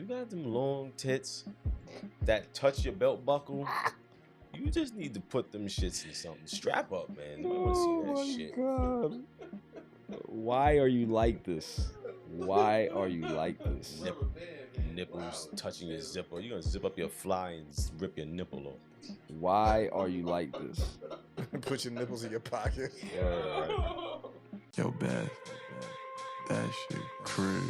got them long tits that touch your belt buckle, you just need to put them shits in something. Strap up, man. Nobody want to see that shit. God. Why are you like this? Why are you like this? Nipples touching your zipper. You're gonna zip up your fly and rip your nipple off. Why are you like this? Put your nipples in your pocket. Yo, Beth, that shit crazy.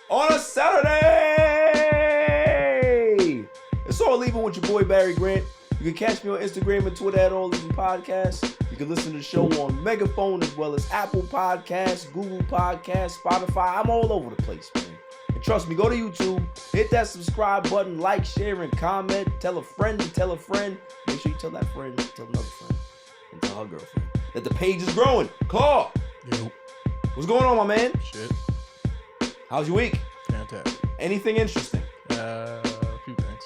On a Saturday! It's All Even with your boy Barry Grant. You can catch me on Instagram and Twitter at All Even Podcast. You can listen to the show on Megaphone as well as Apple Podcasts, Google Podcasts, Spotify. I'm all over the place, man. And trust me, go to YouTube, hit that subscribe button, like, share, and comment. Tell a friend and tell a friend. Make sure you tell that friend, tell another friend, and tell her girlfriend that the page is growing. Claw! Yo. What's going on, my man? Shit. How's your week? Fantastic. Anything interesting? A few things.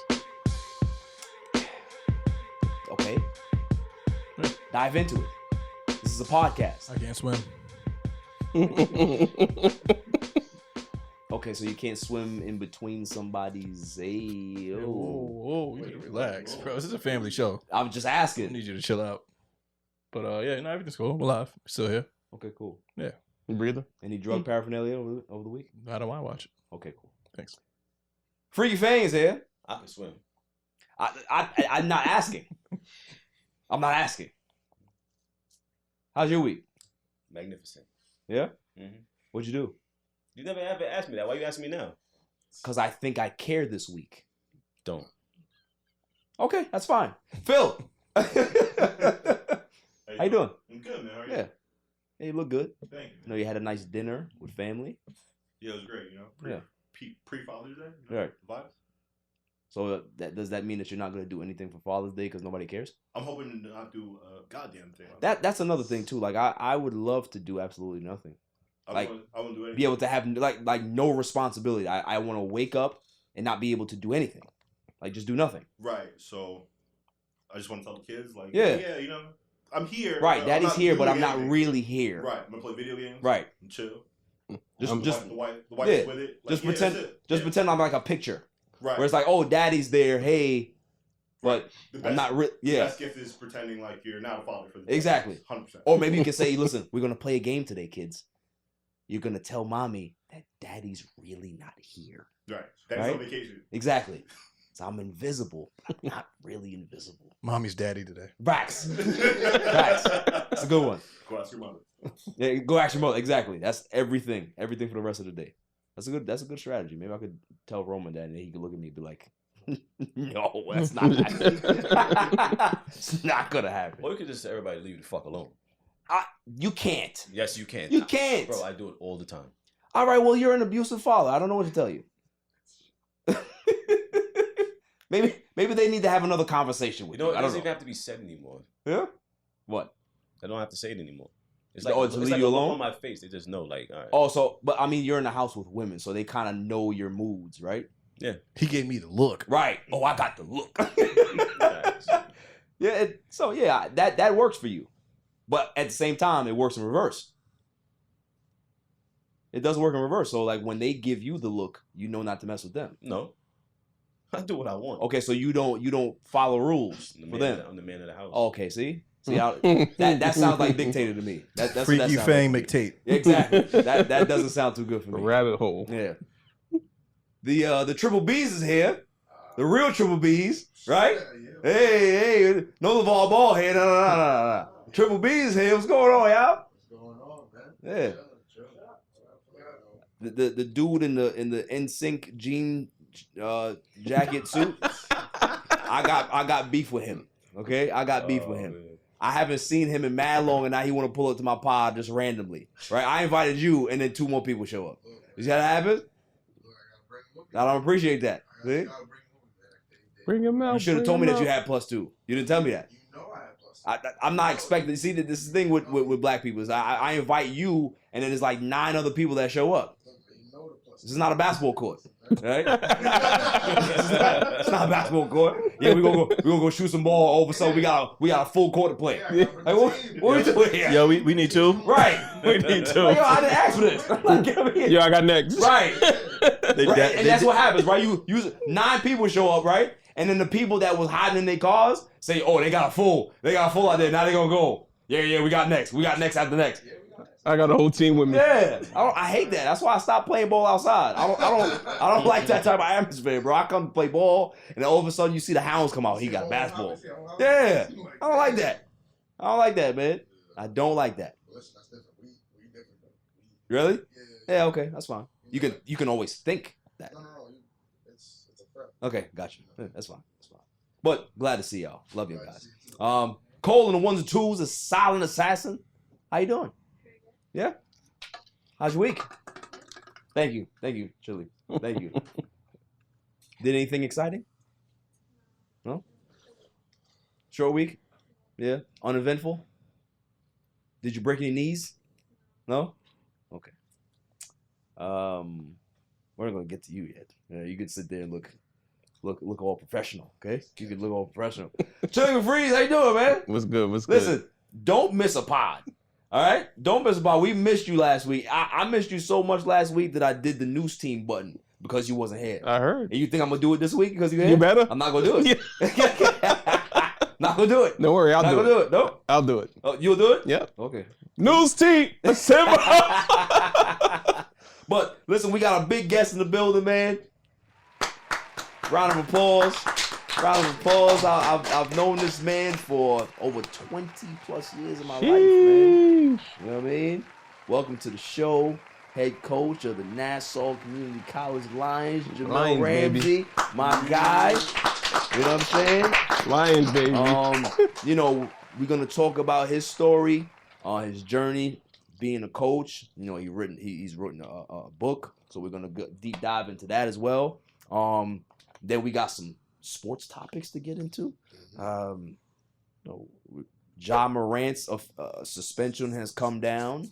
Okay. Dive into it. This is a podcast. I can't swim. Okay, so you can't swim in between somebody's. Whoa, you need to relax, bro. This is a family show. I'm just I asking. need you to chill out. But yeah, no, everything's cool. I'm alive. Still here. Okay, cool. Yeah. You breather? Any drug paraphernalia over the week? How do I watch it? Okay, cool. Thanks. Freaky Fangs here. I can swim. I'm not asking. I'm not asking. How's your week? Magnificent. Yeah? Mm-hmm. What'd you do? You never ever asked me that. Why you asking me now? Because I think I care this week. Don't. Okay, that's fine. Phil. How you doing? I'm good, man. How are you? Yeah. Hey, you look good. Thank you. I know you had a nice dinner with family. Yeah, it was great, you know? Pre-Father's Day, you know? Right. Vibes. So does that mean that you're not going to do anything for Father's Day because nobody cares? I'm hoping to not do a goddamn thing. That's another thing too. Like I would love to do absolutely nothing. I won't do anything. Be able to have like no responsibility. I want to wake up and not be able to do anything. Like just do nothing. Right. So I just want to tell the kids, like, yeah, you know, I'm here. Right, Daddy's here, but I'm not anything. really here. Right. I'm gonna play video games. Right. And chill. Just the wife is with it. Like, pretend I'm like a picture. Right. Where it's like, oh, Daddy's there, hey, but I'm not really. The Yeah. best gift is pretending like you're not a father for the Exactly. 100%. Or maybe you can say, listen, we're gonna play a game today, kids. You're gonna tell mommy that Daddy's really not here. Right. Daddy's on vacation. Exactly. So I'm invisible, but I'm not really invisible. Mommy's daddy today. Facts. Facts. That's a good one. Go ask your mother. Yeah, go ask your mother. Exactly. That's everything. Everything for the rest of the day. That's a good strategy. Maybe I could tell Roman that and he could look at me and be like, no, that's not happening. It's not gonna happen. Or you could just say everybody leave the fuck alone. You can't. Yes, you can. You can't. Bro, I do it all the time. All right, well, you're an abusive father. I don't know what to tell you. Maybe they need to have another conversation with you. It doesn't even have to be said anymore. Yeah? What? I don't have to say it anymore. It's like, it's leave like you a look alone? on my face. They just know, like, all right. Oh, but I mean, you're in the house with women, so they kind of know your moods, right? Yeah. He gave me the look. Right. Oh, I got the look. Yeah. So yeah, that works for you, but at the same time, it works in reverse. It doesn't work in reverse. So like when they give you the look, you know not to mess with them. No. I do what I want. Okay, so you don't follow rules for them. I'm the man of the house. Okay, see how that sounds like dictator to me. That's Freaky that Fang like McTate. Exactly. That doesn't sound too good for me. Rabbit hole. Yeah. The Triple B's is here. The real Triple B's, right? Hey, no LeVar Ball here. No. Triple B's is here. What's going on, y'all? What's going on, man? Yeah. The dude in the NSYNC jean jacket suit. I got beef with him. Okay, I got beef with him. Man. I haven't seen him in mad long, and now he want to pull up to my pod just randomly. Right? I invited you, and then 2 more people show up. You see how that happens? I don't appreciate that. See? Bring him out. You should have told me that you had +2. You didn't tell me that. You know I had +2. I'm not expecting. See, this is the thing with black people is I invite you, and then there's like 9 other people that show up. You know the This is not a basketball court, right? It's not a basketball court. Yeah, we gonna go shoot some ball. All of a sudden, we got a full court to play. Like, what we doing here? Yo, we need two. Right. We need two. Like, yo, I didn't ask for this. Like, get me here. Yo, I got next. Right. Right. And that's what happens, right? You 9 people show up, right? And then the people that was hiding in their cars say, "Oh, they got a full out there. Now they gonna go. Yeah, we got next. We got next after next." I got a whole team with me. Yeah, I hate that. That's why I stopped playing ball outside. I don't like that type of atmosphere, bro. I come to play ball, and then all of a sudden you see the hounds come out. He got basketball. Yeah, I don't like that. I don't like that, man. I don't like that. Really? Yeah. Okay, that's fine. You can always think that. No. It's a fact. Okay, got you. Yeah, that's fine. But glad to see y'all. Love you guys. Cole and the ones and twos, a silent assassin. How you doing? Yeah. How's your week? Thank you, Chili. Thank you. Did anything exciting? No. Short week. Yeah. Uneventful. Did you break any knees? No. Okay. We're not gonna get to you yet. Yeah, you can sit there and look all professional. Okay. You can look all professional. Chili Freeze, how you doing, man? What's good? Listen, don't miss a pod. All right? Don't miss a pod. We missed you last week. I missed you so much last week that I did the news team button because you wasn't here. I heard. And you think I'm going to do it this week because you're here? You better. I'm not going to do it. Not going to do it. Don't worry, I'll do it. Nope. I'll do it. Oh, you'll do it? Yep. Okay. News team, assemble. But listen, we got a big guest in the building, man. Round of applause. I've known this man for over 20 plus years of my life, man. You know what I mean? Welcome to the show, head coach of the Nassau Community College Lions, Jamel Ramsey, baby. My guy. You know what I'm saying? Lions, baby. You know, we're gonna talk about his story, his journey being a coach. You know, he's written a book, so we're gonna go deep dive into that as well. Then we got some sports topics to get into. Ja Morant's suspension has come down.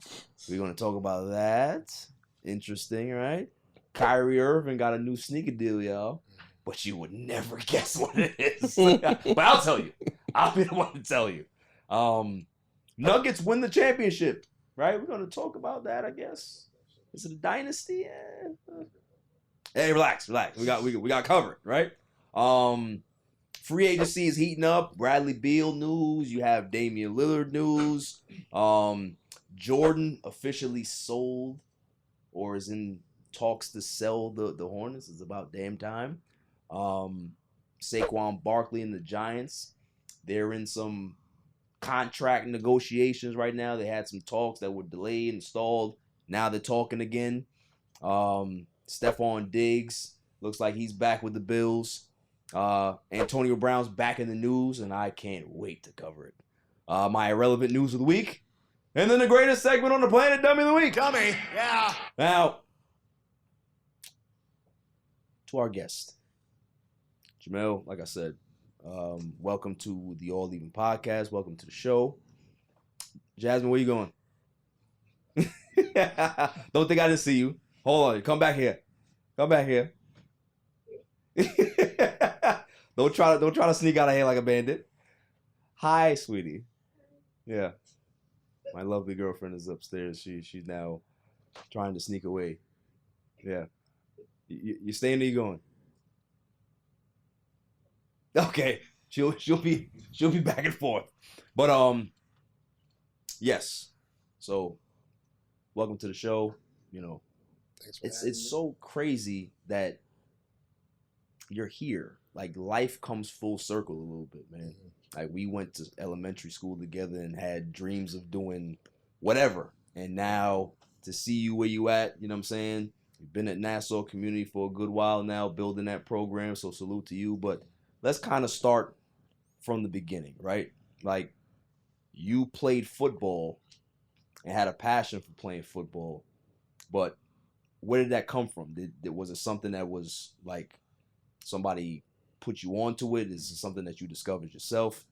We're going to talk about that. Interesting, right? Kyrie Irving got a new sneaker deal, y'all. But you would never guess what it is. But I'll tell you. I'll be the one to tell you. Nuggets win the championship, right? We're going to talk about that, I guess. Is it a dynasty? Yeah. Hey, relax. We got covered, right? Free agency is heating up. Bradley Beal news. You have Damian Lillard news. Jordan officially sold or is in talks to sell the Hornets. It's about damn time. Saquon Barkley and the Giants. They're in some contract negotiations right now. They had some talks that were delayed and stalled. Now they're talking again. Stephon Diggs looks like he's back with the Bills. Antonio Brown's back in the news, and I can't wait to cover it. My irrelevant news of the week. And then the greatest segment on the planet, Dummy of the Week. Dummy, yeah. Now, to our guest, Jamel, like I said, welcome to the All Even podcast. Welcome to the show. Jasmine, where you going? Don't think I didn't see you. Hold on. Come back here. Don't try to sneak out of here like a bandit. Hi, sweetie. Yeah. My lovely girlfriend is upstairs. She's now trying to sneak away. Yeah. You staying or you going? Okay. She'll be back and forth. But yes. So welcome to the show. You know, it's so crazy that you're here. Like, life comes full circle a little bit, man. Mm-hmm. Like, we went to elementary school together and had dreams of doing whatever. And now to see you where you at, you know what I'm saying? You've been at Nassau Community for a good while now, building that program. So salute to you. But let's kind of start from the beginning, right? Like, you played football and had a passion for playing football. But where did that come from? Was it something that was like somebody put you onto it? Is it something that you discovered yourself?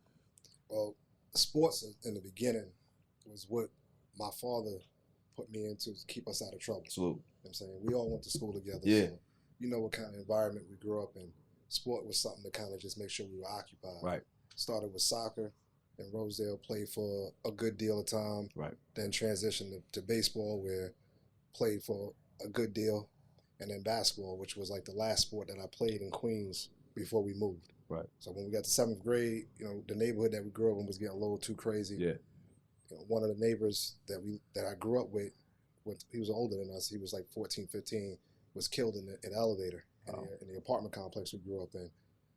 Well, sports in the beginning was what my father put me into to keep us out of trouble. Absolutely. I'm saying? We all went to school together. Yeah. So you know what kind of environment we grew up in. Sport was something to kind of just make sure we were occupied. Right. Started with soccer in Rosedale, played for a good deal of time. Right. Then transitioned to baseball, where played for a good deal. And then basketball, which was like the last sport that I played in Queens before we moved. Right. So when we got to 7th grade, you know, the neighborhood that we grew up in was getting a little too crazy. Yeah. You know, one of the neighbors that I grew up with, he was older than us. He was like 14, 15, was killed in an elevator in the apartment complex we grew up in.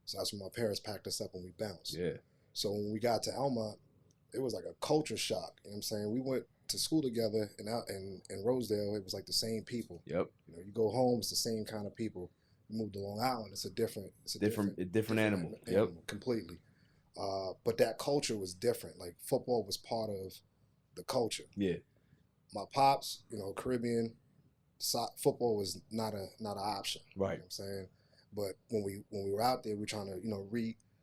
So that's when my parents packed us up and we bounced. Yeah. So when we got to Elmont, it was like a culture shock. You know what I'm saying? We went to school together in Rosedale. It was like the same people. Yep. You know, you go home, it's the same kind of people. You move to Long Island, it's a different animal. Yep. Completely. But that culture was different. Like football was part of the culture. Yeah. My pops, you know, Caribbean, football was not an option. Right. You know what I'm saying? But when we were out there, we were trying to, you know,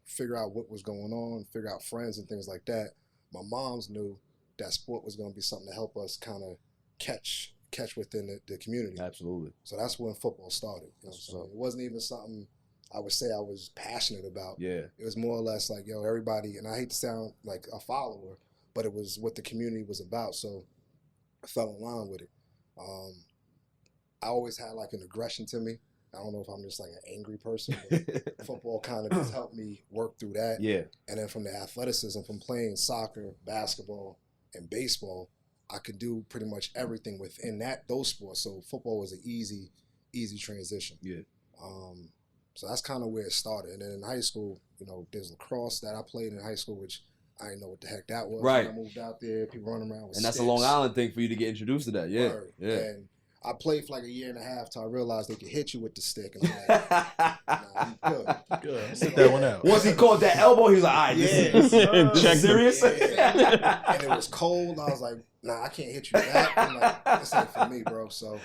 figure out what was going on, figure out friends and things like that. My moms knew that sport was going to be something to help us kind of catch within the community. Absolutely. So that's when football started. You know what I'm saying? It wasn't even something I would say I was passionate about. Yeah. It was more or less like, yo, everybody, and I hate to sound like a follower, but it was what the community was about. So I fell in line with it. I always had like an aggression to me. I don't know if I'm just like an angry person, but football kind of just helped me work through that. Yeah. And then from the athleticism, from playing soccer, basketball, and baseball, I could do pretty much everything within those sports. So football was an easy transition. Yeah. So that's kind of where it started. And then in high school, you know, there's lacrosse that I played in high school, which I didn't know what the heck that was. Right. When I moved out there, people running around with And that's sticks. a Long Island thing for you to get introduced to that. Yeah. Word. Yeah. And I played for like a year and a half till I realized they could hit you with the stick. And I'm like, nah, you good. Good. Sit that one out. Once he caught that elbow, he was like, all right, this is serious? Yeah. And it was cold. I was like, nah, I can't hit you back. I'm like, this ain't for me, bro. So,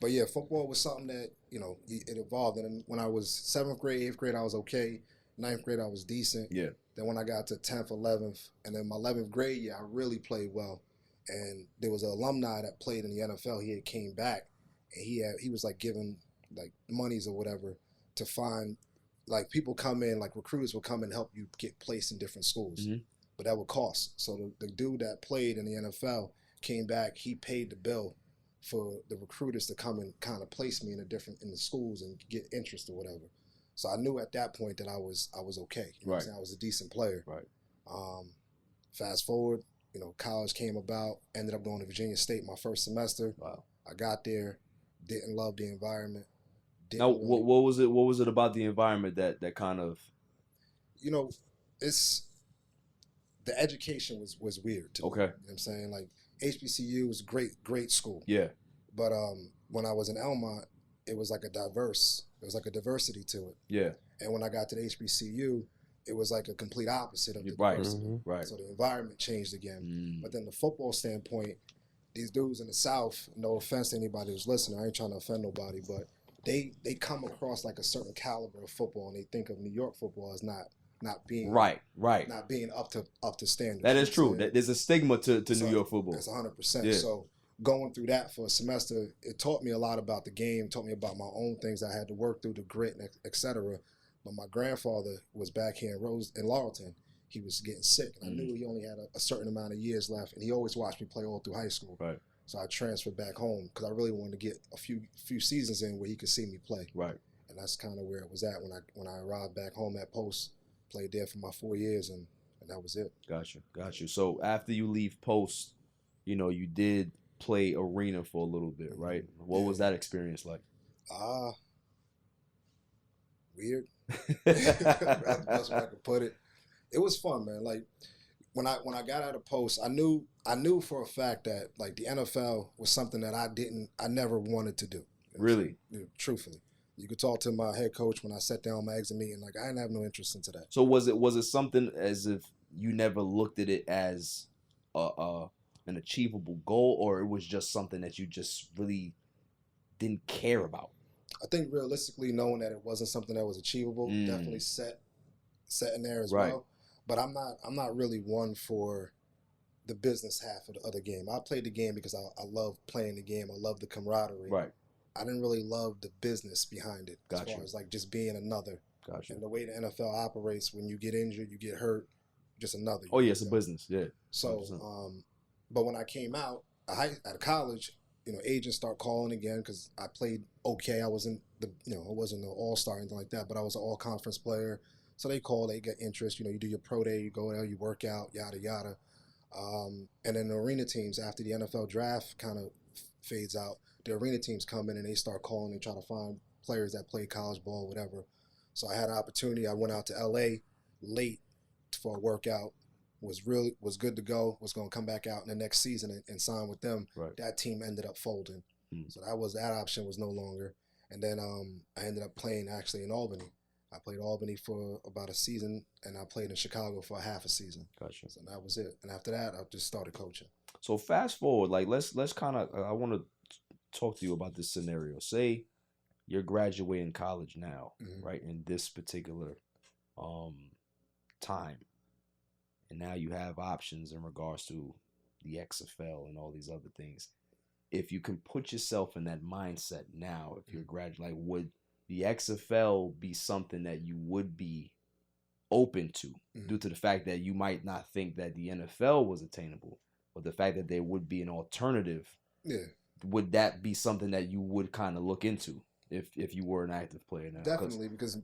but yeah, football was something that, you know, it evolved. And then when I was 7th grade, 8th grade, I was okay. 9th grade, I was decent. Yeah. Then when I got to 10th, 11th, and then my 11th grade year, I really played well. And there was an alumni that played in the NFL. He had came back, and he was like giving like monies or whatever to find, like people come in, like recruiters would come and help you get placed in different schools, but that would cost. So the dude that played in the NFL came back. He paid the bill for the recruiters to come and kind of place me in the schools and get interest or whatever. So I knew at that point that I was okay. You know what I'm saying? I was a decent player. Right. Fast forward, you know, college came about, ended up going to Virginia State my first semester. Wow. I got there, didn't love the environment. Now, what was it about the environment that kind of, you know, the education was weird to me. Okay. You know what I'm saying? Like HBCU was great school. Yeah. But when I was in Elmont, it was like a diversity to it. Yeah. And when I got to the HBCU, it was like a complete opposite of the Right. diversity. Right. So the environment changed again. But then the football standpoint, these dudes in the South, no offense to anybody who's listening, I ain't trying to offend nobody, but they come across like a certain caliber of football, and they think of New York football as not being not being up to standard. That is true. There's a stigma to New York football. That's 100%. Yeah. So going through that for a semester, it taught me a lot about the game, taught me about my own things I had to work through, the grit, etc. But my grandfather was back here in Laurelton. He was getting sick, and I knew he only had a certain amount of years left, and he always watched me play all through high school. Right. So I transferred back home because I really wanted to get a few seasons in where he could see me play. Right. And that's kind of where it was at when I arrived back home at Post, played there for my 4 years, and that was it. Got you. So after you leave Post, you know, you did play arena for a little bit, right? What was that experience like? Weird. That's the best way I could put it. It was fun, man. Like when I got out of Post, I knew for a fact that like the NFL was something that I never wanted to do. You know Really? Truthfully. You could talk to my head coach when I sat down on my exit meeting, like I didn't have no interest into that. So was it something as if you never looked at it as an achievable goal, or it was just something that you just really didn't care about? I think realistically, knowing that it wasn't something that was achievable, definitely set in there as well. But I'm not really one for the business half of the game. I played the game because I love playing the game. I love the camaraderie. Right. I didn't really love the business behind it. Gotcha. As far as like just being another. Gotcha. And the way the NFL operates, when you get injured, you get hurt, just another. Oh yeah, it's a business. Yeah. So, 100%. but when I came out at college, agents start calling again because I played okay. I wasn't I wasn't an all-star or anything like that, but I was an all-conference player. So they call, they get interest. You do your pro day, you go there, you work out, yada yada. And then the arena teams, after the NFL draft kind of fades out, the arena teams come in and they start calling and try to find players that play college ball, whatever. So I had an opportunity. I went out to LA late for a workout. Was good to go. Was going to come back out in the next season and sign with them. Right. That team ended up folding, so that option was no longer. And then I ended up playing actually in Albany. I played Albany for about a season, and I played in Chicago for half a season. Gotcha. So that was it. And after that, I just started coaching. So fast forward, like let's kind of. I want to talk to you about this scenario. Say you're graduating college now, right? In this particular time. And now you have options in regards to the XFL and all these other things. If you can put yourself in that mindset now, if you're graduating, like, would the XFL be something that you would be open to due to the fact that you might not think that the NFL was attainable, but the fact that there would be an alternative? Yeah. Would that be something that you would kind of look into if you were an active player now? Definitely, because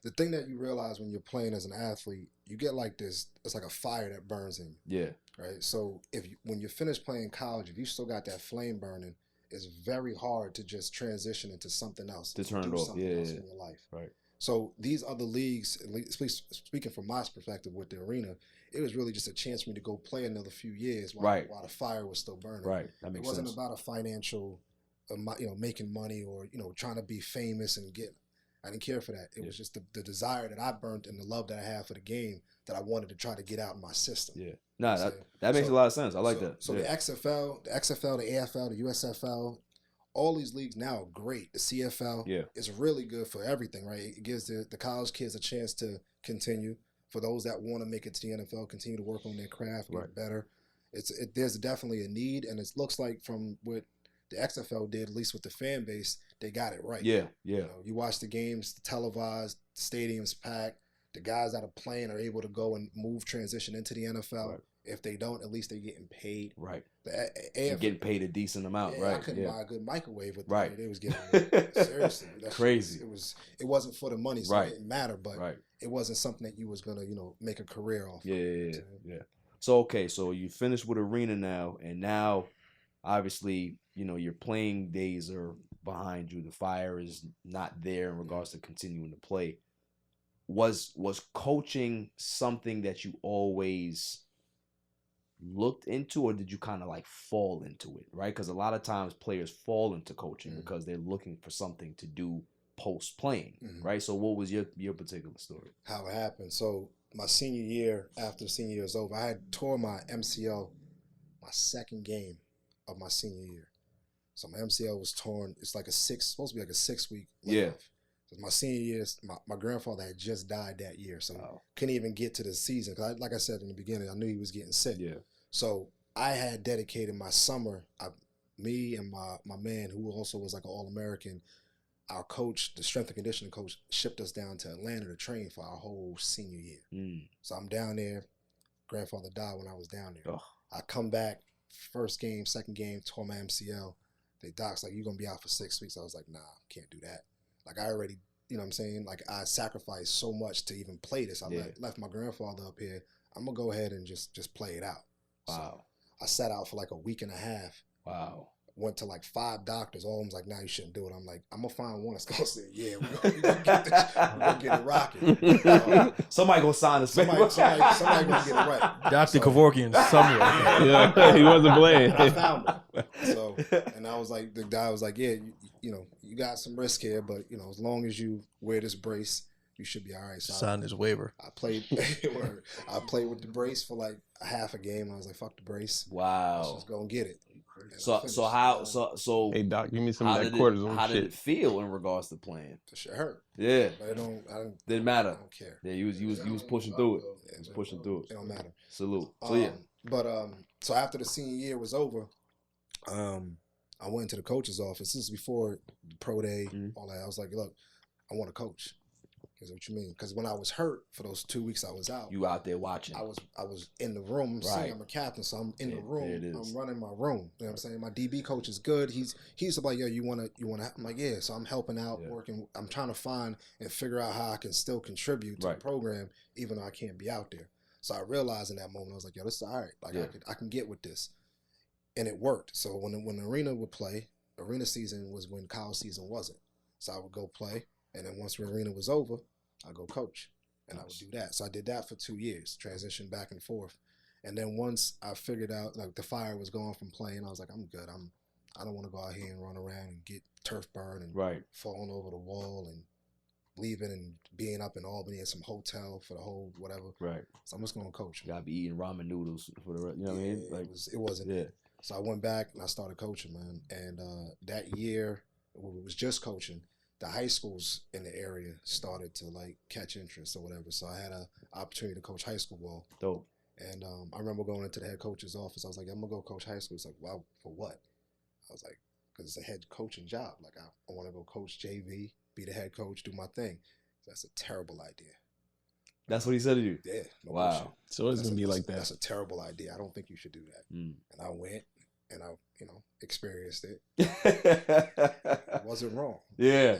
the thing that you realize when you're playing as an athlete, you get like this, it's like a fire that burns in you. Yeah. Right? So when you're finished playing college, if you still got that flame burning, it's very hard to just transition into something else. To turn it off. Something else in your life. Right. So these other leagues, at least speaking from my perspective with the arena, it was really just a chance for me to go play another few years while the fire was still burning. Right. That makes sense. It wasn't about a financial, making money or, trying to be famous and get. I didn't care for that. It was just the desire that I burnt and the love that I have for the game that I wanted to try to get out in my system. Yeah. Nah, that makes a lot of sense. I like that. So the XFL, the AFL, the USFL, all these leagues now are great. The CFL is really good for everything, right? It gives the college kids a chance to continue. For those that want to make it to the NFL, continue to work on their craft, get better. There's definitely a need, and it looks like from what the XFL did, at least with the fan base, they got it right. Yeah, yeah. You watch the games, televised, the stadiums packed. The guys that are playing are able to go and transition into the NFL. Right. If they don't, at least they're getting paid. Right. You're getting paid a decent amount, right? I couldn't buy a good microwave with the money they was getting. Seriously. Crazy. It wasn't for the money, so it didn't matter, but it wasn't something that you was going to, make a career off. Yeah. So, okay, so you finished with arena now, and now, obviously, your playing days are behind you. The fire is not there in regards to continuing to play. Was coaching something that you always looked into, or did you kind of like fall into it, right? Because a lot of times players fall into coaching because they're looking for something to do post playing, right? So what was your particular story? How it happened. So my senior year, after the senior year was over, I had tore my MCL my second game of my senior year. So my MCL was torn. It's like supposed to be like a 6-week layoff. My senior year, my grandfather had just died that year, so couldn't even get to the season. Cause like I said in the beginning, I knew he was getting sick. Yeah. So I had dedicated my summer. Me and my man, who also was like an All-American, our coach, the strength and conditioning coach, shipped us down to Atlanta to train for our whole senior year. So I'm down there. Grandfather died when I was down there. I come back, first game, second game, tore my MCL. The doc's like, you're going to be out for 6 weeks. I was like, nah, can't do that. Like, I already, you know what I'm saying? Like, I sacrificed so much to even play this. I left my grandfather up here. I'm going to go ahead and just play it out. Wow. So I sat out for like a week and a half. Wow. Went to like 5 doctors. All of them's like, nah, you shouldn't do it. I'm like, I'm going to find one that's going to say, yeah, we're going to get it rocking. Somebody going to sign this. Somebody going to get it right. Dr. 𝐦𝐤𝐿 somewhere. Yeah, he wasn't playing. I found him. So, and I was like, the guy was like, yeah, you got some risk here, but, as long as you wear this brace, you should be all right. So sign his waiver. I played with the brace for like a half a game. I was like, fuck the brace. Wow. Let's just go and get it. So hey doc, give me some of that cortisone. How did it feel in regards to playing? The shit hurt. Yeah. But didn't matter. I don't care. Yeah, you was pushing through it. You was pushing through it. It don't matter. Salute. So But so after the senior year was over, I went into the coach's office. This is before the pro day, all that. I was like, look, I want to coach. He said, what you mean? Because when I was hurt for those 2 weeks I was out. You out there watching. I was in the room. Right. I'm a captain, so I'm in the room. I'm running my room. You know what I'm saying? My DB coach is good. He's like, yo, you wanna I'm like, yeah. So I'm helping out, working. I'm trying to find and figure out how I can still contribute to the program, even though I can't be out there. So I realized in that moment, I was like, yo, this is all right. Like I can get with this. And it worked. So when the arena would play, arena season was when college season wasn't. So I would go play, and then once the arena was over, I'd go coach. And I would do that. So I did that for 2 years, transitioned back and forth. And then once I figured out, like, the fire was gone from playing, I was like, I'm good. I don't want to go out here and run around and get turf burn and falling over the wall and leaving and being up in Albany in some hotel for the whole whatever. Right. So I'm just going to coach. You got to be eating ramen noodles for the rest. You know what I mean? Like, it wasn't. Yeah. So I went back and I started coaching, man. And that year, it was just coaching. The high schools in the area started to like catch interest or whatever. So I had an opportunity to coach high school ball. Dope. And I remember going into the head coach's office. I was like, I'm going to go coach high school. It's like, well, for what? I was like, because it's a head coaching job. Like, I want to go coach JV, be the head coach, do my thing. That's a terrible idea. That's what he said to you? Yeah. No wow. Bullshit. So it's going to be like that. That's a terrible idea. I don't think you should do that. And I went and I, experienced it. It wasn't wrong. Yeah.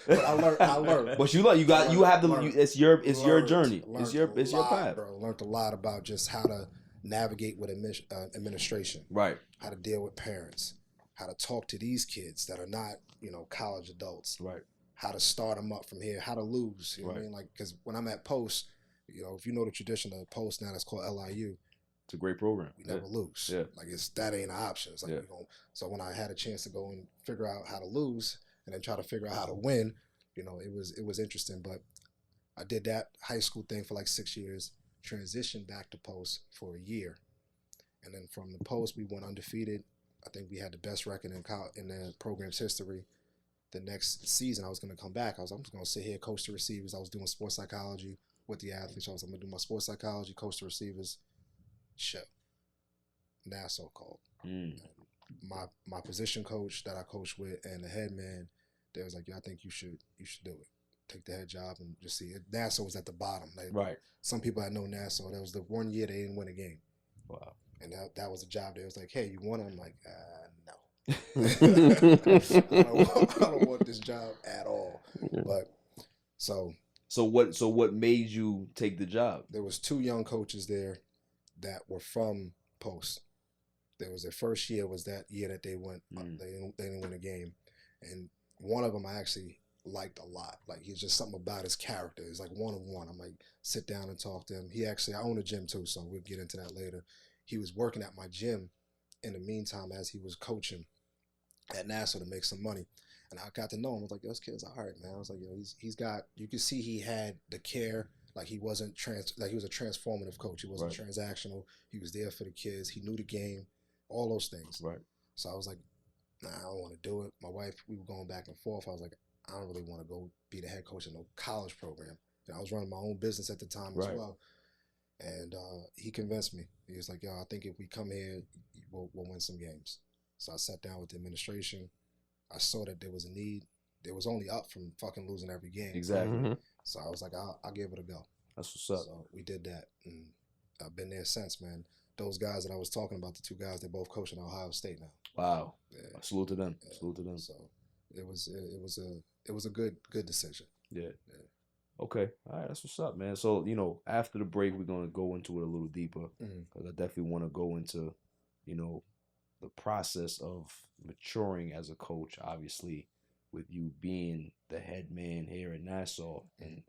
But I learned. But you have the. It's your journey. It's your path. Bro, learned a lot about just how to navigate with administration. Right. How to deal with parents. How to talk to these kids that are not, college adults. Right. How to start them up from here. How to lose. You know what I mean? Like, because when I'm at Post, if you know the tradition of Post now, that's called LIU. It's a great program. We never lose. Yeah. Like, that ain't an option. It's like, so when I had a chance to go and figure out how to lose and then try to figure out how to win, it was interesting. But I did that high school thing for like 6 years, transitioned back to Post for a year. And then from the Post, we went undefeated. I think we had the best record in the program's history. The next season, I was going to come back. I'm just going to sit here, coach the receivers. I was doing sports psychology with the athletes. I'm going to do my sports psychology, coach the receivers. Show. Nassau called. My position coach that I coached with and the head man, they was like, I think you should do it. Take the head job and just see it. Nassau was at the bottom. Right. Some people I know Nassau. That was the 1 year they didn't win a game. Wow. And that was a job. They was like, hey, you want it? I'm like, no. I don't want this job at all. But so what made you take the job? There was 2 young coaches there that were from Post. There was their first year was that year that they went. They didn't win a game, and one of them I actually liked a lot. Like, he's just something about his character. It's like one of one. I'm like, sit down and talk to him. I own a gym too, so we'll get into that later. He was working at my gym in the meantime as he was coaching at Nassau to make some money. And I got to know him. I was like, this kid's all right, man. I was like, he's got, you could see he had the care. Like, he wasn't he was a transformative coach. He wasn't transactional. He was there for the kids. He knew the game, all those things. Right. So I was like, nah, I don't want to do it. My wife, we were going back and forth. I was like, I don't really want to go be the head coach in no college program. And I was running my own business at the time as well. And he convinced me. He was like, yo, I think if we come here, we'll win some games. So I sat down with the administration. I saw that there was a need. They was only up from fucking losing every game. Exactly. So I was like, I'll give it a go. That's what's up. So we did that, and I've been there since, man. Those guys that I was talking about, the 2 guys, they're both coaching at Ohio State now. Wow. Yeah. Salute to them. Yeah. Salute to them. So it was a good decision. Yeah. Okay. All right. That's what's up, man. So, after the break, we're going to go into it a little deeper, because I definitely want to go into, the process of maturing as a coach, obviously, with you being the head man here in Nassau, and,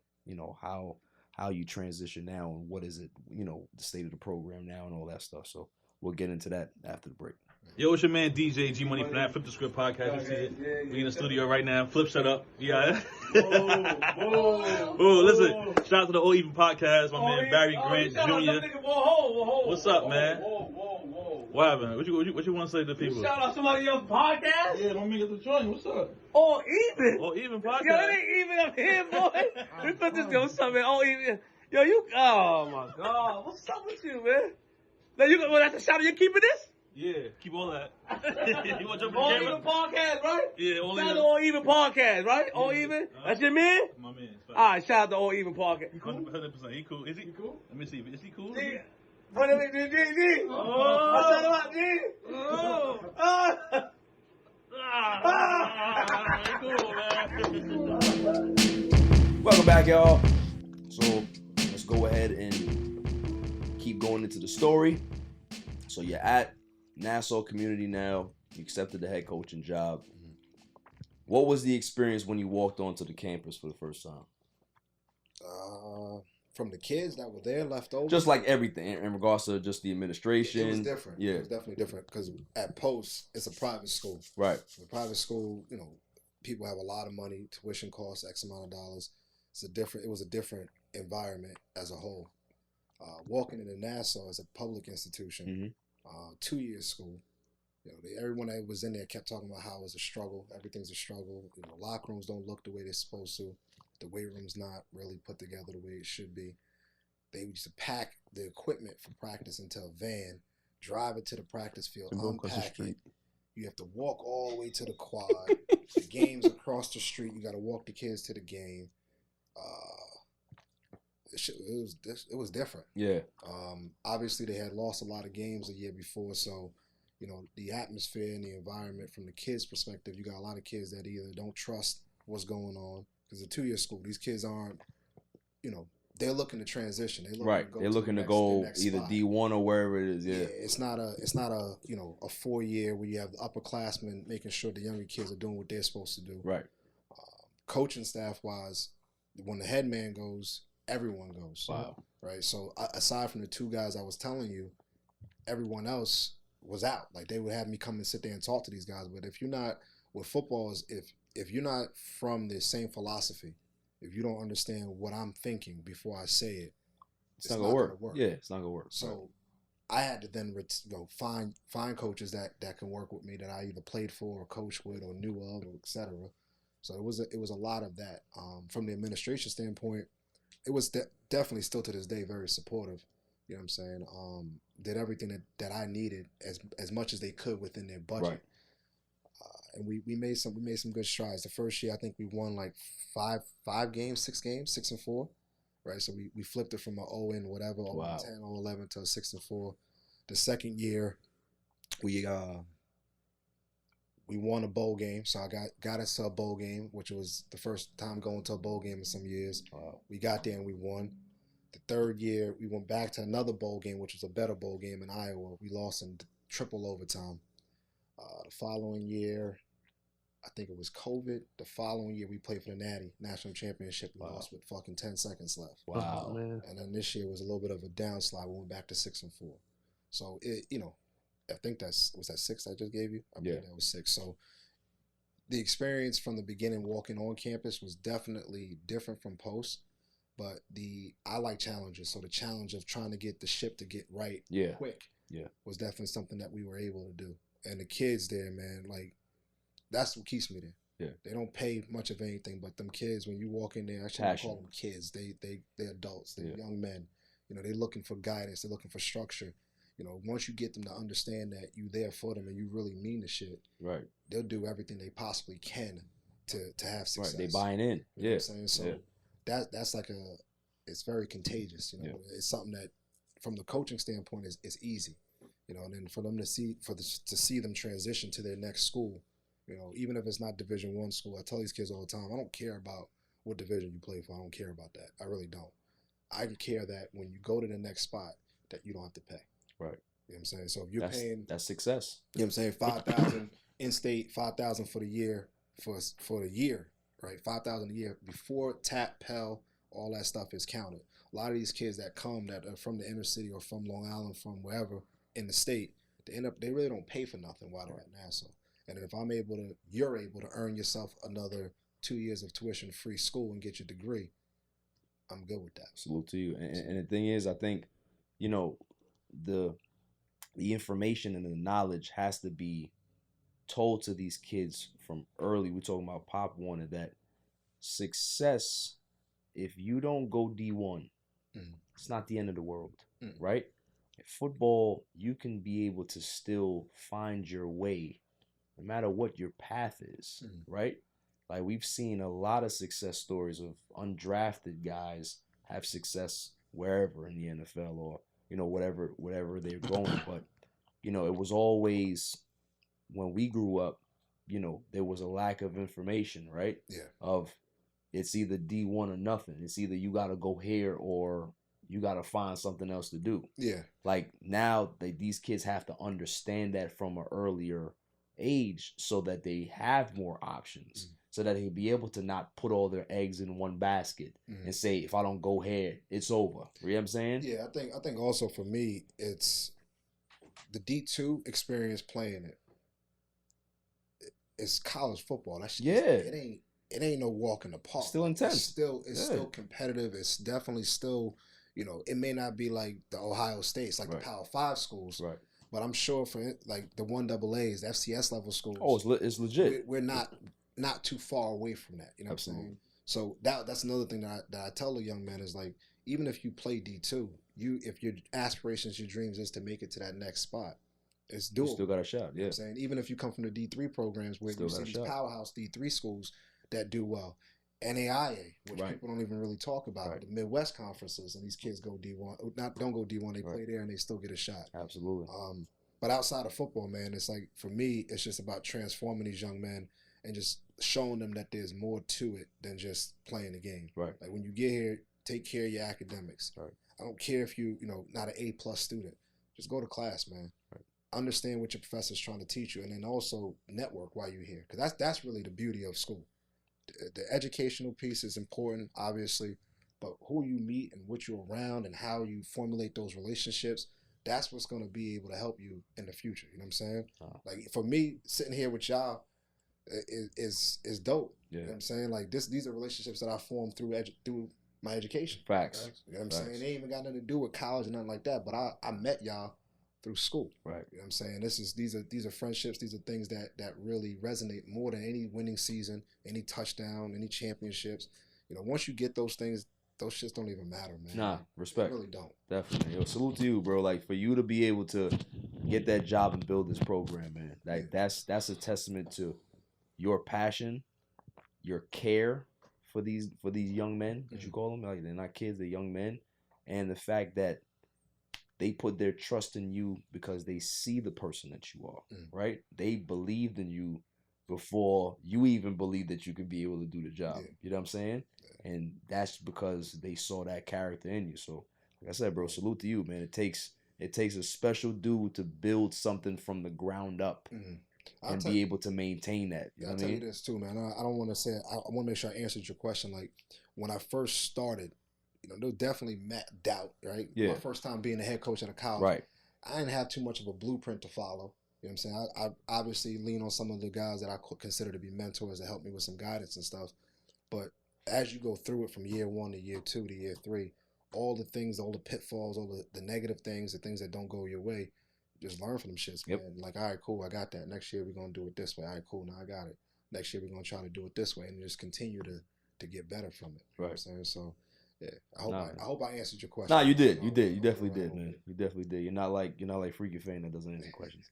how you transition now, and what is it, the state of the program now and all that stuff. So we'll get into that after the break. Yo, it's your man DJ G Money from that Flip the Script podcast. You see it? We in the studio right now. Flip, shut up. Yeah. Oh, listen. Shout out to the 𝐥𝐤𝐤𝐿 podcast. My man Barry Grant Jr. What's up, man? What happened? What you want to say to the people? Shout out somebody else's podcast? Yeah, my nigga the joint. What's up? 𝐥𝐤𝐤𝐿 podcast. Yo, it ain't even up here, boy. We put this go something. 𝐥𝐤𝐤𝐿. Yo, oh my God. What's up with you, man? Now that's a shout out. You keeping this? Yeah, keep all that. You want to jump All on Even camera? Podcast, right? Yeah, all Shout out even. to All Even Podcast, right? All Even? That's your man? My man. All right, shout out to All Even Podcast. 100%. He cool. Is he cool? Let me see. Is he cool? G. What is it, G? Oh. I shout him out, G. Oh. He cool, man. Welcome back, y'all. So let's go ahead and keep going into the story. So you're at Nassau Community now. You accepted the head coaching job. What was the experience when you walked onto the campus for the first time? From the kids that were there left over. Just like everything in regards to just the administration. It was different. Yeah. It was definitely different because at Post, it's a private school. Right. The private school, you know, people have a lot of money. Tuition costs X amount of dollars. It was a different environment as a whole. Walking into Nassau as a public institution, 2-year school. You know, everyone that was in there kept talking about how it was a struggle. Everything's a struggle. You know, locker rooms don't look the way they're supposed to. The weight room's not really put together the way it should be. They used to pack the equipment for practice into a van, drive it to the practice field, unpack it. You have to walk all the way to the quad. The game's across the street. You got to walk the kids to the game. It was different. Yeah. Obviously, they had lost a lot of games the year before, so you know the atmosphere and the environment from the kids' perspective. You got a lot of kids that either don't trust what's going on because it's a 2-year school. These kids aren't, you know, they're looking to transition. They're looking to go either spot. D1 or wherever it is. Yeah. It's not a you know a 4-year where you have the upperclassmen making sure the younger kids are doing what they're supposed to do. Right. Coaching staff wise, when the head man goes, everyone goes. Wow. Right. So aside from the 2 guys I was telling you, everyone else was out. Like they would have me come and sit there and talk to these guys. But if you're not with football, if you're not from the same philosophy, if you don't understand what I'm thinking before I say it, it's not gonna work. Yeah, it's not gonna work. So I had to then find coaches that can work with me that I either played for or coached with or knew of, or etc. So it was a lot of that. From the administration standpoint, it was definitely still to this day very supportive. You know what I'm saying? Did everything that I needed as much as they could within their budget. Right. And we made some good strides. The first year I think we won like 6 games, 6-4. Right? So we flipped it from an 0 whatever, 0-10, 0-11 to a 6-4. The second year we won a bowl game, so I got us to a bowl game, which was the first time going to a bowl game in some years. We got there and we won. The third year, we went back to another bowl game, which was a better bowl game in Iowa. We lost in triple overtime. The following year, I think it was COVID. The following year, we played for the Natty National Championship. We lost with fucking 10 seconds left. Wow. Man. And then this year was a little bit of a downslide. We went back to 6-4. So, I think was that 6 I just gave you? I believe that was 6. So the experience from the beginning walking on campus was definitely different from Post, but I like challenges. So the challenge of trying to get the ship to get right quick was definitely something that we were able to do. And the kids there, man, like that's what keeps me there. Yeah. They don't pay much of anything, but them kids, when you walk in there, I shouldn't call them kids. They're adults. They're young men. You know, they're looking for guidance. They're looking for structure. You know, once you get them to understand that you there for them and you really mean the shit, right? They'll do everything they possibly can to have success. Right, they buying in. You know what I'm saying? So that's like it's very contagious. You know, it's something that from the coaching standpoint is easy. You know, and then for them to see them transition to their next school, you know, even if it's not Division I school, I tell these kids all the time, I don't care about what division you play for. I don't care about that. I really don't. I care that when you go to the next spot, that you don't have to pay. Right. You know what I'm saying? So if you're paying, that's success. You know what I'm saying? 5,000 in state, 5,000 for the year, for the year, right? 5,000 a year before TAP, Pell, all that stuff is counted. A lot of these kids that come that are from the inner city or from Long Island, from wherever in the state, they really don't pay for nothing while they're at Nassau. And if you're able to earn yourself another 2 years of tuition-free school and get your degree, I'm good with that. Salute to you. And the thing is, I think, you know, the information and the knowledge has to be told to these kids from early. We're talking about Pop wanted that success. If you don't go D1, it's not the end of the world, right? football, you can be able to still find your way no matter what your path is, right? Like we've seen a lot of success stories of undrafted guys have success wherever in the NFL or, you know, whatever they're going. But, you know, it was always when we grew up, you know, there was a lack of information, right? Yeah. Of it's either D1 or nothing. It's either you got to go here or you got to find something else to do. Yeah. Like now these kids have to understand that from an earlier age so that they have more options, so that they be able to not put all their eggs in one basket and say, if I don't go here, it's over. You know what I'm saying? Yeah, I think also for me, it's the D2 experience playing it. It's college football. That's just, it ain't no walk in the park. Still intense. It's still competitive. It's definitely still, you know, it may not be like the Ohio States, like the Power 5 schools. Right. But I'm sure for like the 1AAs, the FCS level schools. Oh, it's legit. We're not too far away from that. You know what I'm saying? So that's another thing that I tell the young men is like, even if you play D2, if your aspirations, your dreams is to make it to that next spot, it's doable. You still got a shot. Yeah. You know what I'm saying? Even if you come from the D3 programs where you see these powerhouse D3 schools that do well. NAIA, which people don't even really talk about, the Midwest conferences, and these kids go D1. Don't go D1, they play there and they still get a shot. Absolutely. But outside of football, man, it's like, for me, it's just about transforming these young men and just showing them that there's more to it than just playing the game. Right. Like when you get here, take care of your academics. Right. I don't care if you know, not an A+ student. Just go to class, man. Right. Understand what your professor's trying to teach you, and then also network while you're here. Because that's really the beauty of school. The educational piece is important, obviously, but who you meet and what you're around and how you formulate those relationships, that's what's going to be able to help you in the future. You know what I'm saying? Like for me, sitting here with y'all is dope. Yeah. You know what I'm saying? Like these are relationships that I formed through my education. Facts. You know what I'm saying? They ain't even got nothing to do with college and nothing like that, but I met y'all through school. Right. You know what I'm saying? These are friendships, these are things that really resonate more than any winning season, any touchdown, any championships. You know, once you get those things, those shits don't even matter, man. Nah, respect. They really don't. Definitely. Yo, salute to you, bro. Like for you to be able to get that job and build this program, man. Like that's a testament to your passion, your care for these young men, as you call them. Like they're not kids, they're young men. And the fact that they put their trust in you because they see the person that you are, right? They believed in you before you even believed that you could be able to do the job. Yeah. You know what I'm saying? Yeah. And that's because they saw that character in you. So, like I said, bro, salute to you, man. It takes a special dude to build something from the ground up and be able to maintain that. You know I'll tell you this too, man. I don't want to say I want to make sure I answered your question. Like when I first started, you know, there was definitely doubt, right? Yeah. My first time being a head coach at a college. Right. I didn't have too much of a blueprint to follow. You know what I'm saying? I obviously lean on some of the guys that I consider to be mentors that help me with some guidance and stuff. But as you go through it from year 1 to year 2 to year 3, all the things, all the pitfalls, all the negative things, the things that don't go your way, just learn from them shits, man. Like, all right, cool, I got that. Next year we're going to do it this way. All right, cool, now I got it. Next year we're going to try to do it this way and just continue to get better from it. You know what I'm saying? So, yeah, I hope I answered your question. Nah, you did. You definitely did, man. You definitely did. You're not like Freaky Fan that doesn't answer questions.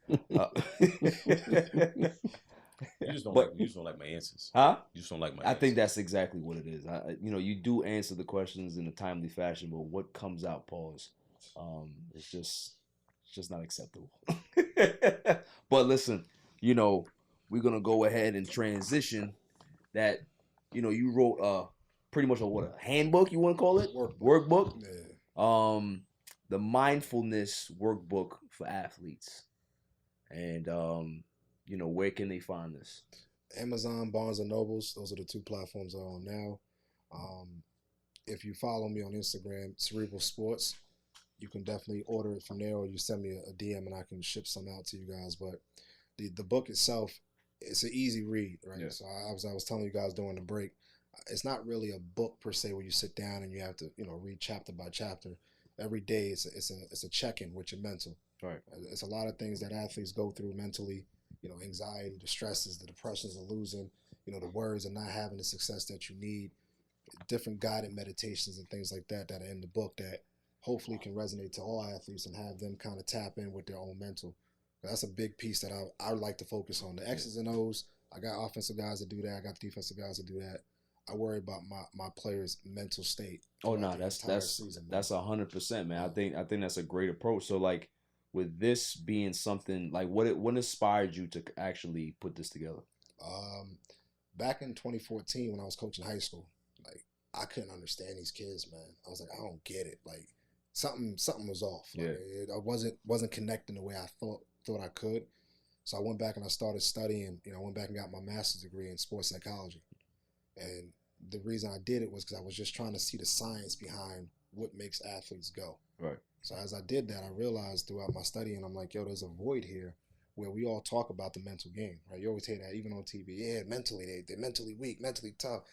You just don't like my answers. Huh? You just don't like my answers. I think that's exactly exactly what it is. You do answer the questions in a timely fashion, but what comes out, pause, it's just not acceptable. But listen, we're gonna go ahead and transition that. You wrote pretty much a handbook, you want to call it? Workbook. Yeah. The mindfulness workbook for athletes. And where can they find this? Amazon, Barnes and Nobles. Those are the 2 platforms I'm on now. If you follow me on Instagram, Cerebral Sports, you can definitely order it from there, or you send me a DM and I can ship some out to you guys. But the book itself, it's an easy read, right? Yeah. So I was telling you guys during the break, it's not really a book per se where you sit down and you have to read chapter by chapter. Every day it's a check-in with your mental. Right. It's a lot of things that athletes go through mentally. Anxiety, the stresses, the depressions of losing. The worries of not having the success that you need. Different guided meditations and things like that are in the book that hopefully can resonate to all athletes and have them kind of tap in with their own mental. That's a big piece that I would like to focus on. The X's and O's, I got offensive guys that do that. I got defensive guys that do that. I worry about my players' mental state. Oh no, that's 100%, man. I think that's a great approach. So like with this being something like what inspired you to actually put this together? Back in 2014 when I was coaching high school, like I couldn't understand these kids, man. I was like, I don't get it. Like something was off. Like, I wasn't connecting the way I thought I could. So I went back and I started studying. I went back and got my master's degree in sports psychology. And the reason I did it was because I was just trying to see the science behind what makes athletes go. Right. So as I did that, I realized throughout my studying, I'm like, yo, there's a void here where we all talk about the mental game, right? You always hear that even on TV. Yeah, mentally, they're mentally weak, mentally tough.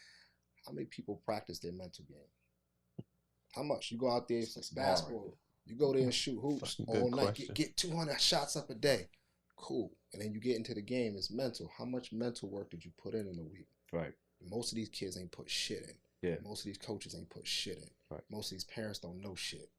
How many people practice their mental game? How much? You go out there, it's basketball. You go there and shoot hoops all night. Get 200 shots up a day. Cool. And then you get into the game, it's mental. How much mental work did you put in a week? Right. Most of these kids ain't put shit in. Yeah. Most of these coaches ain't put shit in. Right. Most of these parents don't know shit.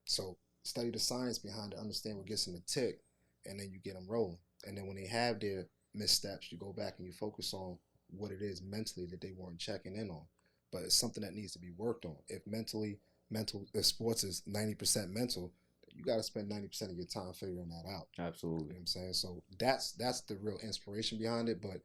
So study the science behind it, understand what gets them a tick, and then you get them rolling. And then when they have their missteps, you go back and you focus on what it is mentally that they weren't checking in on. But it's something that needs to be worked on. If if sports is 90% mental, you got to spend 90% of your time figuring that out. Absolutely. You know what I'm saying? So that's the real inspiration behind it. But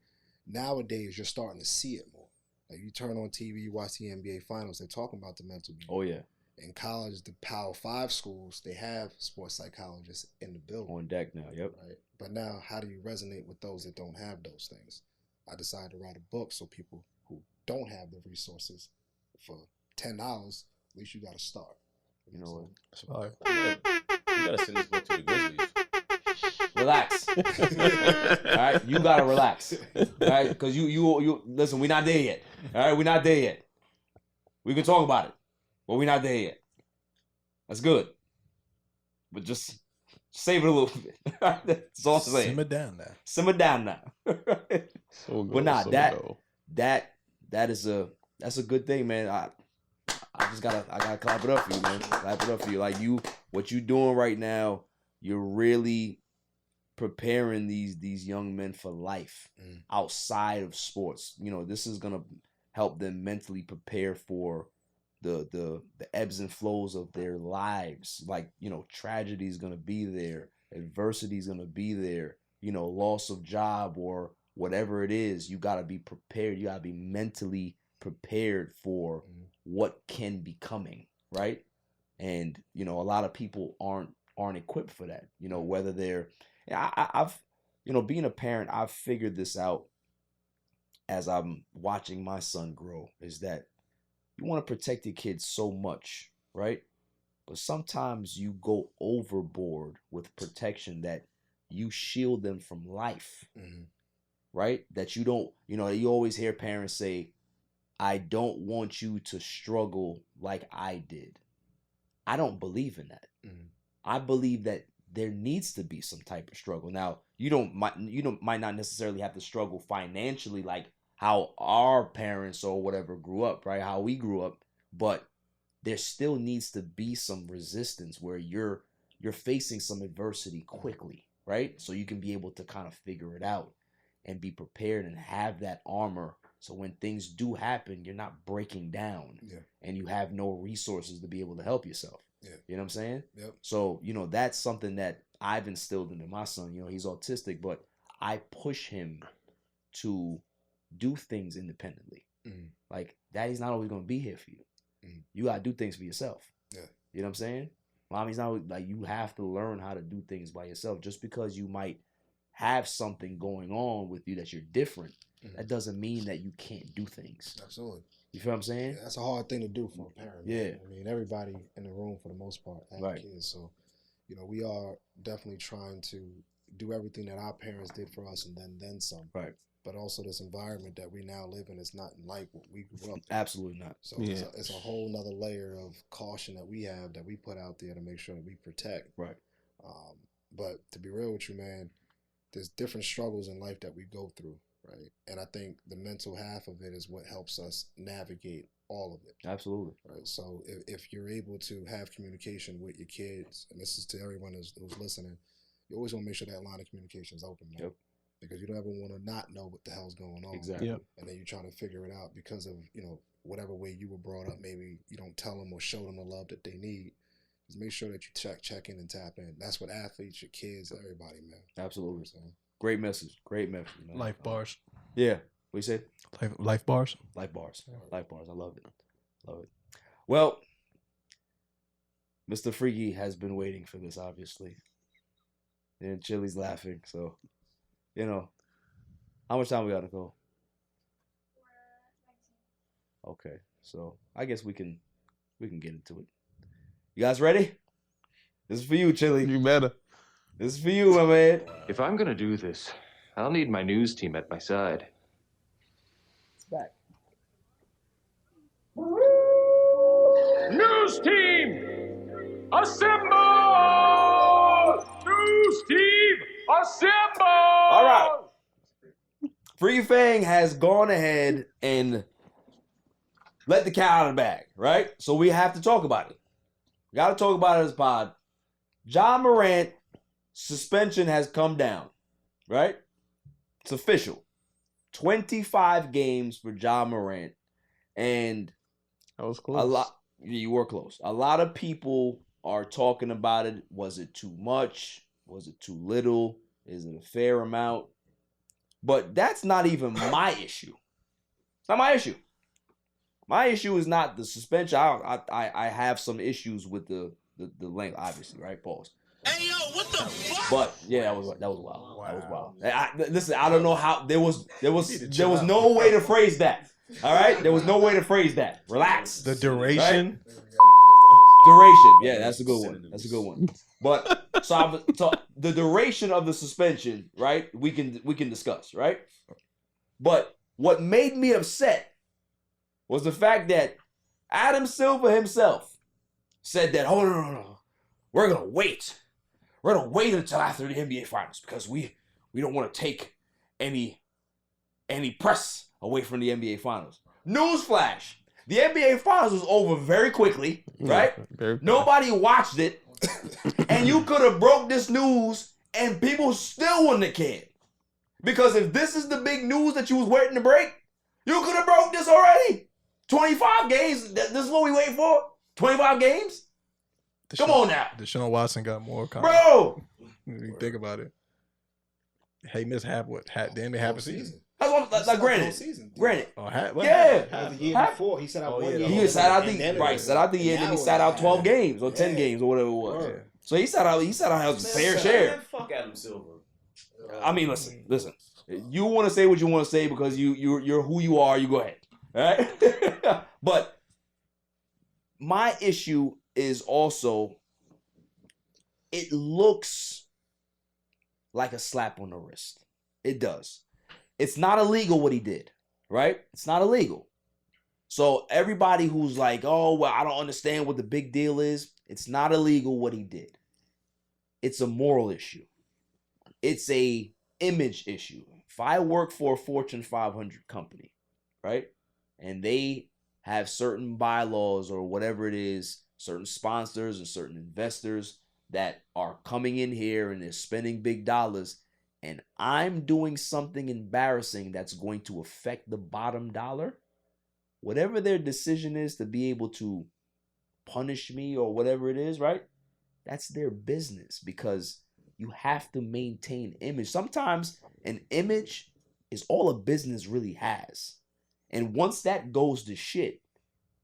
nowadays, you're starting to see it more. Like you turn on TV, you watch the NBA Finals, they're talking about the mental game. Oh, yeah. In college, the Power 5 schools, they have sports psychologists in the building. On deck now, yep. Right. But now, how do you resonate with those that don't have those things? I decided to write a book so people who don't have the resources for $10, at least you got to start. You know what? That's all right. You gotta send this book to the Grizzlies. Relax. All right, you gotta relax. All right, because you listen. We're not there yet. All right, we're not there yet. We can talk about it, but we're not there yet. That's good, but just save it a little bit. That's all I'm saying. Simmer down now. Simmer down now. So but nah, that's a good thing, man. I gotta clap it up for you, man. Clap it up for you. Like what you doing right now, you're really preparing these young men for life outside of sports. This is gonna help them mentally prepare for the ebbs and flows of their lives. Like, tragedy is gonna be there, adversity is gonna be there, loss of job or whatever it is. You gotta be prepared. You gotta be mentally prepared for what can be coming, right? And a lot of people aren't equipped for that. Whether they're, I've being a parent, I've figured this out as I'm watching my son grow, is that you want to protect your kids so much, right? But sometimes you go overboard with protection that you shield them from life, right? That you don't, you always hear parents say, I don't want you to struggle like I did. I don't believe in that. I believe that there needs to be some type of struggle. Now, you might not necessarily have to struggle financially like how our parents or whatever grew up, right? How we grew up, but there still needs to be some resistance where you're facing some adversity quickly, right? So you can be able to kind of figure it out and be prepared and have that armor. So when things do happen, you're not breaking down and you have no resources to be able to help yourself. Yeah. You know what I'm saying? Yep. So, that's something that I've instilled into my son. He's autistic, but I push him to do things independently. Like, daddy's not always going to be here for you. You got to do things for yourself. Yeah. You know what I'm saying? Mommy's not, like, you have to learn how to do things by yourself. Just because you might have something going on with you that you're different, that doesn't mean that you can't do things. Absolutely. You feel what I'm saying? Yeah, that's a hard thing to do for a parent. Yeah. I mean, everybody in the room for the most part have kids. So, we are definitely trying to do everything that our parents did for us and then some. Right. But also this environment that we now live in is not like what we grew up in. Absolutely not. So it's a whole nother layer of caution that we have that we put out there to make sure that we protect. Right. But to be real with you, man, there's different struggles in life that we go through. right? And I think the mental half of it is what helps us navigate all of it. Absolutely. Right. So if you're able to have communication with your kids, and this is to everyone who's listening, you always want to make sure that line of communication is open, man. Yep. Because you don't ever want to not know what the hell's going on. Exactly. Yep. And then you're trying to figure it out because of, whatever way you were brought up. Maybe you don't tell them or show them the love that they need. Just make sure that you check in and tap in. That's what athletes, your kids, everybody, man. Absolutely. So, great message. Great message, man. Life bars. Yeah. What you say? Life bars. Life bars. Life bars. I love it. Love it. Well, Mr. Freaky has been waiting for this, obviously. And Chili's laughing, so how much time we got, Nicole? Okay, so I guess we can get into it. You guys ready? This is for you, Chili. You better. This is for you, my man. If I'm gonna do this, I'll need my news team at my side. It's back. News team, assemble! News team, assemble! All right. Free Fang has gone ahead and let the cat out of the bag, right? So we have to talk about it. We got to talk about it as pod. Ja Morant suspension has come down, right? It's official. 25 games for Ja Morant. And That was close. a lot. You were close. A lot of people are talking about it. Was it too much? Was it too little? Is it a fair amount? But that's not even my issue. It's not my issue. My issue is not the suspension. I have some issues with the length, obviously, right? Pause. Hey yo, what the fuck? But yeah, that was wild. That was wild. Listen, I don't know how there was no way to phrase that. All right, there was no way to phrase that. Relax. The duration. Right? Duration. Yeah, that's a good one. That's a good one. But so the duration of the suspension, right? We can discuss, right? But what made me upset was the fact that Adam Silver himself said that, oh, no. We're going to wait. We're going to wait until after the NBA Finals because we don't want to take any press away from the NBA Finals. Newsflash. The NBA Finals was over very quickly, right? Very Nobody watched it. And you could have broke this news and people still wouldn't have cared. Because if this is the big news that you was waiting to break, you could have broke this already. 25 games. This is what we waiting for? 25 games? Come on now. Deshaun Watson got more. Bro. You think about it. Hey, missed half a season. That's what, like granted. Oh, yeah. The year before, he sat out 1 year. He sat out the year, then he sat out 12 games or 10 games or whatever it was. Yeah. So he sat out a fair share. Fuck Adam Silver. I mean, listen. You want to say what you want to say because you're who you are. You go ahead, all right? But my issue is also it looks like a slap on the wrist. It does. It's not illegal what he did, right? It's not illegal. So everybody who's like, oh, well, I don't understand what the big deal is. It's not illegal what he did. It's a moral issue. It's a image issue. If I work for a Fortune 500 company, right, and they have certain bylaws or whatever it is, certain sponsors and certain investors that are coming in here and they're spending big dollars, and I'm doing something embarrassing that's going to affect the bottom dollar, whatever their decision is to be able to punish me or whatever it is, right? That's their business because you have to maintain image. Sometimes an image is all a business really has. And once that goes to shit,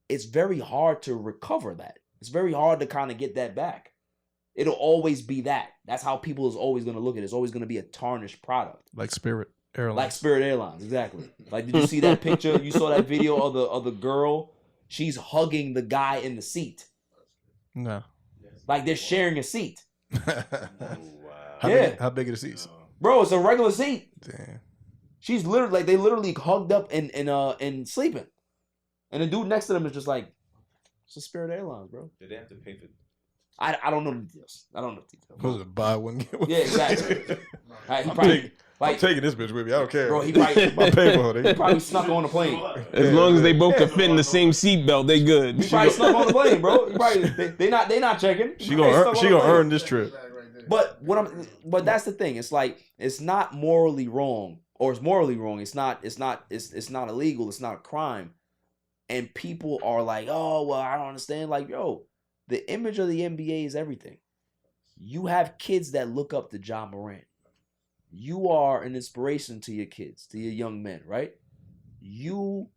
it's very hard to recover that. It's very hard to kind of get that back. It'll always be that. That's how people is always going to look at it. It's always going to be a tarnished product. Like Spirit Airlines. Like Spirit Airlines, exactly. Like, did you see that picture? You saw that video of the girl? She's hugging the guy in the seat. No. Like they're sharing a seat. How big are the seats? Bro, it's a regular seat. Damn. She's literally like they literally hugged up and sleeping. And the dude next to them is just like, it's a Spirit Airlines, bro. Did they have to pay for? I don't know the details. Was it buy one get one? Yeah, exactly. I'm taking this bitch with me. I don't care. Bro, he probably, my paper. He probably snuck on the plane. As long as they both can fit in the same seatbelt, they good. He probably snuck on the plane, bro. He probably, they not checking. She gonna earn this trip. But but that's the thing. It's like it's not morally wrong, or it's morally wrong. It's not illegal. It's not a crime. And people are like, oh well, I don't understand. Like, yo, the image of the NBA is everything. You have kids that look up to John Morant. You are an inspiration to your kids, to your young men, right? You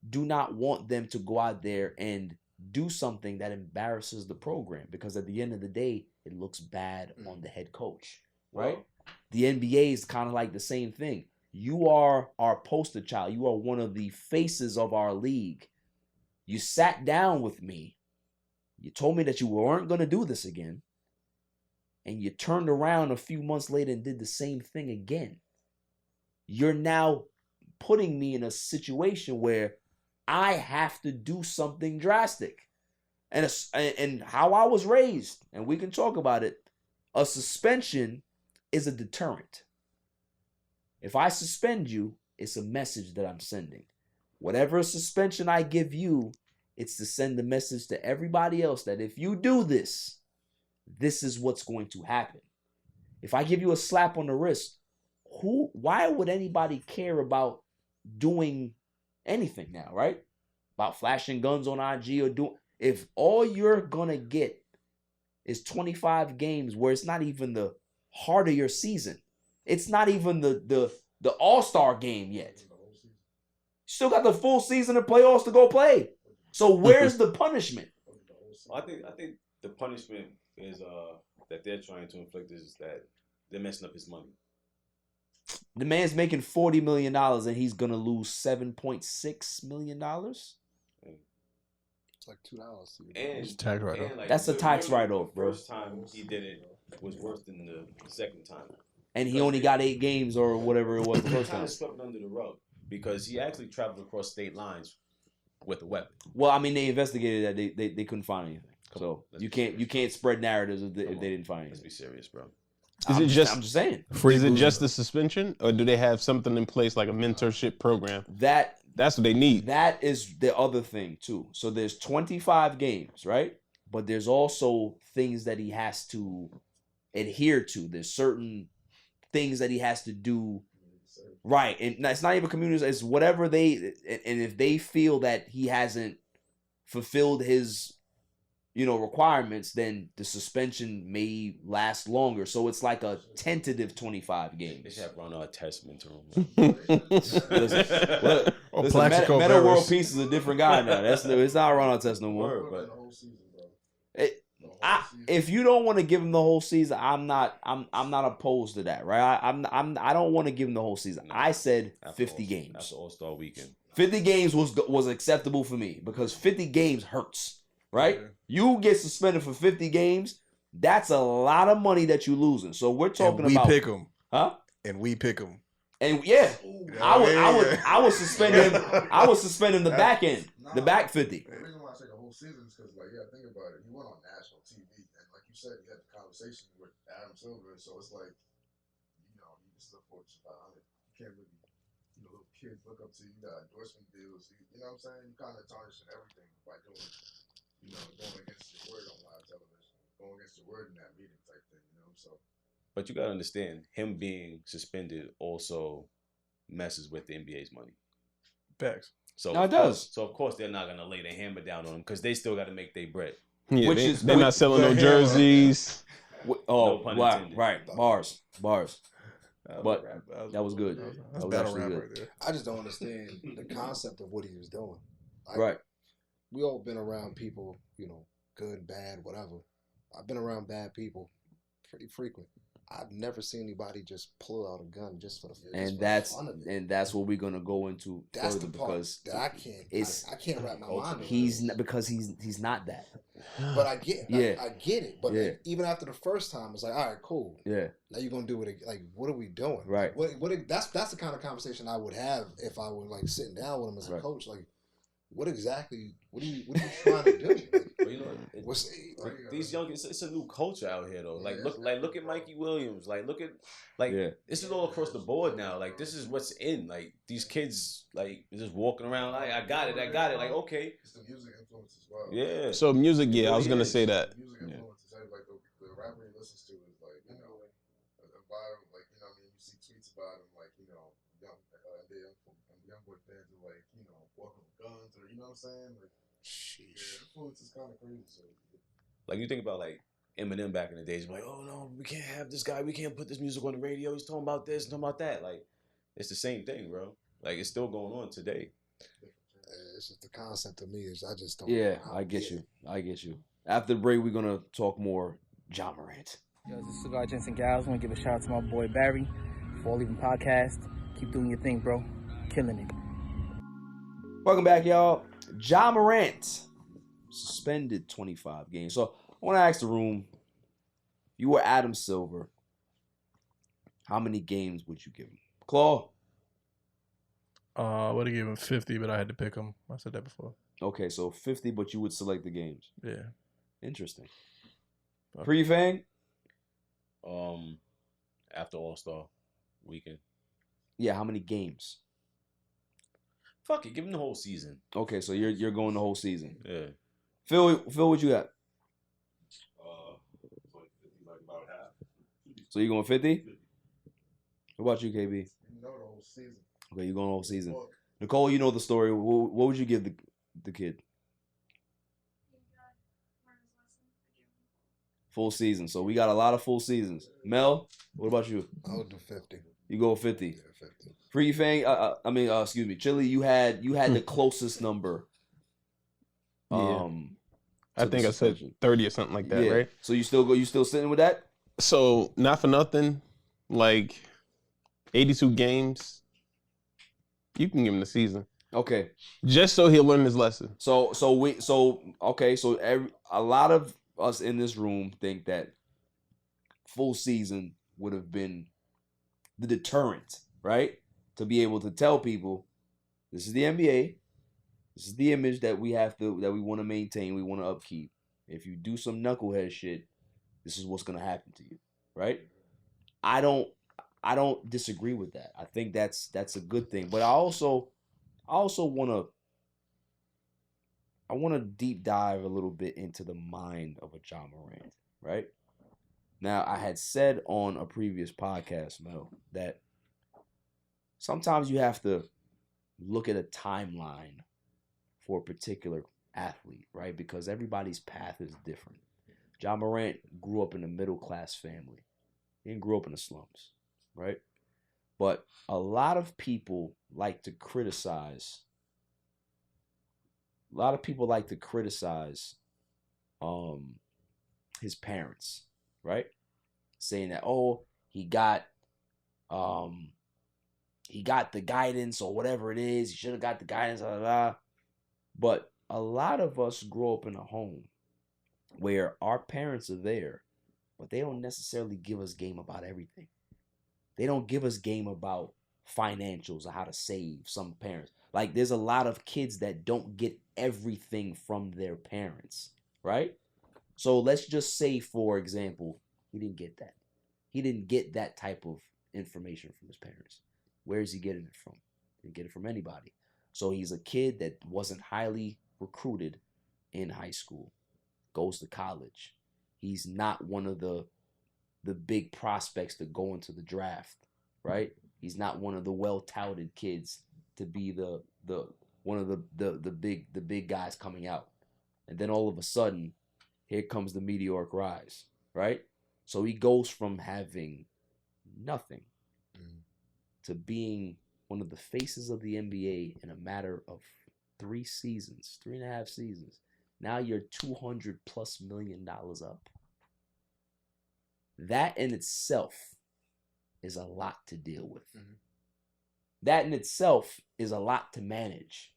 do not want them to go out there and do something that embarrasses the program, because at the end of the day, it looks bad on the head coach, right? The NBA is kind of like the same thing. You are our poster child. You are one of the faces of our league. You sat down with me. You told me that you weren't going to do this again. And you turned around a few months later and did the same thing again. You're now putting me in a situation where I have to do something drastic. And how I was raised, and we can talk about it, a suspension is a deterrent. If I suspend you, it's a message that I'm sending. Whatever suspension I give you, it's to send the message to everybody else that if you do this, this is what's going to happen. If I give you a slap on the wrist, why would anybody care about doing anything now, right? About flashing guns on IG or doing... If all you're going to get is 25 games where it's not even the heart of your season, it's not even the all-star game yet. You still got the full season of playoffs to go play. So where's the punishment? I think the punishment is that they're trying to inflict is that they're messing up his money. The man's making $40 million and he's gonna lose $7.6 million. It's like $2. And it's tax write-off. Like, that's a tax write-off, bro. The first time he did it was worse than the second time. And he only got 8 games or whatever it was the first time. Kind of swept under the rug because he actually traveled across state lines with a weapon. Well, I mean, they investigated that they couldn't find anything. So you can't spread narratives if they didn't find anything. Let's be serious, bro. I'm just saying. Is it just the suspension, or do they have something in place like a mentorship program? That's what they need. That is the other thing too. So there's 25 games, right? But there's also things that he has to adhere to. There's certain things that he has to do. Right. And it's not even community, it's whatever and if they feel that he hasn't fulfilled his requirements, then the suspension may last longer. So it's like a tentative 25 games. They should have run a test mentor. Meta World Peace is a different guy now. It's not run on test no more. If you don't want to give him the whole season, I'm not opposed to that, right? I don't want to give him the whole season. I said 50 games. That's All-Star weekend. 50 games was acceptable for me because 50 games hurts, right? Yeah. You get suspended for 50 games, that's a lot of money that you're losing. So we're talking about... we pick them. Huh? And we pick them. And yeah, I was suspending the back end, the back 50. The reason why I say the whole season is because, think about it. He went on national TV, and like you said, he had the conversation with Adam Silver, so it's like, you just look for it. You can't really, little kids look up to you. You got endorsement deals. You know what I'm saying? You kind of tarnishing everything by doing, going against your word on live television, going against your word in that meeting type thing. So. But you gotta understand, him being suspended also messes with the NBA's money. Facts. So no, it does. So of course they're not gonna lay their hammer down on him because they still got to make their bread. Yeah, they're not selling no jerseys. Oh, right. Bars. But that was good. That was actually good. I just don't understand the concept of what he was doing. Right. We all been around people, good, bad, whatever. I've been around bad people pretty frequent. I've never seen anybody just pull out a gun just for the that's what we're gonna go into further because that I can't wrap my mind around. Because he's not that. But I get it. Yeah. I get it. But even after the first time, it's like, all right, cool. Yeah. Now you're gonna do it. Like, what are we doing? Right. That's the kind of conversation I would have if I were sitting down with him as a coach. Like, what exactly? What are you trying to do? But you know, these young, it's a new culture out here though. Like look at Mikey Williams. Like look at this is all across the board now. Like this is what's in. Like these kids like just walking around. Like I got it. Like okay. It's the music influence as well. Yeah. So music, yeah, I was gonna say that. Music influences, like the rapper he listens to is like, you know, about him, like, you know what I mean? You see tweets about him, like, you know, young boy fans are like, you know, walking with guns, or you know what I'm saying? Like, yeah, influence is kind of crazy. So, like you think about like Eminem back in the days, like, oh no, we can't have this guy, we can't put this music on the radio. He's talking about this, talking about that. Like, it's the same thing, bro. Like it's still going on today. It's just the concept to me is I just don't. Yeah, I get you. After the break, we're gonna talk more Ja Morant. Yo, this is Cigar Gents and Gals. I want to give a shout out to my boy Barry for All Even Podcast. Keep doing your thing, bro. Killing it. Welcome back, y'all. Ja Morant suspended 25 games. So I want to ask the room: you were Adam Silver. How many games would you give him? Claw? I would have given him 50, but I had to pick him. I said that before. Okay, so 50, but you would select the games. Yeah. Interesting. Pre-Fang? After All-Star weekend. Yeah, how many games? Fuck it, give him the whole season. Okay, so you're going the whole season. Yeah. Phil, what you got? Like about half. So you going 50? What about you, KB? you know, the whole season. Okay, you're going the whole season. Nicole, you know the story. What would you give the kid? Full season. So we got a lot of full seasons. Mel, what about you? I would do 50. You go 50. Yeah, 50. Free Fang, excuse me, Chili, you had the closest number. Yeah. I think I said 30 or something like that, right? So you still sitting with that? So not for nothing, like 82 games, you can give him the season. Okay. Just so he'll learn his lesson. So a lot of us in this room think that full season would have been the deterrent, right? To be able to tell people, this is the NBA. This is the image that we want to maintain, we want to upkeep. If you do some knucklehead shit, this is what's gonna happen to you, right? I don't disagree with that. I think that's a good thing. But I also want to deep dive a little bit into the mind of a Ja Morant, right? Now, I had said on a previous podcast, Mel, that sometimes you have to look at a timeline for a particular athlete, right? Because everybody's path is different. Ja Morant grew up in a middle-class family. He didn't grow up in the slums, right? But a lot of people like to criticize his parents, right? Saying that, oh, he got the guidance or whatever it is. He should have got the guidance, blah, blah, blah. But a lot of us grow up in a home where our parents are there, but they don't necessarily give us game about everything. They don't give us game about financials or how to save. Some parents, like, there's a lot of kids that don't get everything from their parents, right? So let's just say, for example, he didn't get that. He didn't get that type of information from his parents. Where is he getting it from? He didn't get it from anybody. So he's a kid that wasn't highly recruited in high school, goes to college. He's not one of the big prospects to go into the draft, right? He's not one of the well-touted kids to be the one of the big guys coming out. And then all of a sudden, here comes the meteoric rise, right? So he goes from having nothing to being one of the faces of the NBA in a matter of 3.5 seasons. Now you're $200+ million up. That in itself is a lot to deal with. That in itself is a lot to manage.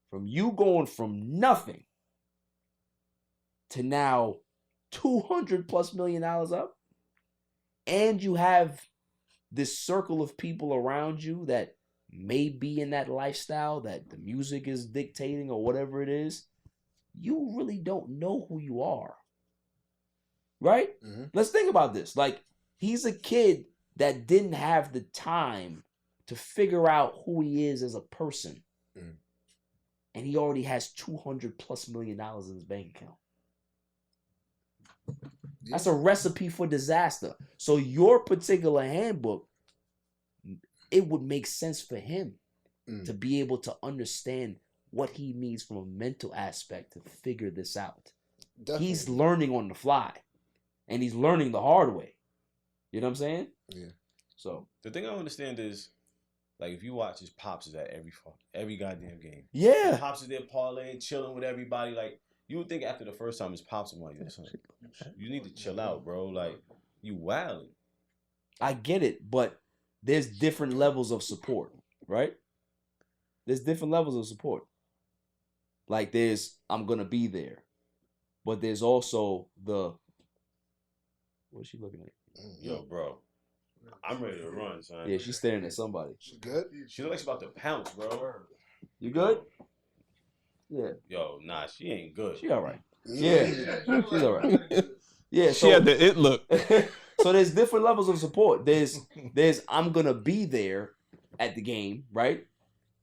From you going from nothing to now $200+ million up, and you have this circle of people around you that may be in that lifestyle that the music is dictating or whatever it is, you really don't know who you are. Right? Mm-hmm. Let's think about this. Like, he's a kid that didn't have the time to figure out who he is as a person. Mm. And he already has $200+ million in his bank account. Yeah. That's a recipe for disaster. So your particular handbook, it would make sense for him to be able to understand what he needs from a mental aspect to figure this out. Definitely. He's learning on the fly. And he's learning the hard way. You know what I'm saying? Yeah. So the thing I don't understand is, like, if you watch, his pops is at every goddamn game. Yeah. His pops is there parlaying, chilling with everybody. Like, you would think after the first time his pops was like, listen, you need to chill out, bro. Like, you wilding. I get it, but there's different levels of support, right? There's different levels of support. Like, there's, I'm going to be there. But there's also the, what's she looking at? Yo, bro. I'm ready to run, son. Yeah, she's staring at somebody. She good? She looks like she's about to pounce, bro. You good? Yeah. Yo, nah, she ain't good. She all right. Yeah. She's all right. Yeah. She had the it look. So there's different levels of support. There's I'm going to be there at the game, right?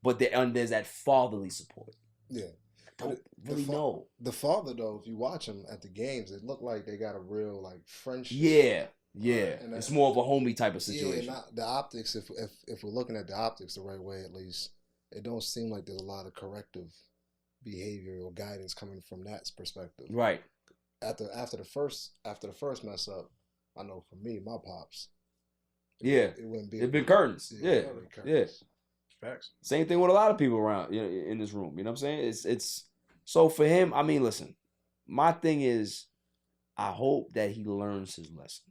But there's that fatherly support. Yeah. Don't really know. The father, though, if you watch him at the games, it looked like they got a real, like, friendship. Yeah. It's more of a homie type of situation. Yeah, the optics, if we're looking at the optics the right way, at least, it don't seem like there's a lot of corrective behavior or guidance coming from that perspective. Right. After the first mess up, I know for me, my pops. It wouldn't be. It'd been curtains. Yeah. Curtains. Facts. Same thing with a lot of people around, you know, in this room. You know what I'm saying? It's so for him. I mean, listen. My thing is, I hope that he learns his lesson.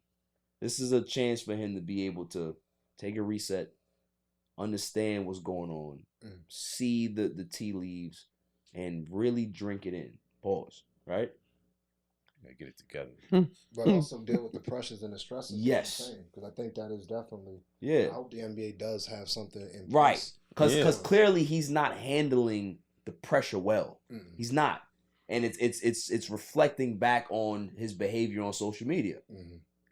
This is a chance for him to be able to take a reset, understand what's going on, see the tea leaves, and really drink it in. Pause. Right? Gotta get it together. But also deal with the pressures and the stresses. Yes. Because I think that is definitely. Yeah. I hope the NBA does have something in place. Right. Because clearly he's not handling the pressure well. He's not. And it's reflecting back on his behavior on social media.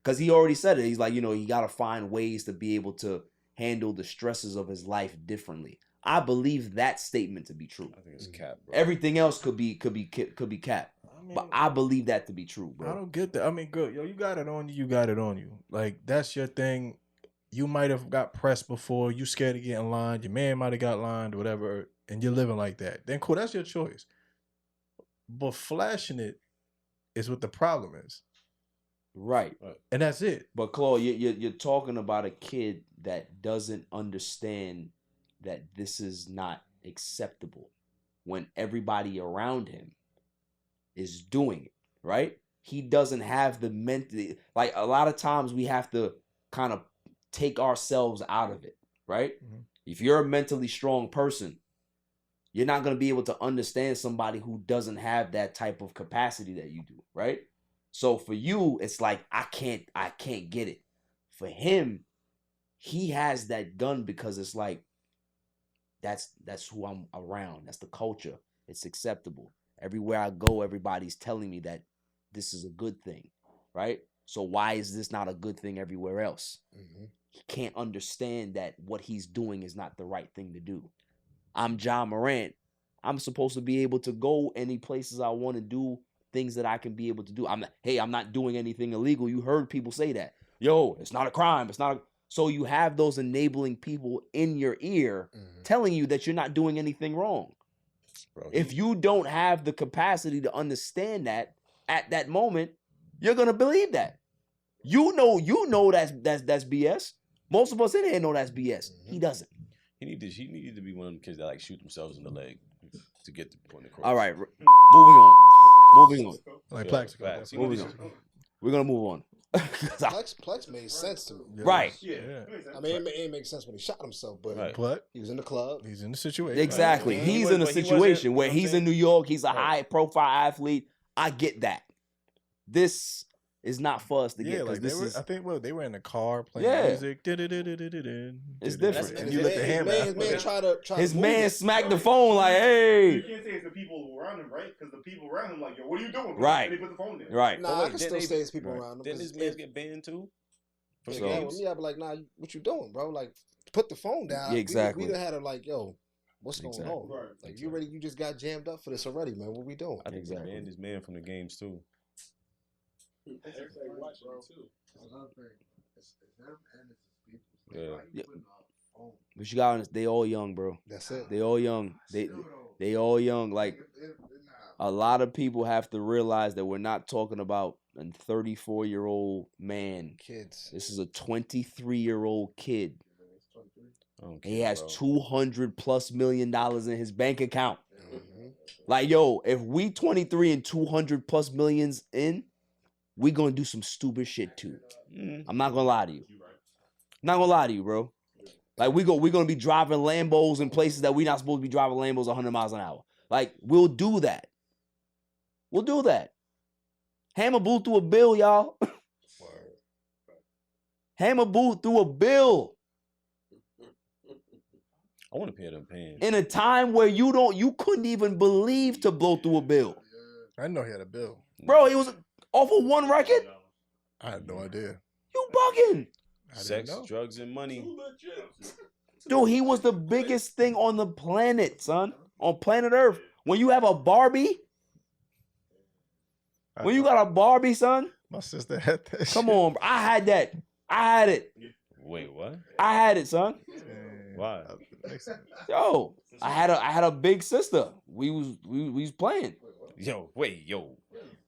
Because he already said it. He's like, you know, he got to find ways to be able to handle the stresses of his life differently. I believe that statement to be true. I think it's cap, bro. Everything else could be cap. But I believe that to be true, bro. I don't get that. I mean, good. Yo, you got it on you. You got it on you. Like, that's your thing. You might have got pressed before. You scared to get in line. Your man might have got lined or whatever. And you're living like that. Then cool. That's your choice. But flashing it is what the problem is. Right. And that's it. But Claude, you're talking about a kid that doesn't understand that this is not acceptable when everybody around him is doing it, right? He doesn't have the mental, like a lot of times we have to kind of take ourselves out of it, right? If you're a mentally strong person, you're not going to be able to understand somebody who doesn't have that type of capacity that you do, right? So for you, it's like, I can't get it. For him, he has that gun because it's like, that's who I'm around. That's the culture. It's acceptable. Everywhere I go, everybody's telling me that this is a good thing, right? So why is this not a good thing everywhere else? He can't understand that what he's doing is not the right thing to do. I'm Ja Morant. I'm supposed to be able to go any places I want to do, things that I can be able to do. I'm not doing anything illegal. You heard people say that. Yo, it's not a crime. It's not. So you have those enabling people in your ear telling you that you're not doing anything wrong. Bro, if you don't have the capacity to understand that at that moment, you're gonna believe that. You know that's BS. Most of us in here know that's BS. He doesn't. He needed to be one of them kids that like shoot themselves in the leg to get the point across. All right, moving on. Like Facts. Moving on. We're gonna move on. Plex made sense to me. Right. Yeah. I mean, it make sense when he shot himself, but he was in the club. He's in the situation. Exactly. Right. He's in a situation where he's in New York. He's a high-profile athlete. I get that. This is not for us to Yeah, get. like This is, I think they were in the car playing music. It's different. And you let the hand his man smacked the phone like, hey. You can't say it's the people around him, right? Because the people around him like, yo, what are you doing? Right. And they put the phone there. Right. Nah, I can still say it's people around him. Didn't his man get banned too? From the games? Yeah, but like, nah, what you doing, bro? Like, put the phone down. Yeah, exactly. We done had a like, yo, what's going on? Right. Like, you ready? You just got jammed up for this already, man. What we doing? I think he banned his man from the games too. Yeah. But you got, they all young, bro. That's it. They all young. They all young. Like, a lot of people have to realize that we're not talking about a 34-year-old man. Kids. This is a 23-year-old kid. He has $200+ million in his bank account. Like, yo, if we 23 and $200+ millions in, we gonna do some stupid shit too. I'm not gonna lie to you. Not gonna lie to you, bro. Like, we gonna be driving Lambos in places that we not supposed to be driving Lambos 100 miles an hour. Like, we'll do that. We'll do that. Hammer Booth threw a bill, y'all. Hammer Booth threw a bill. I want to pay them paying. In a time where you couldn't even believe to blow through a bill. I didn't know he had a bill. Bro, he was off of one record? I had no idea. You bugging. Sex, drugs, and money. Dude, he was the biggest thing on the planet, son. On planet Earth. When you have a Barbie, when you got a Barbie, son. My sister had that. Come on, bro. I had that. I had it. Wait, what? I had it, son. Why? Yo, I had a big sister. We was playing. Yo,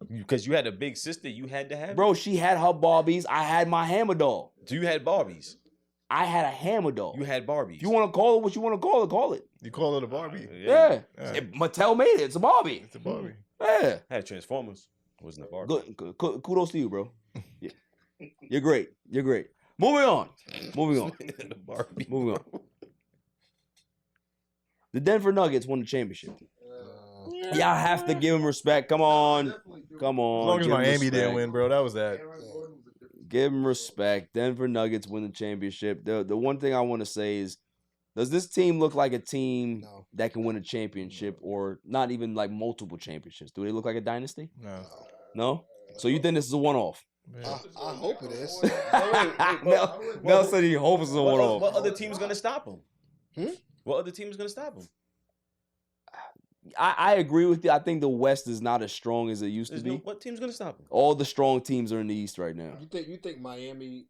because you had a big sister, you had to have. Bro, she had her Barbies. I had my hammer doll. So you had Barbies. I had a hammer doll. You had Barbies. You want to call it what you want to call it? Call it. You call it a Barbie? Yeah. Mattel made it. It's a Barbie. It's a Barbie. Yeah. I had Transformers. It wasn't a Barbie. Good. Kudos to you, bro. Yeah. You're great. You're great. Moving on. Moving on. The Denver Nuggets won the championship. Y'all have to give them respect. Come on. Come on. As long as Miami didn't win, bro, that was that. Give them respect. Denver Nuggets win the championship. The one thing I want to say is, does this team look like a team that can win a championship, or not even like multiple championships? Do they look like a dynasty? No. No? So you think this is a one-off? I hope it is. Mel said he hopes it's a one-off. What other team's going to stop him? What other team is going to stop him? I agree with you. I think the West is not as strong as it used to be. What team's going to stop him? All the strong teams are in the East right now. You think Miami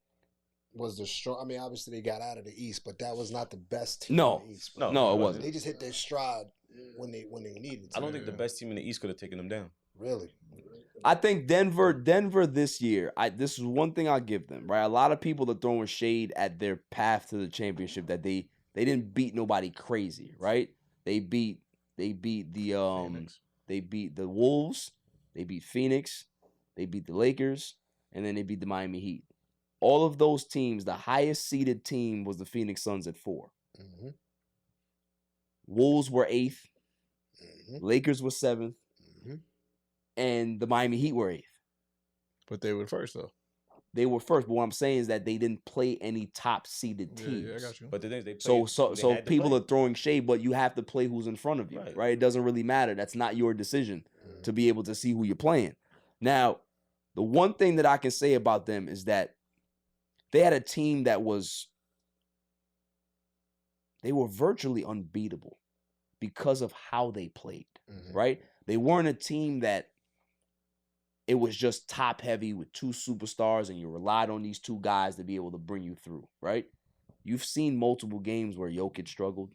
was the strong? I mean, obviously they got out of the East, but that was not the best team. No, in the East, no, it wasn't. They just hit their stride when they needed to. I don't think the best team in the East could have taken them down. Really? I think Denver this year, this is one thing I'll give them, right? A lot of people are throwing shade at their path to the championship that they didn't beat nobody crazy, right? They beat the Wolves, they beat Phoenix, they beat the Lakers, and then they beat the Miami Heat. All of those teams, the highest seeded team was the Phoenix Suns at 4. Mm-hmm. Wolves were 8th. Mm-hmm. Lakers were 7th. Mm-hmm. And the Miami Heat were 8th. But they were first, though. They were first, but what I'm saying is that they didn't play any top seeded teams. Yeah, I got you. But the thing is, they played, so people play. are throwing shade, but you have to play who's in front of you, right? It doesn't really matter. That's not your decision to be able to see who you're playing. Now, the one thing that I can say about them is that they had a team that they were virtually unbeatable because of how they played, right? They weren't a team that it was just top heavy with 2 superstars and you relied on these 2 guys to be able to bring you through, right? You've seen multiple games where Jokic struggled,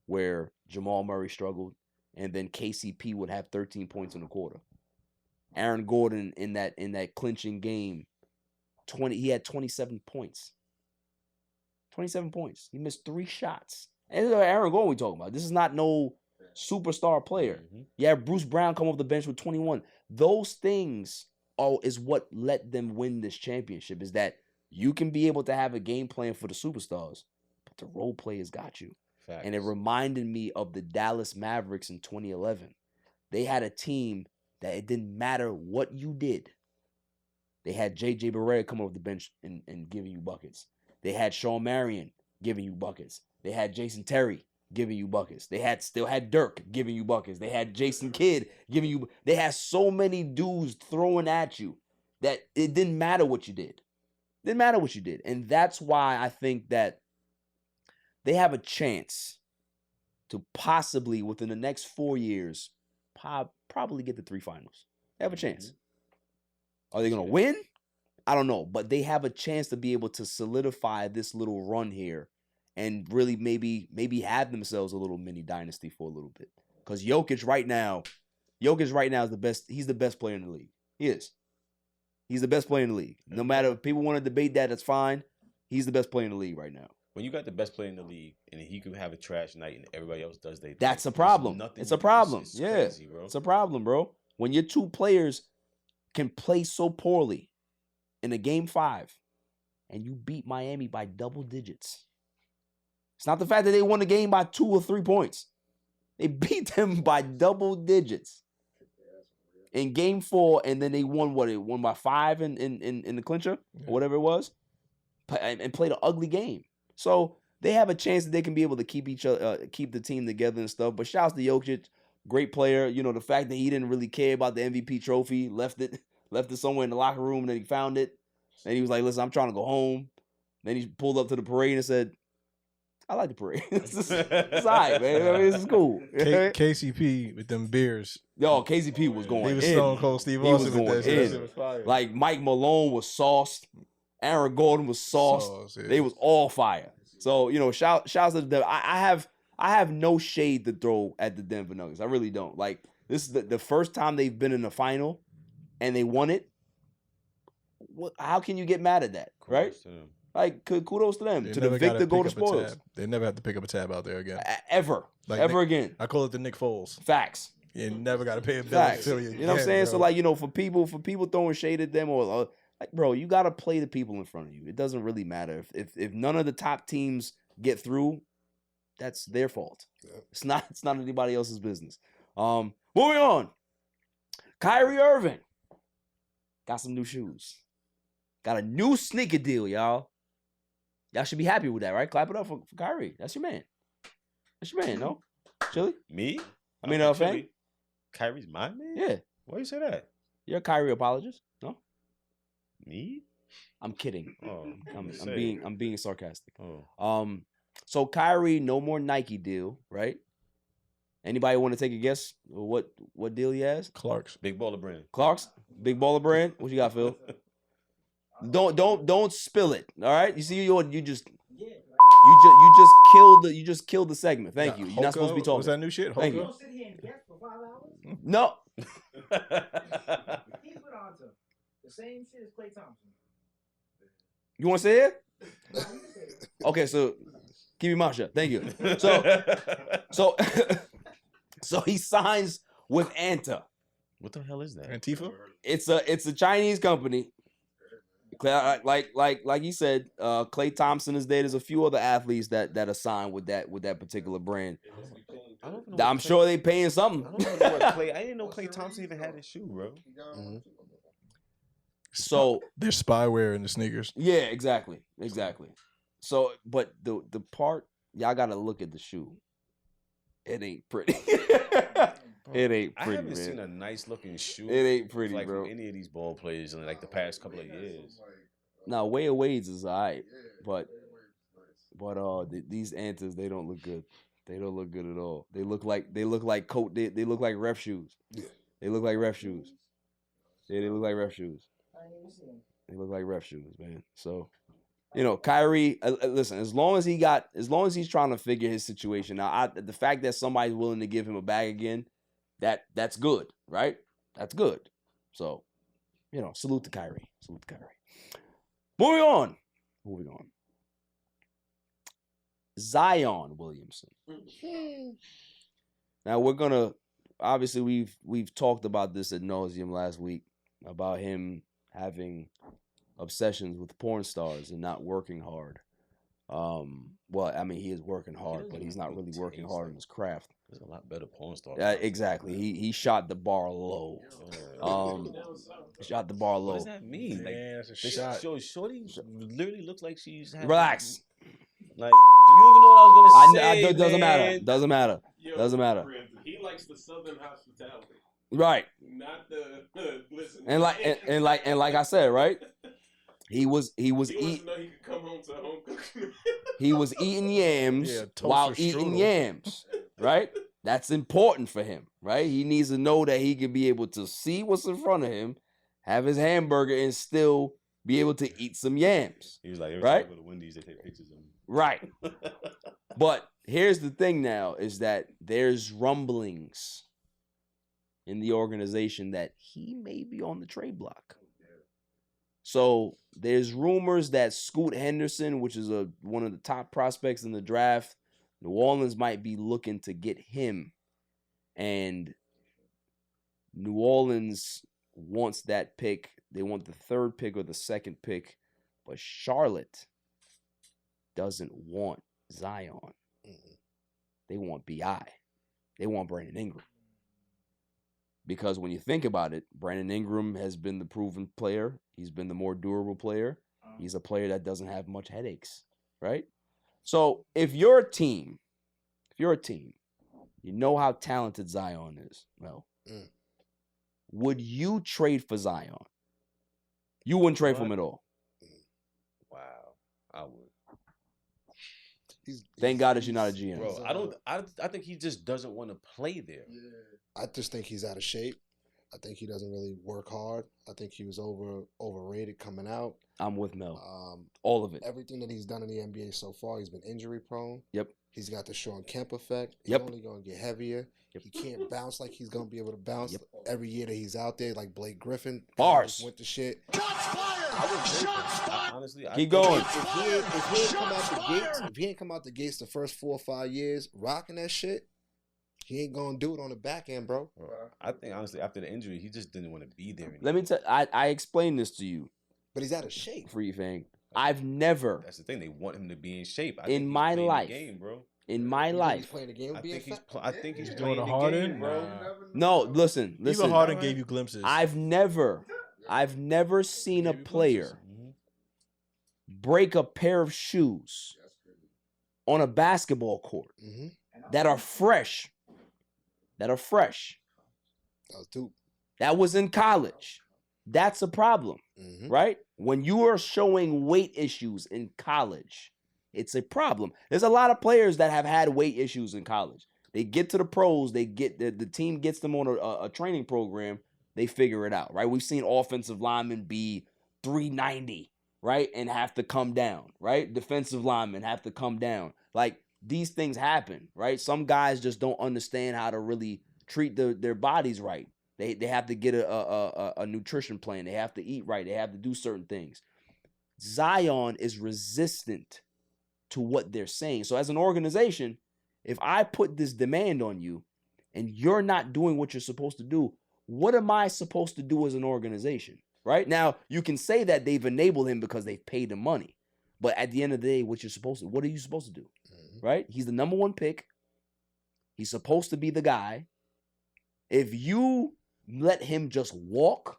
where Jamal Murray struggled, and then KCP would have 13 points in the quarter. Aaron Gordon in that clinching game, he had 27 points. 27 points. He missed 3 shots. And this is Aaron Gordon we talking about. This is not no superstar player. You have Bruce Brown come off the bench with 21. Those things is what let them win this championship, is that you can be able to have a game plan for the superstars, but the role players got you. Facts. And it reminded me of the Dallas Mavericks in 2011. They had a team that it didn't matter what you did. They had 𝐥𝐤𝐬 coming off the bench and giving you buckets. They had Sean Marion giving you buckets. They had Jason Terry giving you buckets. They still had Dirk giving you buckets. They had Jason Kidd giving you. They had so many dudes throwing at you that it didn't matter what you did. Didn't matter what you did. And that's why I think that they have a chance to possibly, within the next 4 years, probably get the 3 finals. They have a chance. Are they going to win? I don't know. But they have a chance to be able to solidify this little run here and really maybe have themselves a little mini dynasty for a little bit. Because Jokic right now is the best. He's the best player in the league. He is. He's the best player in the league. No matter if people want to debate that, that's fine. He's the best player in the league right now. When you got the best player in the league and he could have a trash night and everybody else does their thing, that's a problem. It's a problem. It's crazy, bro. It's a problem, bro. When your 2 players can play so poorly in a game 5 and you beat Miami by double digits. It's not the fact that they won the game by 2 or 3 points. They beat them by double digits in game 4, and then they won what? It won by 5 in the clincher or whatever it was, and played an ugly game. So they have a chance that they can be able to keep the team together and stuff. But shouts to Jokic, great player. You know, the fact that he didn't really care about the MVP trophy, left it somewhere in the locker room, and then he found it. And he was like, listen, I'm trying to go home. Then he pulled up to the parade and said, I like the parade. It's all right, man. I mean, this is cool. KCP with them beers. Yo, KCP was going in. He was Stone Cold Steve He Austin was going with that in. shit. Was fire. Like Mike Malone was sauced. Aaron Gordon was sauced. Yeah. They was all fire. So, you know, shouts to them. I have no shade to throw at the Denver Nuggets. I really don't. Like, this is the first time they've been in the final and they won it. How can you get mad at that, right? Like, kudos to them. They to the victor go the spoils. They never have to pick up a tab out there again. Ever. Like Ever again. I call it the Nick Foles. Facts. You never got to pay a bill. Facts. You know what I'm saying? Bro. So, like, you know, for people throwing shade at them or like, bro, you got to play the people in front of you. It doesn't really matter. If none of the top teams get through, that's their fault. Yeah. It's not anybody else's business. Moving on. Kyrie Irving got some new shoes. Got a new sneaker deal, y'all. Y'all should be happy with that, right? Clap it up for Kyrie. That's your man. That's your man, no? Chili? Me? I mean, fan? Kyrie's my man? Yeah. Why you say that? You're a Kyrie apologist, no? Me? I'm kidding. Oh, I'm being sarcastic. Oh. So Kyrie, no more Nike deal, right? Anybody want to take a guess what deal he has? Clark's. Big Baller Brand. Clark's? Big Baller Brand? What you got, Phil? Don't spill it. All right? You see, you just killed the segment. Thank you. You're not supposed to be talking. Was that new shit? Thank you. Don't sit here and guess for 5 hours. No. He put on to the same shit as Klay Thompson. You want to say it? Okay, so keep your mouth shut. Thank you. So he signs with Anta. What the hell is that? Antifa? It's a Chinese company. Like he said, Klay Thompson is there. There's a few other athletes that are signed with that particular brand. I'm sure they paying something. I didn't know Klay Thompson even had his shoe, bro. Mm-hmm. So there's spyware in the sneakers. Yeah, exactly. So, but the part y'all gotta look at the shoe. It ain't pretty. It ain't pretty. I haven't man. seen a nice looking shoe. It ain't pretty, like bro. From any of these ball players in like the past couple of years. Now, 𝐦𝐤𝐤𝐬's is alright, but these Antas, they don't look good. They don't look good at all. They look like coat. They look like ref shoes. Yeah. They look like ref shoes. Yeah, they look like ref shoes. They look like ref shoes, man. So, you know, Kyrie, listen, as long as he's trying to figure his situation out, the fact that somebody's willing to give him a bag again, that's good, right? That's good. So, you know, salute to Kyrie. Moving on. Zion Williamson. Now we're gonna obviously we've talked about this ad nauseum last week about him having obsessions with porn stars and not working hard. Well, I mean, he is working hard, but he's not really working hard in his craft. There's a lot better porn stars. Exactly. He shot the bar low. Shot the bar low. What does that mean? Like, that's a shot. Shorty literally looks like she's having... Relax. Like, you even know what I was gonna say? It doesn't matter. Doesn't matter. Doesn't matter. He likes the Southern hospitality. Right. Not the listen. And like I said, right? He was eating. He could come home to home cooking. He was eating yams while eating yams, right? That's important for him, right? He needs to know that he can be able to see what's in front of him, have his hamburger, and still be able to eat some yams. He was like, every right? time I go to Wendy's, they take pictures of him. Right. But here's the thing now is that there's rumblings in the organization that he may be on the trade block. So there's rumors that Scoot Henderson, which is one of the top prospects in the draft, New Orleans might be looking to get him. And New Orleans wants that pick. They want the 3rd pick or the 2nd pick. But Charlotte doesn't want Zion. They want B.I. They want Brandon Ingram. Because when you think about it, Brandon Ingram has been the proven player. He's been the more durable player. He's a player that doesn't have much headaches, right? So if you're a team, you know how talented Zion is. Well, would you trade for Zion? You wouldn't trade for him at all. Wow, I would. Thank God that you're not a GM. Bro, I think he just doesn't want to play there. Yeah. I just think he's out of shape. I think he doesn't really work hard. I think he was overrated coming out. I'm with Mel. All of it. Everything that he's done in the NBA so far, he's been injury prone. Yep. He's got the Sean Kemp effect. He's only going to get heavier. Yep. He can't bounce like he's going to be able to bounce every year that he's out there, like Blake Griffin. Bars. Went to shit. Honestly, keep going. If he ain't come out the gates the first 4 or 5 years rocking that shit, he ain't gonna do it on the back end, bro. I think honestly, after the injury, he just didn't want to be there anymore. Let me tell. I explained this to you, but he's out of shape. Free thing. I've never. That's the thing. They want him to be in shape. In my life, game, bro. In my life, he's playing the game. I think he's doing playing the Harden, game, bro. No, listen. Even Harden gave you glimpses. I've never seen a player break a pair of shoes on a basketball court that are fresh. That was two. That was in college. That's a problem, right? When you are showing weight issues in college, it's a problem. There's a lot of players that have had weight issues in college. They get to the pros, they get the team gets them on a training program, they figure it out, right? We've seen offensive linemen be 390, right, and have to come down, right? Defensive linemen have to come down. Like, these things happen, right? Some guys just don't understand how to really treat their bodies right. They have to get a nutrition plan. They have to eat right. They have to do certain things. Zion is resistant to what they're saying. So as an organization, if I put this demand on you and you're not doing what you're supposed to do, what am I supposed to do as an organization, right? Now, you can say that they've enabled him because they've paid him money. But at the end of the day, what are you supposed to do? Right? He's the number 1 pick. He's supposed to be the guy. If you let him just walk,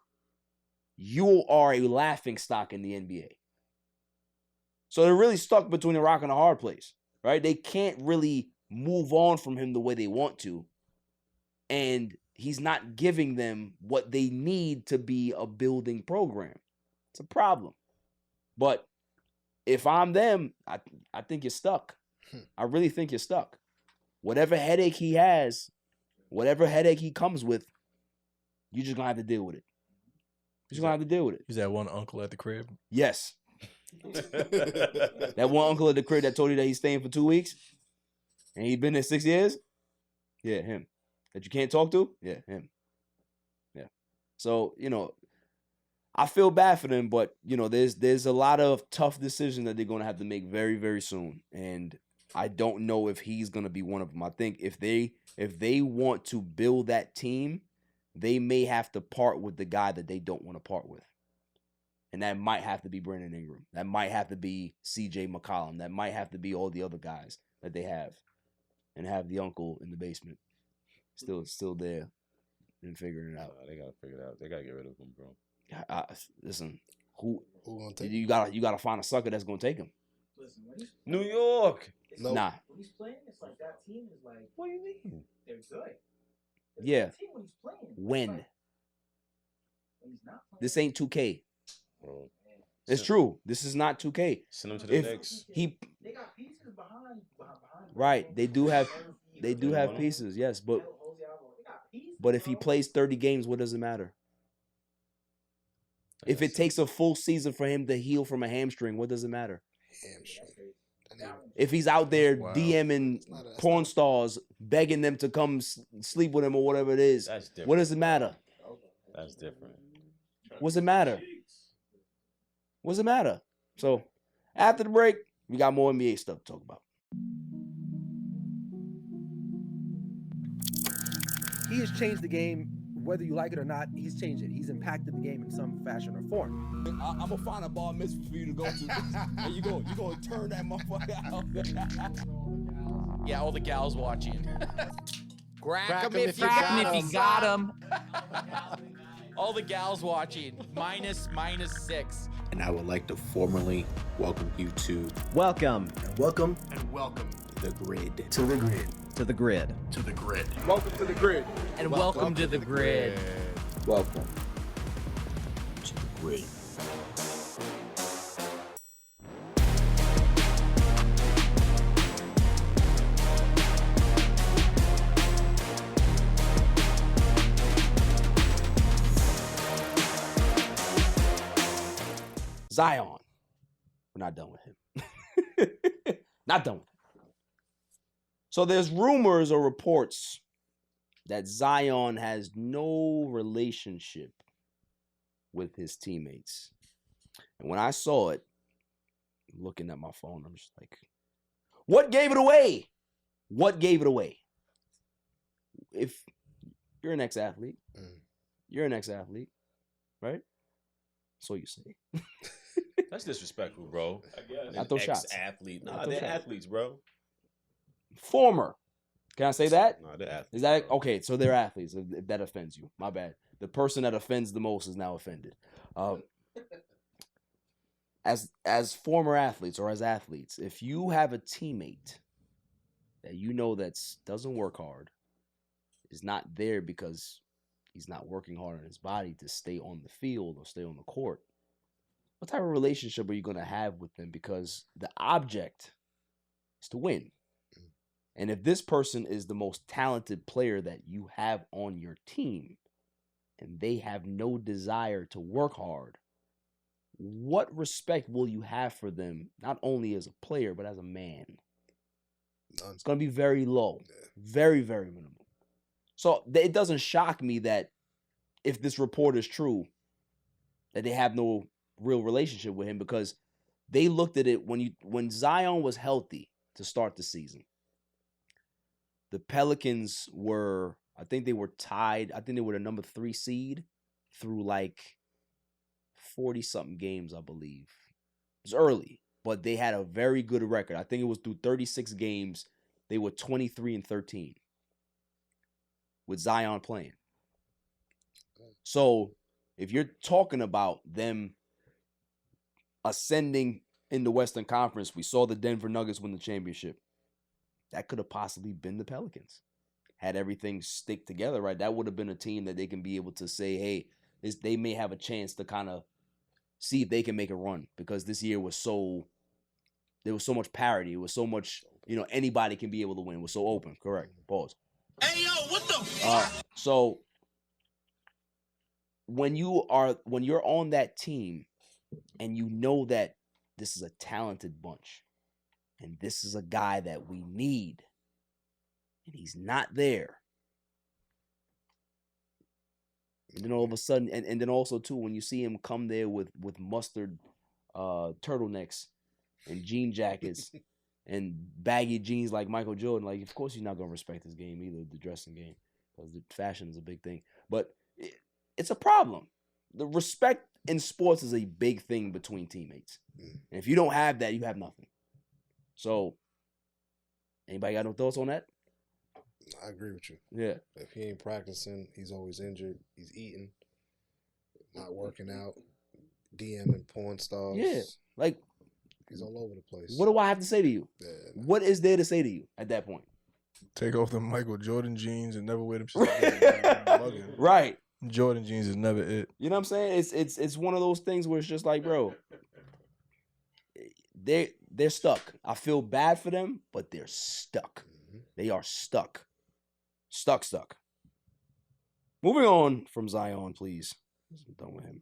you are a laughing stock in the NBA. So they're really stuck between a rock and a hard place, right? They can't really move on from him the way they want to. And he's not giving them what they need to be a building program. It's a problem. But if I'm them, I think you're stuck. I really think you're stuck. Whatever headache he has, whatever headache he comes with, you're just going to have to deal with it. You're just going to have to deal with it. Is that one uncle at the crib? Yes. That one uncle at the crib that told you that he's staying for 2 weeks and he's been there 6 years? Yeah, him. That you can't talk to? Yeah, him. Yeah. So, I feel bad for them, but, there's a lot of tough decisions that they're going to have to make very, very soon. And I don't know if he's going to be one of them. I think if they want to build that team, they may have to part with the guy that they don't want to part with. And that might have to be Brandon Ingram. That might have to be CJ McCollum. That might have to be all the other guys that they have. and have the uncle in the basement still there and figuring it out. They gotta figure it out. They gotta get rid of him, bro. Listen, who gonna take you gotta find a sucker that's gonna take him. Listen, New York. Nope. Nah. When he's playing, it's like that team is like. What do you mean? They're good. Yeah. Team when he's playing. When? Like, when he's not playing. This ain't 2K. Bro. It's true. This is not 2K. Send him to the Knicks. They got pieces behind. Right. They do have pieces, yes, but if he plays 30 games, what does it matter? If it takes a full season for him to heal from a hamstring, what does it matter? Hamstring. If he's out there DMing porn stars, begging them to come sleep with him or whatever it is, what does it matter? That's different. What's it matter? What's it matter? So, after the break, we got more NBA stuff to talk about. He has changed the game, whether you like it or not. He's changed it. He's impacted the game in some fashion or form. I'm gonna find a bar mitzvah for you to go to, and you gonna turn that motherfucker out. Yeah, all the gals watching. Crack 'em if you got 'em. All the gals watching. Minus 6. And I would like to formally welcome you to Welcome. Welcome. and welcome the grid. To the grid. To the grid. To the grid. Welcome to the grid. And welcome to the grid. Welcome to the grid. Zion. We're not done with him. Not done with him. So there's rumors or reports that Zion has no relationship with his teammates. And when I saw it, looking at my phone, I'm just like, what gave it away? What gave it away? If you're an ex-athlete, right? So you say. That's disrespectful, bro. I guess. Not those shots. Athlete. Nah, they're athletes, bro. Former. Can I say that? No, they're athletes. Is that okay? So they're athletes. If that offends you, my bad. The person that offends the most is now offended. As former athletes or as athletes, if you have a teammate that you know that doesn't work hard, is not there because he's not working hard on his body to stay on the field or stay on the court, what type of relationship are you going to have with them? Because the object is to win. And if this person is the most talented player that you have on your team and they have no desire to work hard, what respect will you have for them, not only as a player, but as a man? None. It's going to be very low, very, very minimal. So it doesn't shock me that if this report is true, that they have no real relationship with him, because they looked at it when Zion was healthy to start the season. The Pelicans were, I think they were tied. I think they were the number 3 seed through like 40-something games, I believe. It was early, but they had a very good record. I think it was through 36 games. They were 23-13 with Zion playing. So if you're talking about them ascending in the Western Conference, we saw the Denver Nuggets win the championship. That could have possibly been the Pelicans. Had everything stick together, right? That would have been a team that they can be able to say, hey, they may have a chance to kind of see if they can make a run, because this year was there was so much parity. It was so much, anybody can be able to win. It was so open. Correct. Pause. Hey, yo, what the fuck? So when you're on that team and you know that this is a talented bunch and this is a guy that we need, and he's not there, and then all of a sudden, and then also too, when you see him come there with mustard turtlenecks and jean jackets and baggy jeans like Michael Jordan, like, of course you're not going to respect his game either, the dressing game, because the fashion is a big thing. But it's a problem. The respect in sports is a big thing between teammates. And if you don't have that, you have nothing. So, anybody got no thoughts on that? I agree with you. Yeah. If he ain't practicing, he's always injured. He's eating, not working out, DMing porn stars. Yeah. Like, he's all over the place. What do I have to say to you? Yeah, what is there to say to you at that point? Take off the Michael Jordan jeans and never wear them shit. Right. Jordan jeans is never it. You know what I'm saying? It's one of those things where it's just like, bro, they're stuck. I feel bad for them, but they're stuck. They are stuck. Stuck. Moving on from Zion, please. I'm done with him.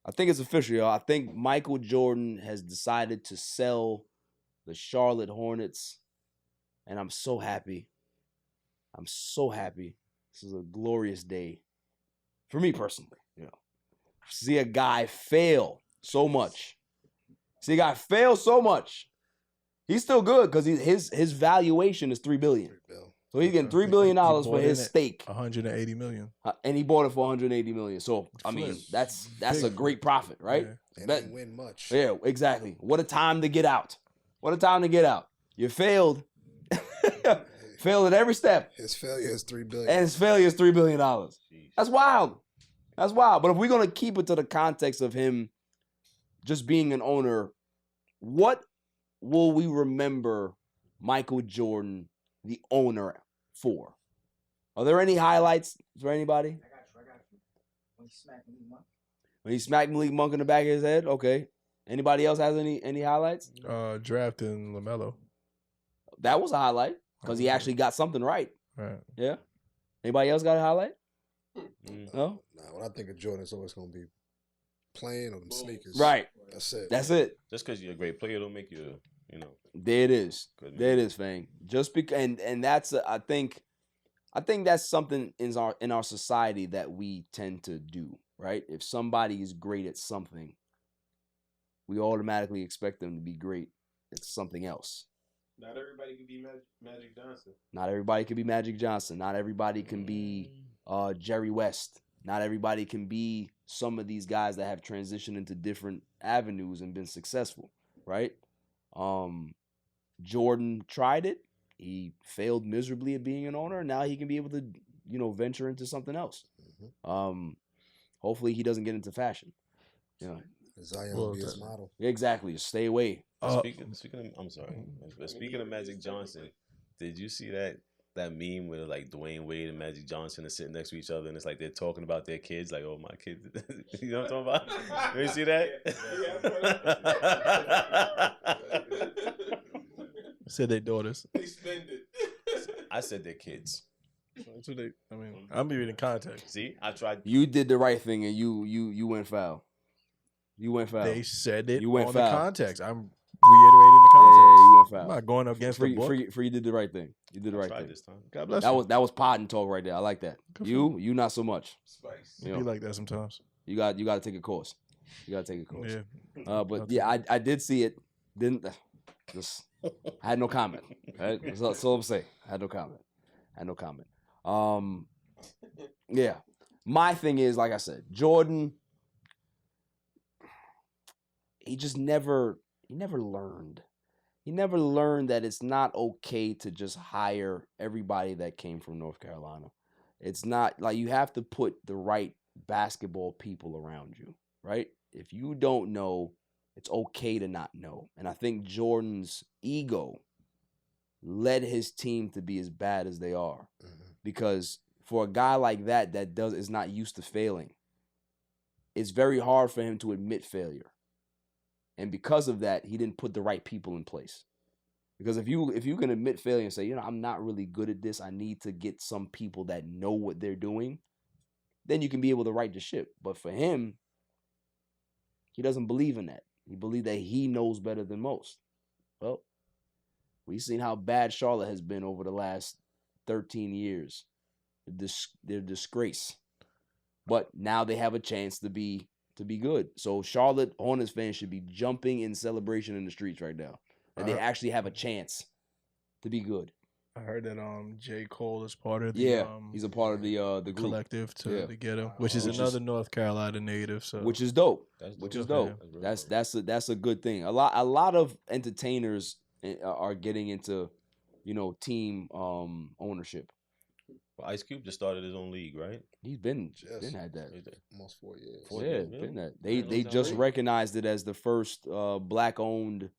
I think it's official, y'all. I think Michael Jordan has decided to sell the Charlotte Hornets, and I'm so happy. I'm so happy. This is a glorious day for me personally. You know, see a guy fail so much. He's still good because his valuation is $3 billion. So he's getting $3 billion for his stake. $180 million. And he bought it for $180 million. So I mean, that's a great profit, right? Yeah. And didn't win much. Yeah, exactly. What a time to get out. You failed. Failed at every step. His failure is $3 billion. And his failure is $3 billion. That's wild. But if we're gonna keep it to the context of him just being an owner, what will we remember Michael Jordan, the owner, for? Are there any highlights for anybody? I got you. When he smacked Malik Monk in the back of his head? Okay. Anybody else has any highlights? Drafting LaMelo. That was a highlight because he actually got something right. Right. Yeah. Anybody else got a highlight? No? Nah, when I think of Jordan, it's always going to be playing or them sneakers. Right. That's it. Just because you're a great player don't make you, There it is. Good There it is, Fang. Just because, and that's I think that's something in our society that we tend to do, right? If somebody is great at something, we automatically expect them to be great at something else. Not everybody can be Magic Johnson. Not everybody can be Magic Johnson. Not everybody can be Jerry West. Not everybody can be some of these guys that have transitioned into different avenues and been successful, right? Jordan tried it. He failed miserably at being an owner, and now he can be able to, venture into something else. Hopefully he doesn't get into fashion. Zion will be his model. Exactly. Stay away. Speaking of, I'm sorry. Speaking of Magic Johnson, did you see that meme where like Dwayne Wade and Magic Johnson are sitting next to each other and it's like they're talking about their kids, like, oh, my kids. You know what I'm talking about? You see that? I said their daughters. They spend it. I said their kids. That's what I'm reading context. See, I tried. You did the right thing and you went foul. You went foul. They said it you went on foul. the context. I'm reiterating the context. Yeah, you went foul. I'm not going against the book. Free did the right thing. You did the right thing. This time. God bless you. That was pod and talk right there. I like that. You not so much. Spice. Be like that sometimes. You got to take a course. Yeah. But Yeah. I did see it. Didn't just I had no comment. Right? That's all I'm saying. I had no comment. Yeah. My thing is, like I said, Jordan, he never learned. He never learned that it's not okay to just hire everybody that came from North Carolina. It's not like you have to put the right basketball people around you, right? If you don't know, it's okay to not know. And I think Jordan's ego led his team to be as bad as they are. Because for a guy like that is not used to failing, it's very hard for him to admit failure. And because of that, he didn't put the right people in place. Because if you can admit failure and say, I'm not really good at this, I need to get some people that know what they're doing, then you can be able to right the ship. But for him, he doesn't believe in that. He believes that he knows better than most. Well, we've seen how bad Charlotte has been over the last 13 years. They're disgrace. But now they have a chance to be good. So Charlotte Hornets fans should be jumping in celebration in the streets right now. And they actually have a chance to be good. I heard that 𝐥𝐤𝐤 is part of the he's a part of the group. Collective to get him, which is another North Carolina native. So which is dope. Which is dope. That's a good thing. A lot of entertainers are getting into team ownership. Well, Ice Cube just started his own league, right? He's been had that. Almost 4 years. Been that. They just recognized it as the first black owned.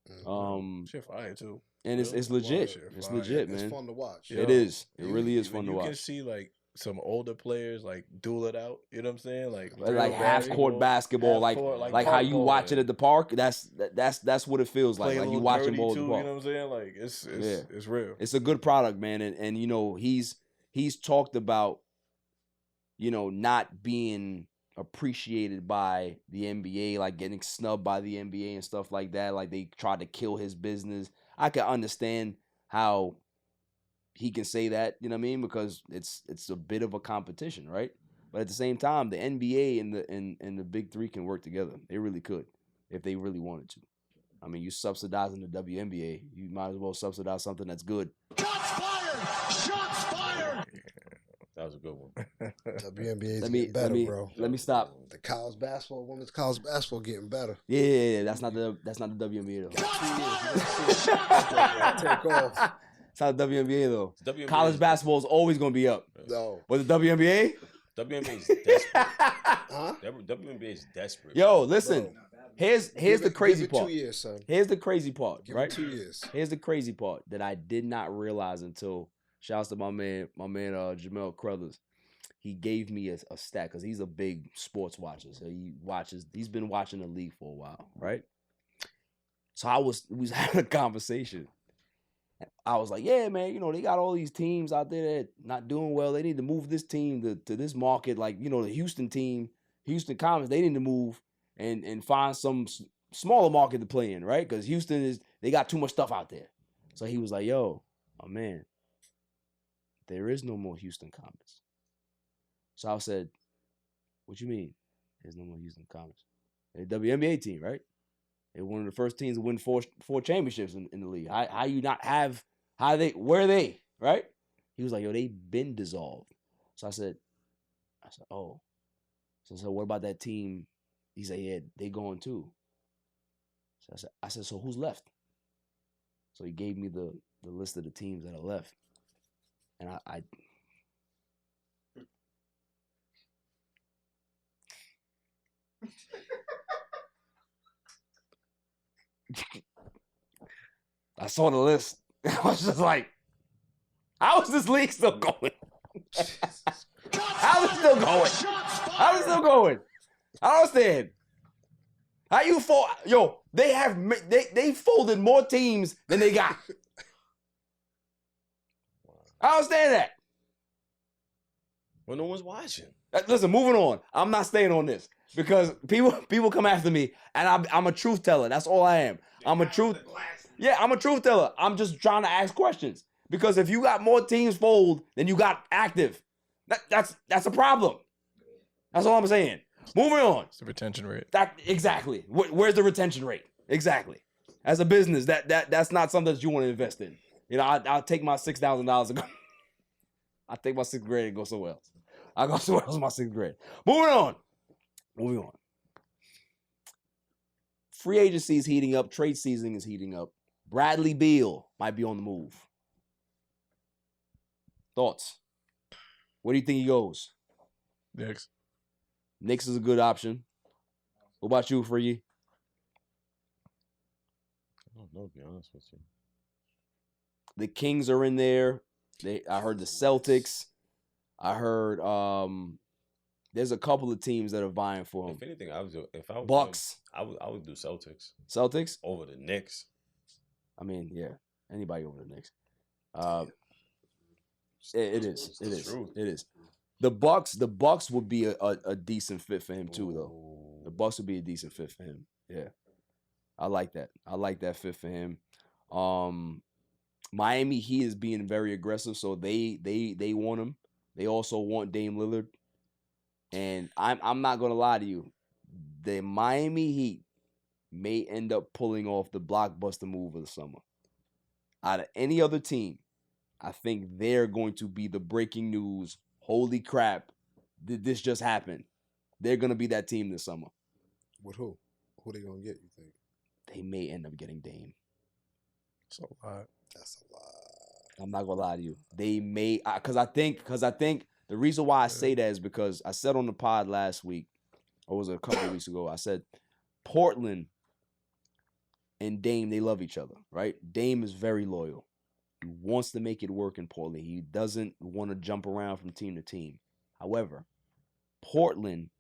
Shit fire too. And it's legit. It's legit, man. It's fun to watch. It is. It really is fun to watch. You can see like some older players like duel it out. You know what I'm saying? Like half court basketball, like how you watch it at the park. That's what it feels like. Like you watching ball at the park. You know what I'm saying? Like it's real. It's a good product, man. And he's talked about not being appreciated by the NBA, like getting snubbed by the NBA and stuff like that. Like they tried to kill his business. I can understand how he can say that, you know what I mean? Because it's a bit of a competition, right? But at the same time, the NBA and the Big Three can work together. They really could if they really wanted to. I mean, you subsidizing the WNBA, you might as well subsidize something that's good. Shots fired! Shots fired! That was a good one. WNBA is getting better, bro. Let me stop. The college basketball, women's college basketball, getting better. Yeah. That's not the WNBA though. Take off. It's not the WNBA though. College basketball is always going to be up. No. But the WNBA? WNBA is desperate. Huh? WNBA is desperate. Yo, listen. Bro. Here's the crazy part. 2 years, son. Here's the crazy part, right? 2 years. Here's the crazy part that I did not realize until shouts to my man Jamel Crothers. He gave me a stat because he's a big sports watcher. So he's been watching the league for a while, right? So we was having a conversation. I was like, yeah, man, they got all these teams out there that not doing well. They need to move this team to this market. Like, the Houston team, Houston Comets, they need to move and find some smaller market to play in, right? Because Houston they got too much stuff out there. So he was like, yo, my man, there is no more Houston Comets. So I said, what you mean? There's no more Houston Comets. They're a WNBA team, right? They're one of the first teams to win four championships in the league. How you not have, where are they, right? He was like, yo, they've been dissolved. So I said, oh. So I said, what about that team? He said, yeah, they going too. So I said, so who's left? So he gave me the list of the teams that are left. And I I saw the list. I was just like, how is this league still going? How is it still going? How is it still going? I don't understand. How you fold? Yo, they folded more teams than they got. I understand that. Well, no one's watching. Listen, moving on. I'm not staying on this because people come after me, and I'm a truth teller. That's all I am. I'm a truth teller. I'm just trying to ask questions because if you got more teams fold than you got active, that's a problem. That's all I'm saying. Moving on. It's the retention rate. Exactly. Where's the retention rate? Exactly. As a business, that's not something that you want to invest in. I'll take my $6,000 and go. I'll take my 6th grade and go somewhere else. I'll go somewhere else with my 6th grade. Moving on. Free agency is heating up. Trade season is heating up. Bradley Beal might be on the move. Thoughts? Where do you think he goes? Knicks. Knicks is a good option. What about you, Free? I don't know, to be honest with you. The Kings are in there. I heard the Celtics. I heard there's a couple of teams that are vying for him. If anything, I was Bucks. I would do Celtics. Celtics over the Knicks. I mean, yeah, anybody over the Knicks. It is. The Bucks would be a decent fit for him too, though. The Bucks would be a decent fit for him. Yeah, I like that. I like that fit for him. Miami Heat is being very aggressive, so they want him. They also want Dame Lillard. And I'm not gonna lie to you, the Miami Heat may end up pulling off the blockbuster move of the summer. Out of any other team, I think they're going to be the breaking news. Holy crap, did this just happen? They're gonna be that team this summer. With who? Who they gonna get, you think? They may end up getting Dame. That's a lot. That's a lot. I'm not gonna lie to you. They may, because I think the reason why I say that is because I said on the pod last week, or was it a couple of weeks ago? I said Portland and Dame, they love each other, right? Dame is very loyal. He wants to make it work in Portland. He doesn't want to jump around from team to team. However, Portland,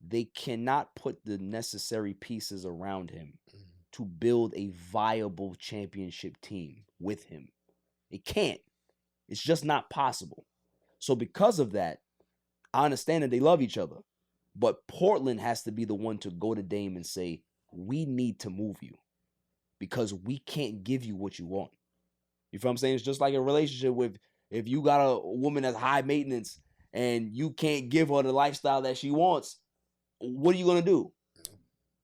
they cannot put the necessary pieces around him to build a viable championship team with him. It can't. It's just not possible. So because of that, I understand that they love each other, but Portland has to be the one to go to Dame and say, we need to move you because we can't give you what you want. You feel what I'm saying? It's just like a relationship with, if you got a woman that's high maintenance and you can't give her the lifestyle that she wants, what are you going to do?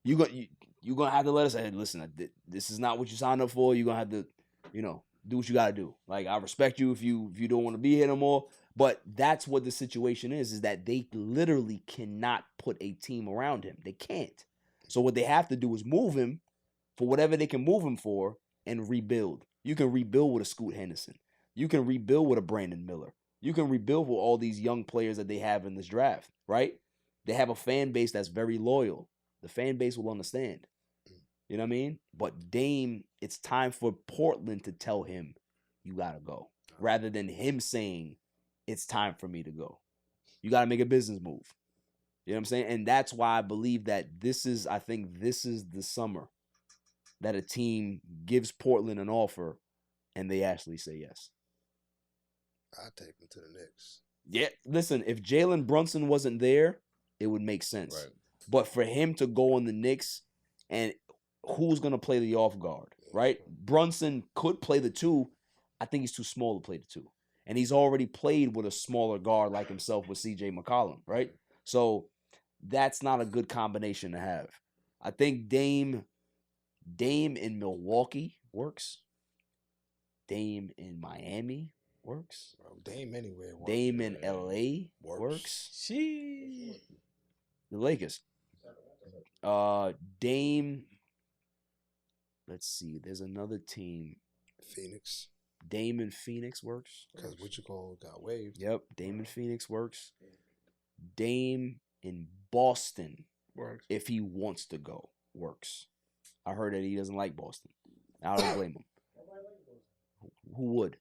You're going to have to let her say, hey, listen, this is not what you signed up for. You're going to have to, do what you got to do. Like, I respect you if you don't want to be here no more. But that's what the situation is that they literally cannot put a team around him. They can't. So what they have to do is move him for whatever they can move him for and rebuild. You can rebuild with a Scoot Henderson. You can rebuild with a Brandon Miller. You can rebuild with all these young players that they have in this draft, right? They have a fan base that's very loyal. The fan base will understand. You know what I mean? But Dame, it's time for Portland to tell him, you got to go. Rather than him saying, it's time for me to go. You got to make a business move. You know what I'm saying? And that's why I believe that I think this is the summer that a team gives Portland an offer and they actually say yes. I'd take him to the Knicks. Yeah, listen, if Jalen Brunson wasn't there, it would make sense. Right. But for him to go on the Knicks, and who's going to play the off guard, right? Brunson could play the 2. I think he's too small to play the 2. And he's already played with a smaller guard like himself with 𝐥𝐤𝐿, right? So that's not a good combination to have. I think Dame in Milwaukee works. Dame in Miami works. Dame anywhere works. Dame in LA works. The Lakers. Dame. Let's see. There's another team. Phoenix. Dame in Phoenix works. Because 𝐦𝐤𝐤 got waived. Yep. Dame in Phoenix works. Dame in Boston works. If he wants to go, works. I heard that he doesn't like Boston. I don't blame him. Who would?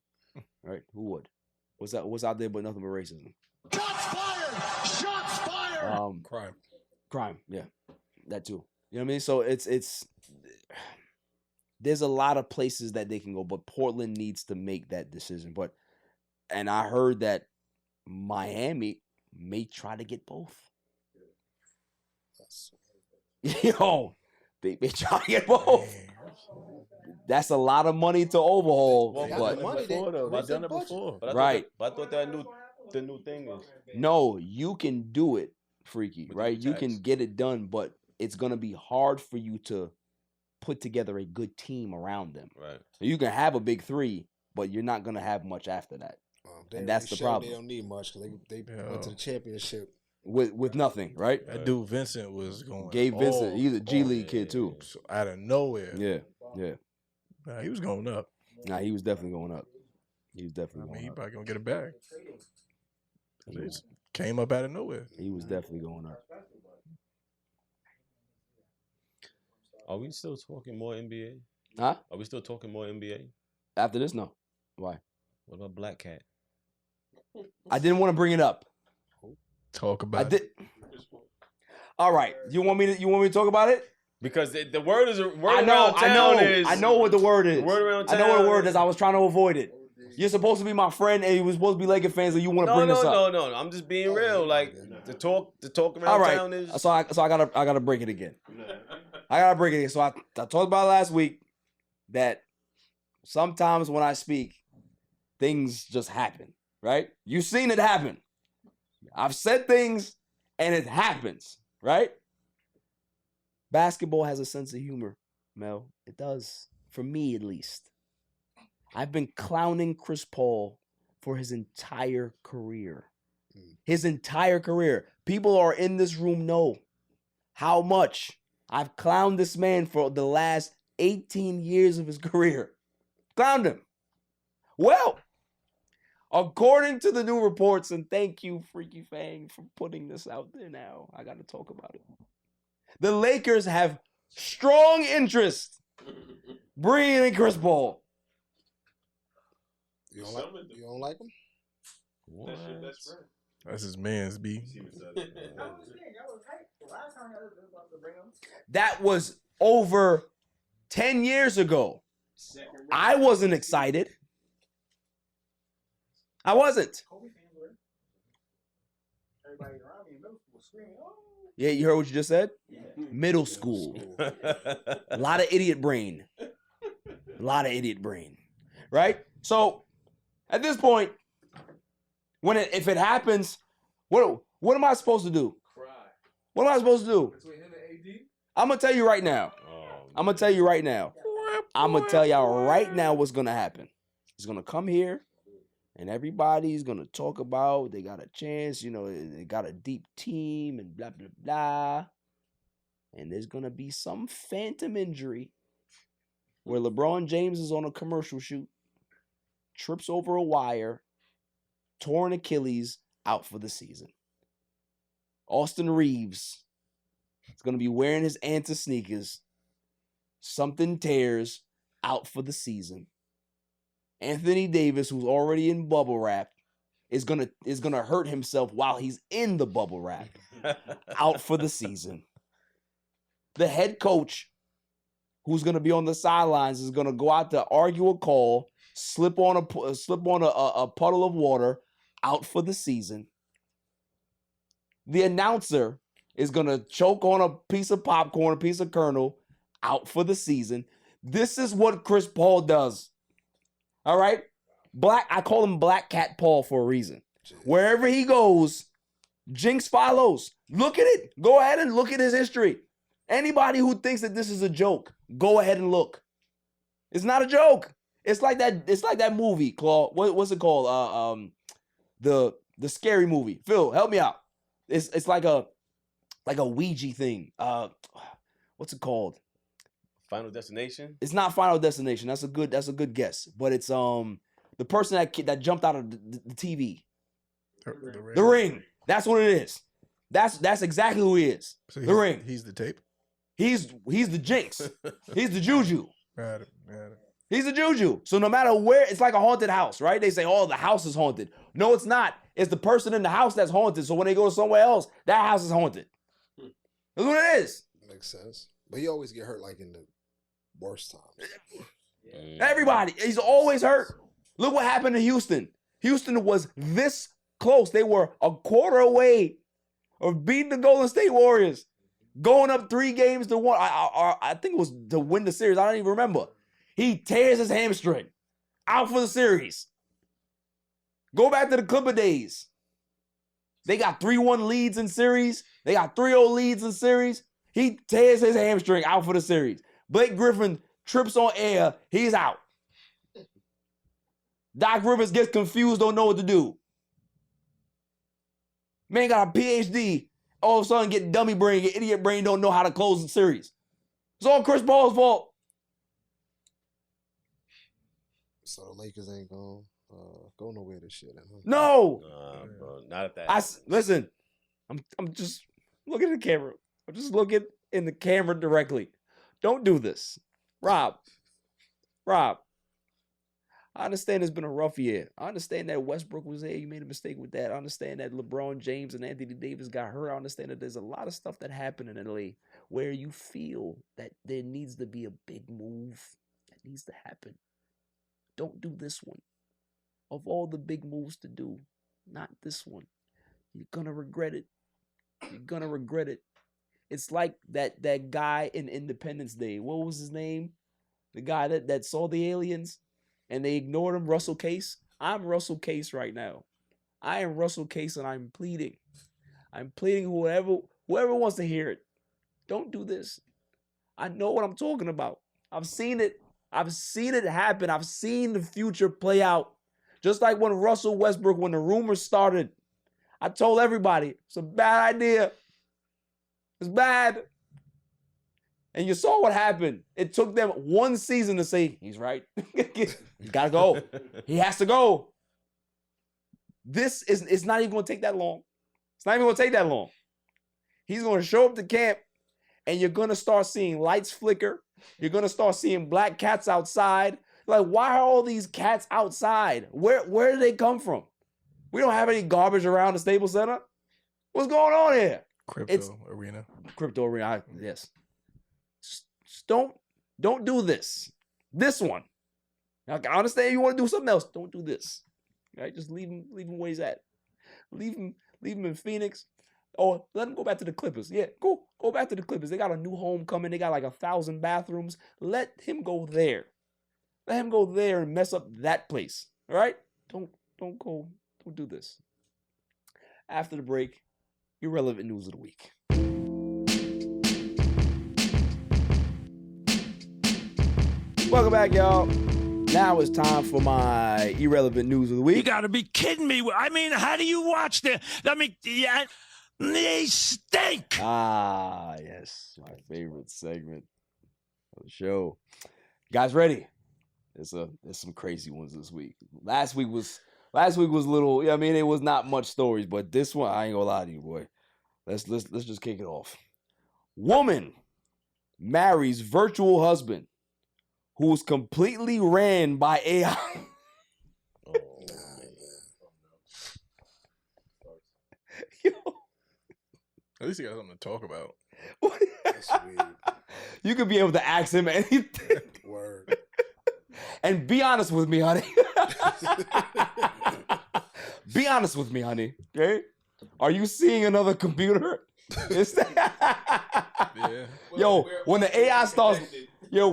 Right? Who would? What's out there but nothing but racism? Shots fired! Shots fired! Crime. Yeah. That too. You know what I mean? So it's there's a lot of places that they can go, but Portland needs to make that decision. And I heard that Miami may try to get both. Yo, they try to get both. That's a lot of money to overhaul. Well, I've done it before. Right. But I thought the new thing is. No, you can do it, Freaky, right? You can get it done, but it's going to be hard for you to put together a good team around them. Right. So you can have a big 3, but you're not going to have much after that. And that's the problem. They don't need much because they went to the championship. With nothing, right? That dude Vincent was going. Vincent, he's a G League kid too. So out of nowhere. Yeah. Nah, he was going up. Nah, he was definitely going up. He probably gonna get a bag. He came up out of nowhere. He was definitely going up. Are we still talking more NBA? Huh? Are we still talking more NBA? After this, no. Why? What about Black Cat? I didn't want to bring it up. Talk about it. All right. You want me to talk about it? Because the word is I know what the word is. I know what the word is. I was trying to avoid it. You're supposed to be my friend, and you were supposed to be Lakers fans, and you want to bring this up. No. I'm just being real. Like the talk around all right. town is. So I gotta break it again. So I talked about last week that sometimes when I speak, things just happen. Right? You've seen it happen. I've said things, and it happens. Right? Basketball has a sense of humor, Mel. It does. For me, at least. I've been clowning Chris Paul for his entire career. His entire career. People are in this room know how much I've clowned this man for the last 18 years of his career. Clowned him. Well, according to the new reports, and thank you, Freaky Fang, for putting this out there now. I got to talk about it. The Lakers have strong interest bringing in Chris Paul. You don't like him? That's your best friend. That's his man's B. That was over 10 years ago. I wasn't excited. I wasn't. Yeah, you heard what you just said? Middle school. A lot of idiot brain. A lot of idiot brain. Right? So, at this point, if it happens, what am I supposed to do? Cry. What am I supposed to do? Between him and AD? I'm going to tell you right now. I'm going to tell you right now. I'm going to tell y'all right now what's going to happen. He's going to come here, and everybody's going to talk about they got a chance, they got a deep team and blah, blah, blah. And there's going to be some phantom injury where LeBron James is on a commercial shoot, trips over a wire, torn Achilles, out for the season. Austin Reeves is going to be wearing his Anta sneakers. Something tears, out for the season. Anthony Davis, who's already in bubble wrap, is gonna hurt himself while he's in the bubble wrap, out for the season. The head coach, who's gonna be on the sidelines, is gonna go out to argue a call, slip on a puddle of water, out for the season. The announcer is gonna choke on a piece of popcorn, a piece of kernel, out for the season. This is what Chris Paul does. All right? I call him Black Cat Paul for a reason. Wherever he goes, jinx follows. Look at it. Go ahead and look at his history. Anybody who thinks that this is a joke, go ahead and look. It's not a joke. It's like that movie, Claw. What's it called? The scary movie. Phil, help me out. It's like a Ouija thing. What's it called? Final Destination? It's not Final Destination. That's a good guess. But it's the person that jumped out of the TV. The Ring. That's what it is. That's exactly who he is. So the Ring. He's the tape. He's the jinx. He's the juju. Got it. He's the juju. So no matter where, it's like a haunted house, right? They say, oh, the house is haunted. No, it's not. It's the person in the house that's haunted. So when they go somewhere else, that house is haunted. That's what it is. Makes sense. But he always get hurt like in the worst times. Everybody. He's always hurt. Look what happened to Houston. Houston was this close. They were a quarter away of beating the Golden State Warriors. Going up 3-1. I think it was to win the series. I don't even remember. He tears his hamstring. Out for the series. Go back to the Clipper days. They got 3-1 leads in series. They got 3-0 leads in series. He tears his hamstring, out for the series. Blake Griffin trips on air. He's out. Doc Rivers gets confused, don't know what to do. Man got a PhD. All of a sudden get dummy brain, get idiot brain, don't know how to close the series. It's all Chris Paul's fault. So the Lakers ain't gonna go nowhere this shit. Huh? No. Bro, not at that. Listen, I'm just looking at the camera. I'm just looking in the camera directly. Don't do this. Rob. I understand it's been a rough year. I understand that Westbrook was there. You made a mistake with that. I understand that LeBron James and Anthony Davis got hurt. I understand that there's a lot of stuff that happened in LA where you feel that there needs to be a big move that needs to happen. Don't do this one. Of all the big moves to do, not this one. You're going to regret it. You're going to regret it. It's like that guy in Independence Day. What was his name? The guy that saw the aliens and they ignored him, Russell Case. I'm Russell Case right now. I am Russell Case and I'm pleading. I'm pleading whoever wants to hear it. Don't do this. I know what I'm talking about. I've seen it. I've seen it happen. I've seen the future play out. Just like when Russell Westbrook, when the rumors started, I told everybody, it's a bad idea. It's bad. And you saw what happened. It took them one season to say, he's right. He's got to go. He has to go. It's not even going to take that long. It's not even going to take that long. He's going to show up to camp, and you're going to start seeing lights flicker. You're going to start seeing black cats outside. Like, why are all these cats outside? Where do they come from? We don't have any garbage around the Staples Center. What's going on here? Crypto arena. Yes. Just don't do this. This one. Now, I understand you want to do something else. Don't do this. All right? Just leave him where he's at. Leave him in Phoenix. Or let him go back to the Clippers. Yeah, go back to the Clippers. They got a new home coming. They got like 1,000 bathrooms. Let him go there. Let him go there and mess up that place. All right? Don't do this. After the break, irrelevant news of the week. Welcome back, y'all. Now it's time for my irrelevant news of the week. You gotta be kidding me. I mean, how do you watch them? I mean, yeah, they stink. Ah, yes. My favorite segment of the show. You guys ready? There's some crazy ones this week. Last week was little, I mean, it was not much stories, but this one, I ain't gonna lie to you, boy. Let's just kick it off. Woman marries virtual husband who was completely ran by AI. Yo. At least he got something to talk about. That's weird. You could be able to ask him anything. Word. And be honest with me, honey. Be honest with me, honey. Okay? Are you seeing another computer? Yeah. Yo, when the AI starts,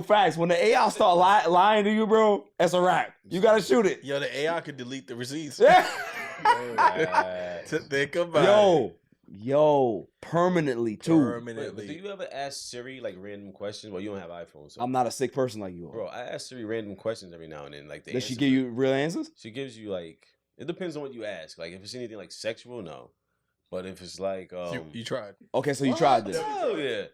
facts. When the AI start lying to you, bro, that's a wrap. You gotta shoot it. Yo, the AI could delete the receipts. Yeah. Think about it. Yo, permanently too. Wait, but do you ever ask Siri like random questions? Well, you don't have iPhones. So. I'm not a sick person like you are. Bro, I ask Siri random questions every now and then. Like, does she give you real answers? She gives you like, it depends on what you ask. Like, if it's anything like sexual, no. But if it's like, you tried. Okay, so you tried this. Oh yeah.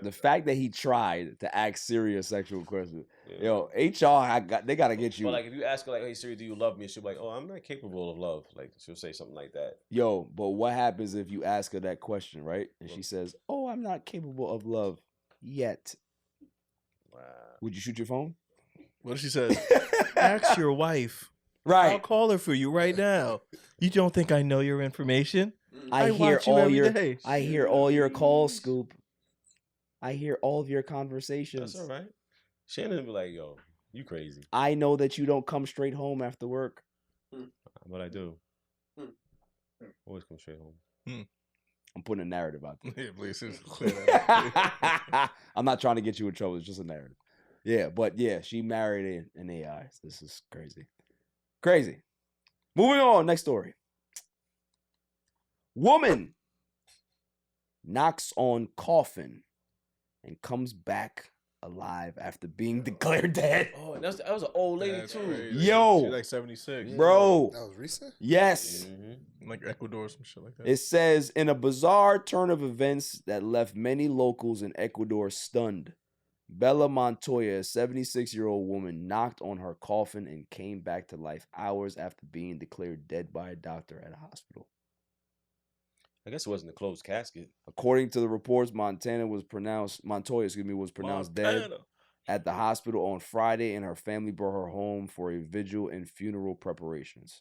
The fact that he tried to ask Siri a sexual question, yo, HR, they gotta get you. But like, if you ask her like, "Hey Siri, do you love me?" She'll be like, "Oh, I'm not capable of love." Like, she'll say something like that. Yo, but what happens if you ask her that question, right? And she says, "Oh, I'm not capable of love yet." Wow. Would you shoot your phone? What if she says, "Ask your wife." Right. I'll call her for you right now. You don't think I know your information? I hear watch you all every your. day. I hear all your calls, Scoop. I hear all of your conversations. That's all right. Shannon will be like, "Yo, you crazy." I know that you don't come straight home after work. But I do. Always come straight home. I'm putting a narrative out there. Yeah, please. I'm not trying to get you in trouble. It's just a narrative. Yeah, but yeah, she married an AI. This is crazy. Crazy. Moving on. Next story. Woman knocks on coffin and comes back alive after being declared dead. Oh, that was an old lady too. Crazy. Yo. She's like 76. Bro. That was recent? Yes. Like Ecuador or some shit like that. It says, in a bizarre turn of events that left many locals in Ecuador stunned, Bella Montoya, a 76-year-old woman, knocked on her coffin and came back to life hours after being declared dead by a doctor at a hospital. I guess it wasn't a closed casket. According to the reports, Montoya was pronounced dead at the hospital on Friday, and her family brought her home for a vigil and funeral preparations.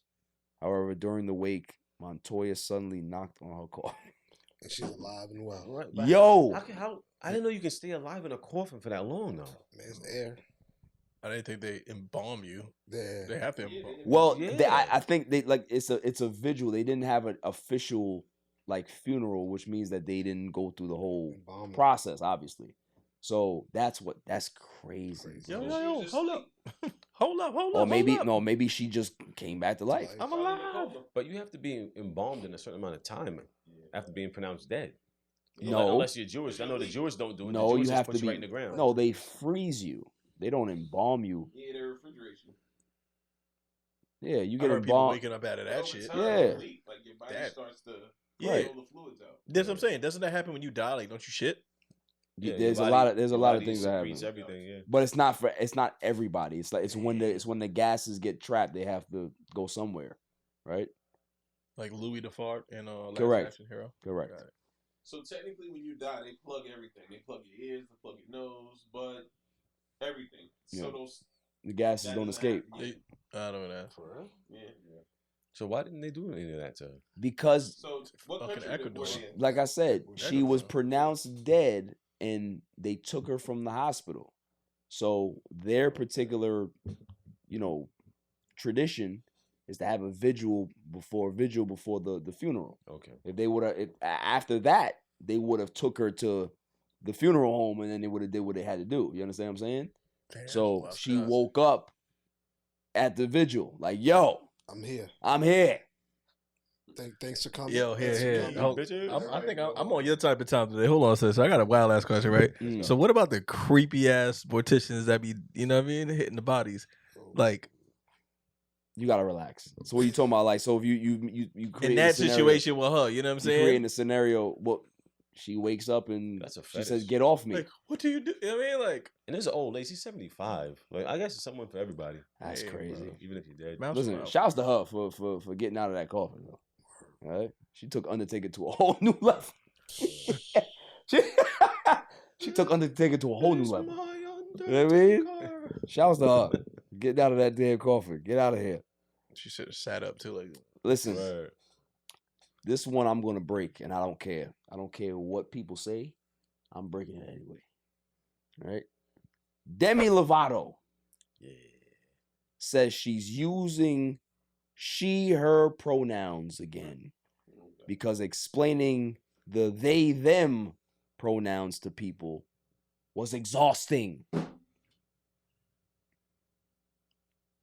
However, during the wake, Montoya suddenly knocked on her coffin. And she's alive and well. Right, Yo! How I didn't know you can stay alive in a coffin for that long, though. Man, it's air. I didn't think they embalm you. Yeah. They have to embalm. Well, Yeah. I think they like it's a vigil. They didn't have an official like funeral, which means that they didn't go through the whole process, obviously. So that's crazy. Yo, hold up. Hold up. Or maybe she just came back to life. I'm alive. But you have to be embalmed in a certain amount of time after being pronounced dead. No. Unless you're Jewish. I know the Jewish don't do it. No, the Jewish you have just put to you be right in the ground. No, they freeze you. They don't embalm you. Yeah, the refrigeration. Yeah, you I get heard people embalmed. waking up out of that shit. Yeah. Like your body starts to Yeah. pull the fluids out. That's what I'm saying. Doesn't that happen when you die? Like, don't you shit? There's a lot of things that happen. Everything, yeah. But it's not everybody. It's like it's when the gases get trapped, they have to go somewhere, right? Like Louis the Fart in Last Correct. Action Hero. Correct. So technically, when you die, they plug everything. They plug your ears, they plug your nose, butt, everything. Yeah. So The gases don't escape. I don't know. For real? Yeah. So why didn't they do any of that to her? Because, So what country Ecuador. like I said, she was pronounced dead, and they took her from the hospital. So their particular, tradition is to have a vigil before the funeral. Okay. If they would have, after that, they would have took her to the funeral home, and then they would have did what they had to do. You understand what I'm saying? Damn, So well, she that's- woke up at the vigil, like, yo, I'm here. I'm here. Thanks for coming. Yo, here. Thanks for Hold- coming. I think I'm on your type of time today. Hold on a second. So I got a wild ass question, right? So what about the creepy ass morticians that be, hitting the bodies? Like, you gotta relax. So what you talking about? Like, so if you create in that a scenario, situation with her, you know what I'm you saying? creating a scenario. Well, she wakes up and she says, "Get off me." Like, what do you do? I mean, like, and this is old lady. She's 75. Like, I guess it's someone for everybody. That's crazy. Bro, even if you're dead. Listen, shouts to her for getting out of that coffin, though. All right, she took Undertaker to a whole new level. she took Undertaker to a whole new level. You know what I mean? Shouts to her. Getting out of that damn coffin. Get out of here. She should have sat up too. Like, listen, this one I'm gonna break, and I don't care. I don't care what people say. I'm breaking it anyway. All right. Demi Lovato says she's using she/her pronouns again because explaining the they/them pronouns to people was exhausting.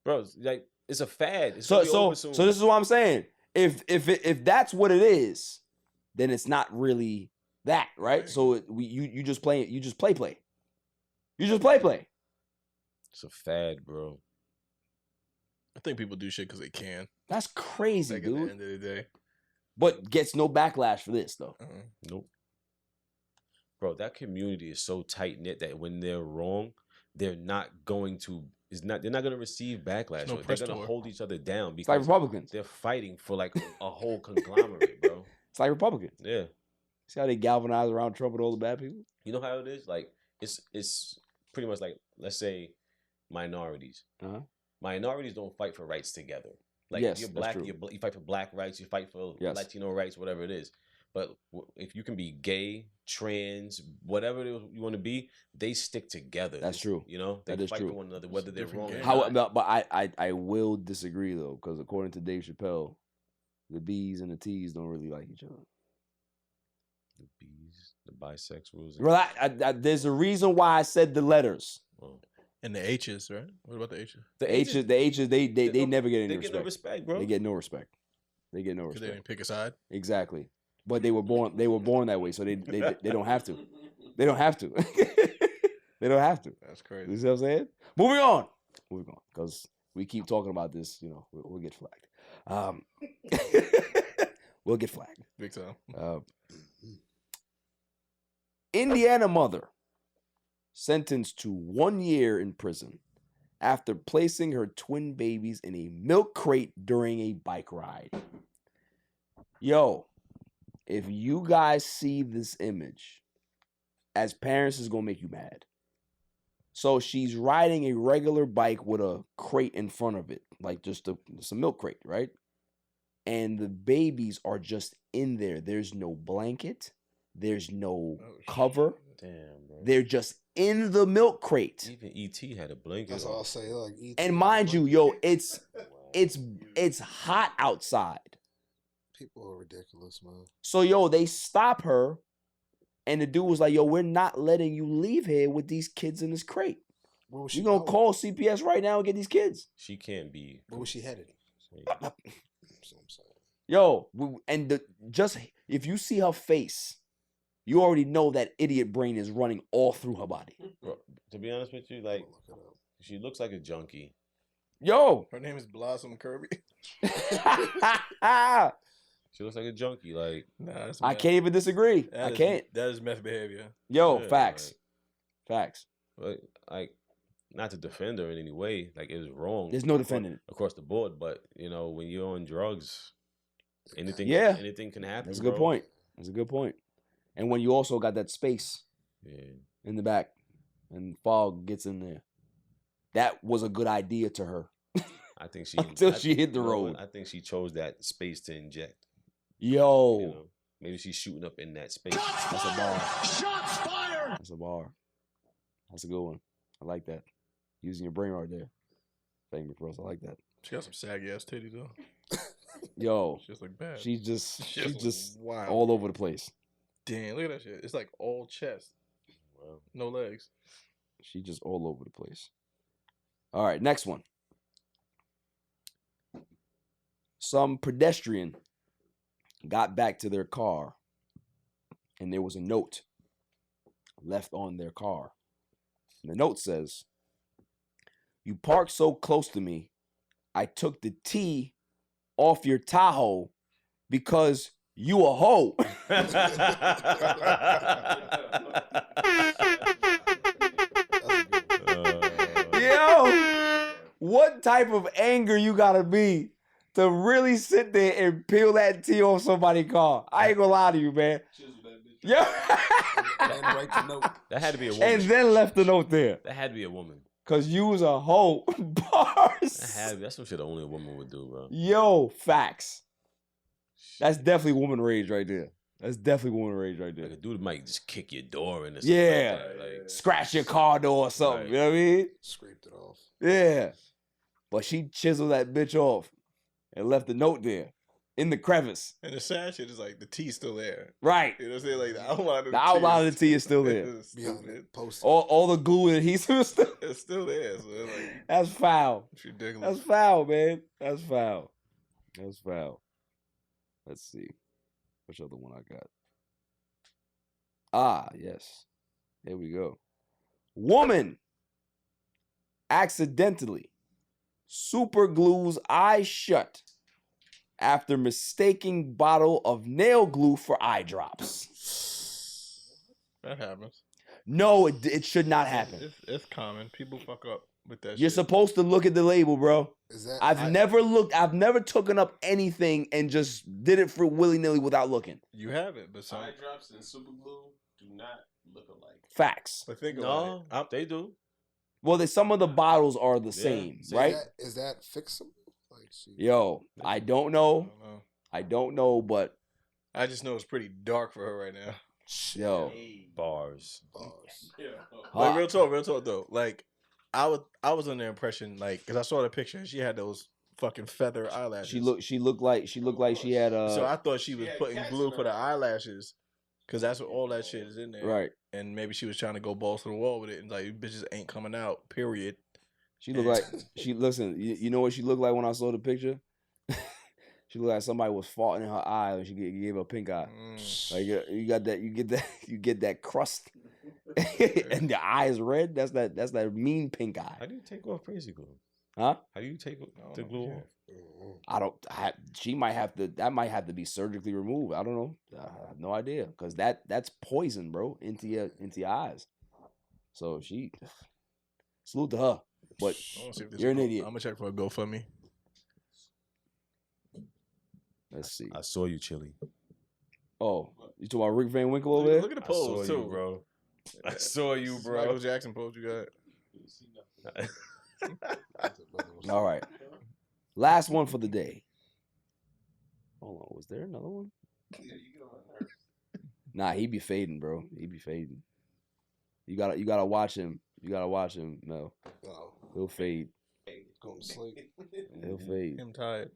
Bro, like, it's a fad. It's So gonna be over this soon. is what I'm saying. If that's what it is, then it's not really that, right? So you just play it. You just play. You just play. It's a fad, bro. I think people do shit because they can. That's crazy, Like, dude. At the end of the day, But gets no backlash for this though. Nope. Bro, that community is so tight knit that when they're wrong, they're not going to they're not going to receive backlash. no They're press going to tour. hold each other down like because Republicans. they're fighting for like a whole conglomerate, bro. It's like Republicans. Yeah. See how they galvanize around Trump with all the bad people? You know how it is? Like, it's pretty much like, let's say, minorities. Uh-huh. Minorities don't fight for rights together. Like, Yes, you're that's black, true. you fight for black rights, you fight for Yes. Latino rights, whatever it is. But if you can be gay, trans, whatever it is you want to be, they stick together. That's true. You know, they That is fight true. for one another, whether they're wrong or How, not. but I will disagree though, because according to Dave Chappelle, the B's and the T's don't really like each other. The B's, the bisexuals. Well, there's a reason why I said the letters. and the H's, right? What about the H's? The H's, they never get any they get no respect, bro. They get no respect. They get no Because they respect. didn't pick a side. Exactly. But they were born that way, so they don't have to. They don't have to. They don't have to. That's crazy. You see what I'm saying? Moving on, because we keep talking about this. We'll get flagged. We'll get flagged. Big time. Indiana mother sentenced to 1 year in prison after placing her twin babies in a milk crate during a bike ride. Yo, if you guys see this image, as parents, it's gonna make you mad. So she's riding a regular bike with a crate in front of it, like just a milk crate, right? And the babies are just in there. There's no blanket. There's no cover. Damn, bro. They're just in the milk crate. Even E.T. had a blanket. That's all I'll say. Like, And mind you, yo, it's hot outside. people are ridiculous, man. So yo, they stop her, and the dude was like, "Yo, we're not letting you leave here with these kids in this crate. Where was she We're gonna going? call CPS right now and get these kids." She can't be. Where was she headed? Yo, just if you see her face, you already know that idiot brain is running all through her body. Bro, to be honest with you, like, she looks like a junkie. Yo, her name is Blossom Kirby. She looks like a junkie. Like, nah, that's I meth. can't even disagree. I can't. That is meth behavior. Yo, Yeah, facts. Facts. like, not to defend her in any way. Like, it was wrong. There's no defending it. Across the board. But, you know, when you're on drugs, anything can happen. That's a good point. That's a good point. And when you also got that space in the back and fog gets in there, that was a good idea to her. I think she until she hit the road. I think she chose that space to inject. Yo. You know, maybe she's shooting up in that space. That's a bar. Shots fired. That's a bar. That's a good one. I like that. Using your brain right there. Thank you, bros. I like that. She got some saggy ass titties though. Yo. She just look bad. She's just wild. all over the place. Damn, look at that shit. It's like all chest. Wow. No legs. She just all over the place. All right, next one. Some pedestrian got back to their car and there was a note left on their car. And the note says, "You parked so close to me, I took the T off your Tahoe because you a hoe." Yo, what type of anger you gotta be to really sit there and peel that T off somebody's car? I ain't gonna lie to you, man. Yeah. That had to be a woman. And then left the note there. That had to be a woman. Cause you was a hoe. Bars. That's some shit only a woman would do, bro. Yo, facts. That's definitely woman rage right there. That's definitely woman rage right there. Like a dude might just kick your door in or something. Yeah. Like that. Like, scratch your car door or something. Right. You know what I mean? Scraped it off. Yeah. But she chiseled that bitch off and left the note there in the crevice. And the sad shit is like the T's still there. Right. You know what I'm saying? Like the outline of The outline of the T is still there. All the glue and adhesive is still, It's still there. So it's like, that's foul. it's ridiculous. That's foul, man. That's foul. That's foul. Let's see. Which other one I got? Ah, yes. There we go. Woman accidentally super glues eyes shut after mistaking bottle of nail glue for eye drops. That happens. No, it should not happen. It's common. People fuck up with that You're shit. supposed to look at the label, bro. Is that I've never taken up anything and just did it for willy-nilly without looking. You have it, but some Eye drops and super glue do not look alike. Facts. But think about it. They do. Well, some of the bottles are the same, right? Is that fixable? Like, Yo, I don't know. I don't know, but I just know it's pretty dark for her right now. Yo, bars. Like real talk though. Like I was under the impression, like, because I saw the picture, she had those fucking feather eyelashes. She looked like she had So I thought she was putting glue for the eyelashes, because that's what all that shit is in there. Right. And maybe she was trying to go balls to the wall with it, and like, bitches ain't coming out. Period. She looked like you know what she looked like when I saw the picture? She looked like somebody was farting in her eye and she gave her a pink eye. Like you get that crust and the eye is red. That's that mean pink eye. How do you take off crazy glue? Huh? How do you take the glue off? That might have to be surgically removed. I don't know. I have no idea, because that's poison, bro, into your eyes. So salute to her, but you're an idiot. I'm gonna check for a GoFundMe. Let's see. I saw you, Chili. Oh, you talking about Rick Van Winkle over there? Look at the pose too, bro. I saw you, bro. Michael Jackson pose you got. All right. Last one for the day. Hold on. Was there another one? Nah, he be fading, bro. He be fading. You gotta watch him. You gotta watch him, Mel. He'll fade. Going to sleep. He'll fade. I'm tired.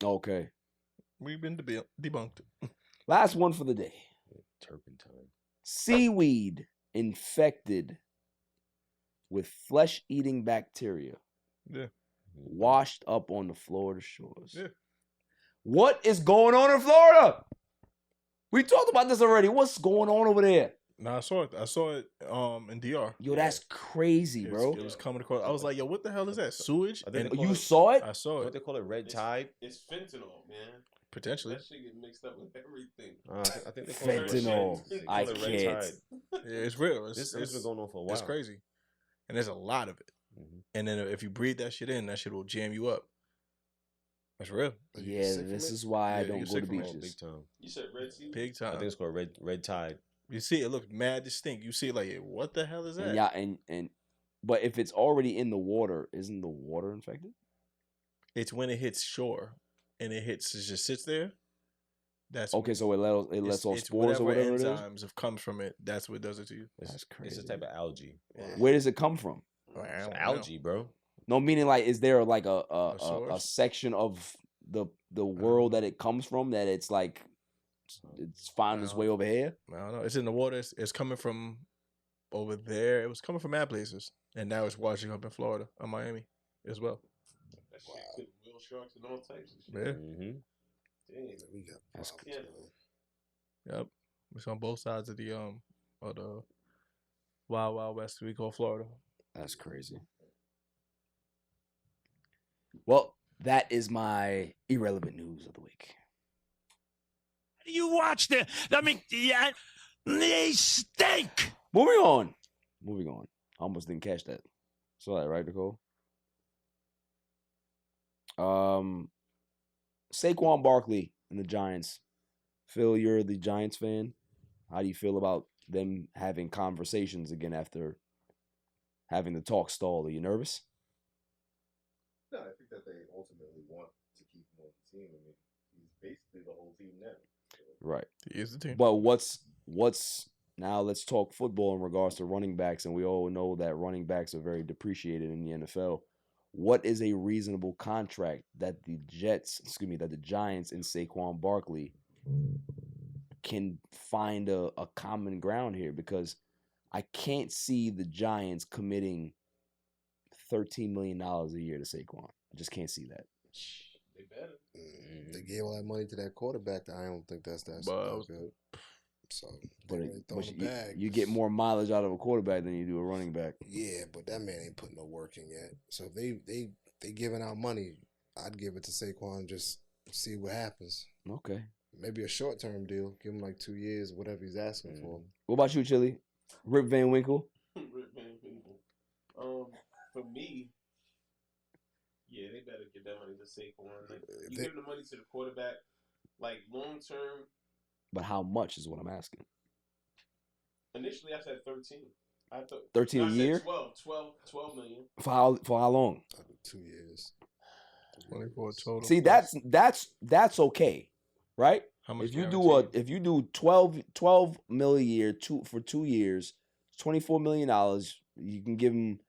Okay. We've been debunked. Last one for the day. Turpentine. Seaweed infected with flesh-eating bacteria. Yeah. Washed up on the Florida shores. Yeah. What is going on in Florida? We talked about this already. What's going on over there? No, I saw it in DR. Yo, that's crazy, bro. It was coming across. I was like, yo, what the hell is that? Sewage? I think And you saw it? I saw it. What they call it, red tide? It's fentanyl, man. Potentially. That shit get mixed up with everything. I think they call it Fentanyl. I can't. Yeah, it's real. This has been going on for a while. It's crazy. And there's a lot of it. And then if you breathe that shit in, that shit will jam you up. That's real. Yeah, this is why I don't go to beaches. Big time. You said red sea? Big time. I think it's called red tide. You see, it looks mad distinct. You see, it like, what the hell is that? And yeah, and but if it's already in the water, isn't the water infected? It's when it hits shore and it just sits there. That's okay. So it lets off it's spores or whatever enzymes have come from it. That's what does it to you. That's crazy. It's a type of algae. Where does it come from? It's algae, bro. No, meaning like, is there like a section of the world that it comes from that it's like it's finding its way over here? I don't know. It's in the water. It's coming from over there. It was coming from mad places, and now it's washing up in Florida or Miami as well. That shit could whale sharks and all types of shit. Yeah. Dang. That's yeah. Yep. It's on both sides of the Wild Wild West we call Florida. That's crazy. Well, that is my irrelevant news of the week. You watch the they stink. Moving on. I almost didn't catch that. Saw that, right, Nicole? Saquon Barkley and the Giants. Phil, you're the Giants fan. How do you feel about them having conversations again after having the talk stall? Are you nervous? No, I think that they ultimately want to keep him on the team. I mean, he's basically the whole team now. Right. He is the team. But what's now let's talk football in regards to running backs, and we all know that running backs are very depreciated in the NFL. What is a reasonable contract that the Giants and Saquon Barkley can find a common ground here? Because I can't see the Giants committing $13 million a year to Saquon. I just can't see that. They better. They gave all that money to that quarterback. I don't think that's good. So, but the bag. You get more mileage out of a quarterback than you do a running back. Yeah, but that man ain't putting no work in yet. So if they giving out money, I'd give it to Saquon, just see what happens. Okay. Maybe a short term deal. Give him like 2 years, whatever he's asking for. What about you, Chili? Rip Van Winkle? Rip Van Winkle. For me, yeah, they better give that money to Saquon. Like, you give the money to the quarterback, like long term. But how much is what I'm asking? Initially, I said 13. I thought 13 a year? 12 million. For how long? 2 years. 24 total. See, that's okay, right? How much? If you do 12 million a year for 2 years, $24 million, you can give them,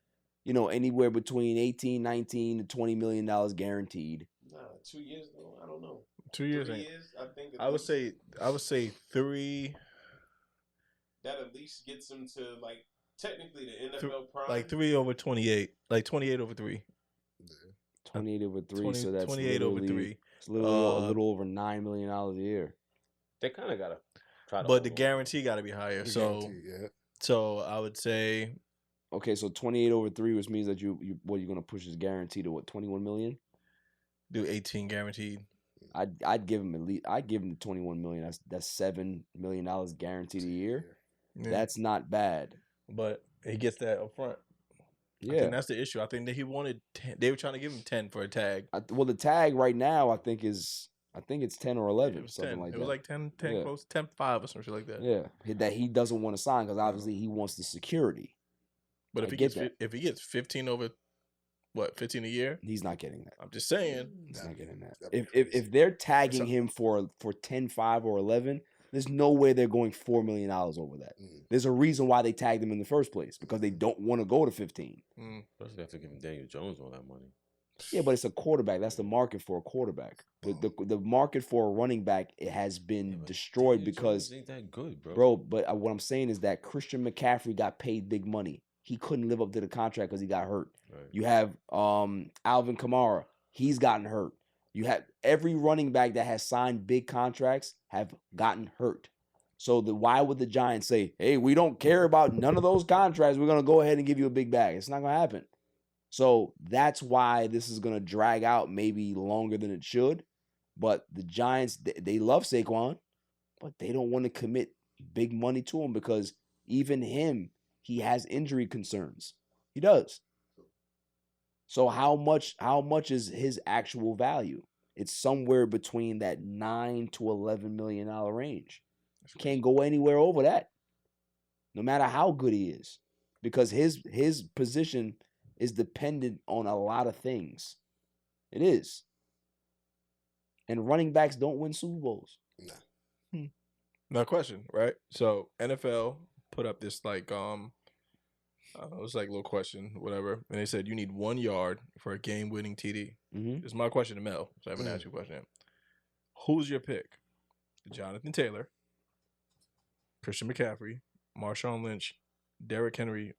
anywhere between 18, 19 to $20 million guaranteed. Nah, 2 years though. I don't know. 2 years. 3 years. I think. I would say 3. That at least gets him to like technically the NFL prime. Like 3 over 28. Like 28 over 3. 28 over 3. So that's 28 over 3. It's a little over $9 million a year. They kind of gotta try to. But the guarantee got to be higher. So I would say. Okay, so 28 over 3, which means that you're going to push his guarantee to what, 21 million? Do 18 guaranteed. I'd give him I'd give him 21 million. That's $7 million guaranteed a year. Yeah. That's not bad. But he gets that up front. Yeah, I think that's the issue. I think that he wanted 10. They were trying to give him 10 for a tag. Well, the tag right now I think it's 10 or 11, it something 10. like that. It was like 10 yeah. close, 10-5 or something like that. Yeah, that he doesn't want to sign because obviously he wants the security. But if he gets 15 over, 15 a year, he's not getting that. I'm just saying, he's not getting that. If they're tagging him for 10, 5, or 11, there's no way they're going $4 million over that. There's a reason why they tagged him in the first place because they don't want to go to 15. Especially after giving Daniel Jones all that money. Yeah, but it's a quarterback. That's the market for a quarterback. The market for a running back has been destroyed Daniel because Jones ain't that good, bro. But what I'm saying is that Christian McCaffrey got paid big money. He couldn't live up to the contract because he got hurt. Right. You have Alvin Kamara. He's gotten hurt. You have every running back that has signed big contracts have gotten hurt. So why would the Giants say, hey, we don't care about none of those contracts. We're going to go ahead and give you a big bag. It's not going to happen. So that's why this is going to drag out maybe longer than it should. But the Giants, they love Saquon, but they don't want to commit big money to him because even him, he has injury concerns. He does. So how much is his actual value? It's somewhere between that $9 to $11 million range. Can't go anywhere over that, no matter how good he is, because his position is dependent on a lot of things. It is. And running backs don't win Super Bowls. Nah. No question, right? So NFL put up this like I don't know, it's like a little question, whatever, and they said you need 1 yard for a game-winning TD. It's my question to Mel, so I haven't asked you a question yet. Who's your pick? Jonathan Taylor, Christian McCaffrey, Marshawn Lynch, Derrick Henry,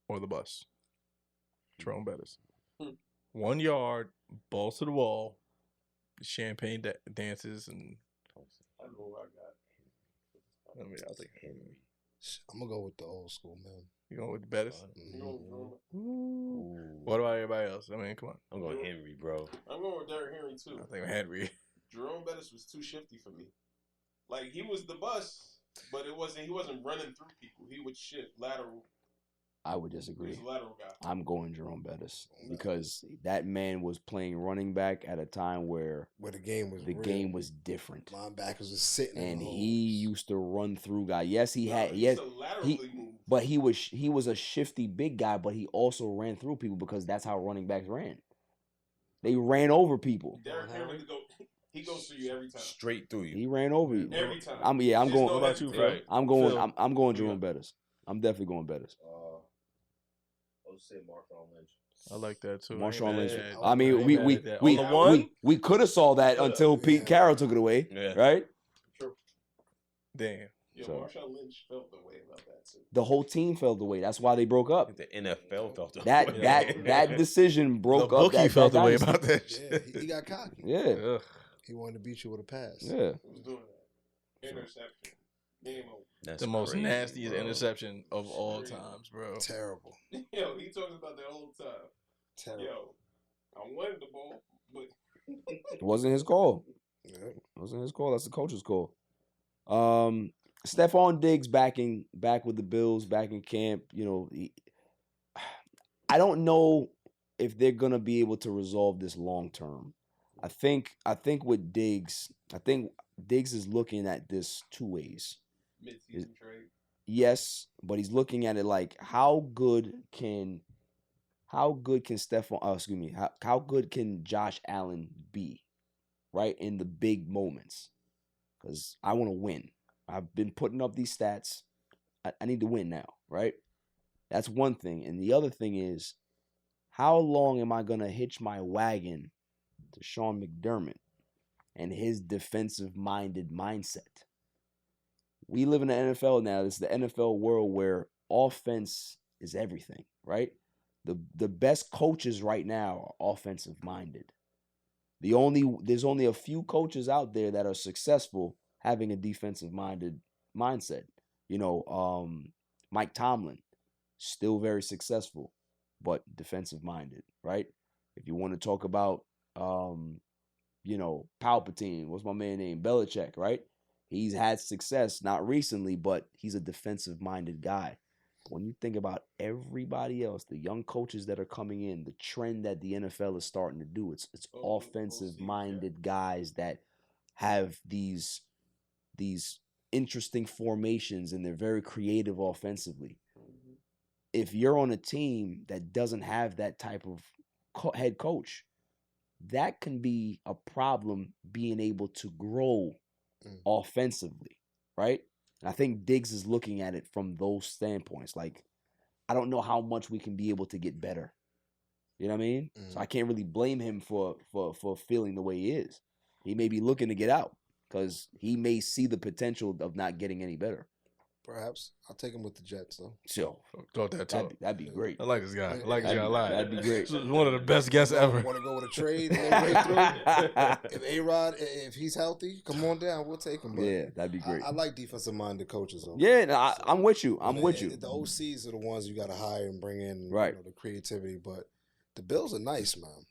or the bus? Jerome Bettis. 1 yard, balls to the wall, champagne dances, and I know what I got. I mean, I think Henry. I'm gonna go with the old school, man. You going with the Bettis? What about everybody else? I mean, come on. I'm going Henry, bro. I'm going with Derrick Henry too. I think Henry. Jerome Bettis was too shifty for me. Like he was the bus, but he wasn't running through people. He would shift lateral. I would disagree. He was a lateral guy. I'm going Jerome Bettis because that man was playing running back at a time where the game was game was different. Linebackers was sitting, and he used to run through guys. Yes, he was a shifty big guy, but he also ran through people because that's how running backs ran. They ran over people. Derrick Henry he goes through you every time. Straight through you. He ran over you every time. I'm going. What about you, Phil? I'm going Jerome Bettis. I'm definitely going Bettis. I'll say Marshawn Lynch. I like that too. Marshawn Lynch. I mean, we could have saw that until Pete Carroll took it away, right? True. Damn. Yeah, Marshawn Lynch felt the way about that too. The whole team felt the way. That's why they broke up. The NFL felt the way. That decision broke up. The bookie felt the way about that shit. Yeah, he got cocky. Yeah. He wanted to beat you with a pass. Yeah. He was doing that. Interception. Game over. That's the most nastiest interception of all times, bro. Terrible. Yo, he talks about that all the time. Terrible. Yo, I wanted the ball, but it wasn't his call. Yeah. It wasn't his call. That's the coach's call. Stephon Diggs back with the Bills, back in camp. You know, I don't know if they're gonna be able to resolve this long term. I think with Diggs, Diggs is looking at this two ways. Mid-season trade. Yes, but he's looking at it like how good can Stephon? How good can Josh Allen be, right, in the big moments? Because I want to win. I've been putting up these stats. I need to win now, right? That's one thing, and the other thing is, how long am I gonna hitch my wagon to Sean McDermott and his defensive-minded mindset? We live in the NFL now. This is the NFL world where offense is everything, right? The best coaches right now are offensive-minded. There's only a few coaches out there that are successful having a defensive-minded mindset. You know, Mike Tomlin, still very successful, but defensive-minded, right? If you want to talk about, you know, Palpatine, what's my man name? Belichick, right? He's had success, not recently, but he's a defensive-minded guy. When you think about everybody else, the young coaches that are coming in, the trend that the NFL is starting to do, it's offensive-minded guys that have these interesting formations and they're very creative offensively. If you're on a team that doesn't have that type of head coach, that can be a problem being able to grow offensively, right? And I think Diggs is looking at it from those standpoints. Like, I don't know how much we can be able to get better. You know what I mean? So I can't really blame him for feeling the way he is. He may be looking to get out because he may see the potential of not getting any better. Perhaps. I'll take him with the Jets, though. Sure. Talk that talk. That'd be great. I like this guy. I like this guy a lot. That'd be great. This is one of the best guests ever. Want to go with a trade midway through? If A-Rod, if he's healthy, come on down. We'll take him. But Yeah, that'd be great. I like defensive-minded coaches, though. Yeah, no, I'm with you. I'm with you. The OCs are the ones you got to hire and bring in, Right. the creativity. But the Bills are nice, man.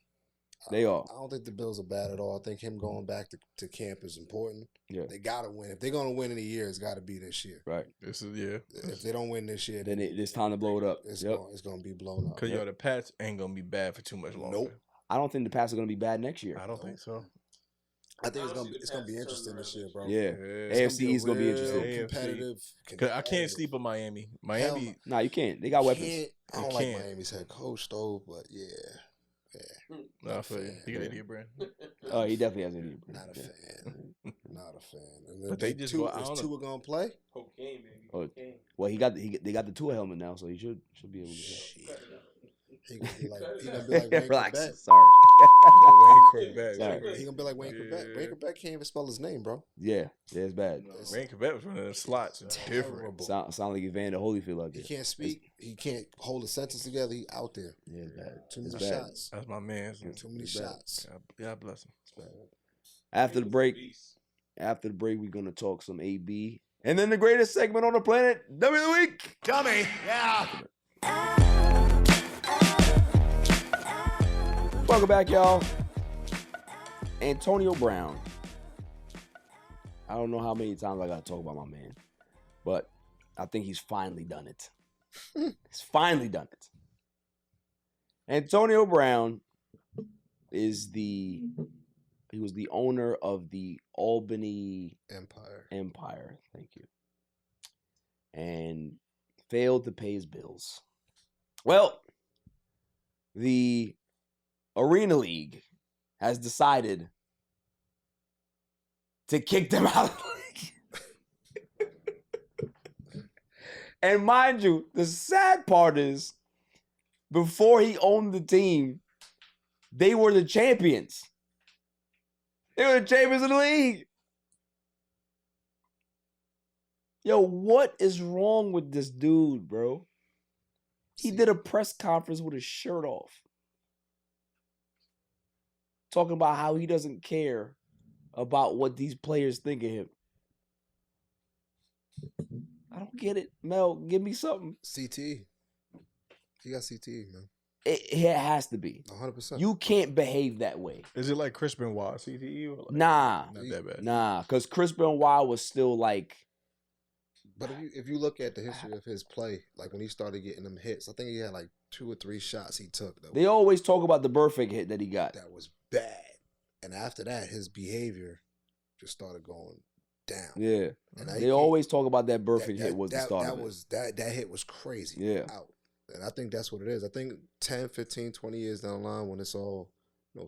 They are. I don't think the Bills are bad at all. I think him going back to camp is important. Yeah. They got to win. If they're going to win in a year, it's got to be this year. Right. This is If they don't win this year, then it's time to blow it up. It's going to be blown up. Because the Pats ain't gonna be bad for too much longer. Nope. I don't think the Pats are going to be bad next year. I don't think so. I think it's gonna be interesting this year, bro. Yeah. AFC is going to be interesting. Competitive. Because I can't sleep on Miami. Miami. Nah, you can't. They got weapons. I don't like Miami's head coach though, but yeah. Nah, I feel you. He got an idiot brand. Oh, he definitely has an idiot brand. Not a fan. Not a fan. And But they just Tua, go. I don't is know. Tua gonna play? Cocaine, baby. Oh, Cocaine. well, they got the Tua helmet now, so he should be able to. He gonna be like Wayne Relax. Quebec. Sorry. Wayne Quebec. Sorry. He gonna be like Wayne Quebec. Wayne Quebec can't even spell his name, bro. Yeah, it's bad. Wayne Quebec was running the slots. It's different. Sound like Evander Holyfield out He there. can't speak. He can't hold a sentence together. He out there. Yeah, it's bad. Too many It's bad. shots. That's my man. Too many shots. God bless him. After the break, we're gonna talk some AB, and then the greatest segment on the planet, W of the Week. Dummy. Yeah. Welcome back, y'all. Antonio Brown. I don't know how many times I gotta talk about my man, but I think he's finally done it. He's finally done it. Antonio Brown he was the owner of the Albany Empire. Thank you. And failed to pay his bills. Well, the Arena League has decided to kick them out of the league. And mind you, the sad part is, before he owned the team, they were the champions. They were the champions of the league. Yo, what is wrong with this dude, bro? He did a press conference with his shirt off, talking about how he doesn't care about what these players think of him. I don't get it. Mel, give me something. CTE. He got CTE, man. It has to be. 100%. You can't behave that way. Is it like Chris Benoit, CTE? Or like, Nah. Not that bad. Nah, because Chris Benoit was still like... But if you look at the history of his play, like when he started getting them hits, I think he had like 2 or 3 shots he took. They always talk about the perfect hit that he got. That was bad. And after that, his behavior just started going down. Yeah. And They always talk about that perfect hit was the that, start that of it. was that hit was crazy. Yeah. Out. And I think that's what it is. I think 10, 15, 20 years down the line when it's all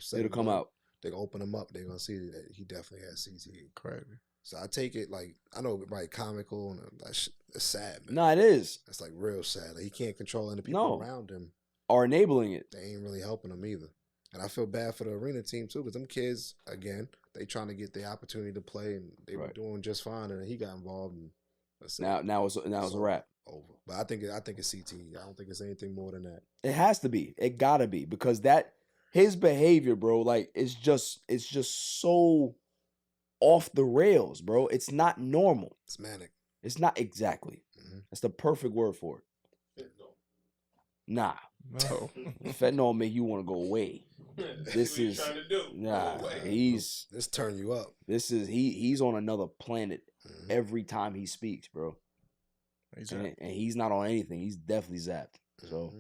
said It'll and come done, out. They're gonna open him up. They're gonna see that he definitely has CTE. Crazy. So I take it like, I know it's probably comical and it's sad, man. No, it is. It's like real sad. Like he can't control any people around him. Are enabling it. They ain't really helping him either. And I feel bad for the arena team too, because them kids, again, they trying to get the opportunity to play, and they were doing just fine, and he got involved. And Now it's a wrap. Over. But I think it's CTE. I don't think it's anything more than that. It has to be. It gotta be, because his behavior, bro, like it's just so off the rails, bro. It's not normal. It's manic. It's not exactly. That's the perfect word for it. Nah. No. Fentanyl make you want to go away. This is trying to do. nah. This turn you up. This is he's on another planet every time he speaks, bro. And he's not on anything. He's definitely zapped. So,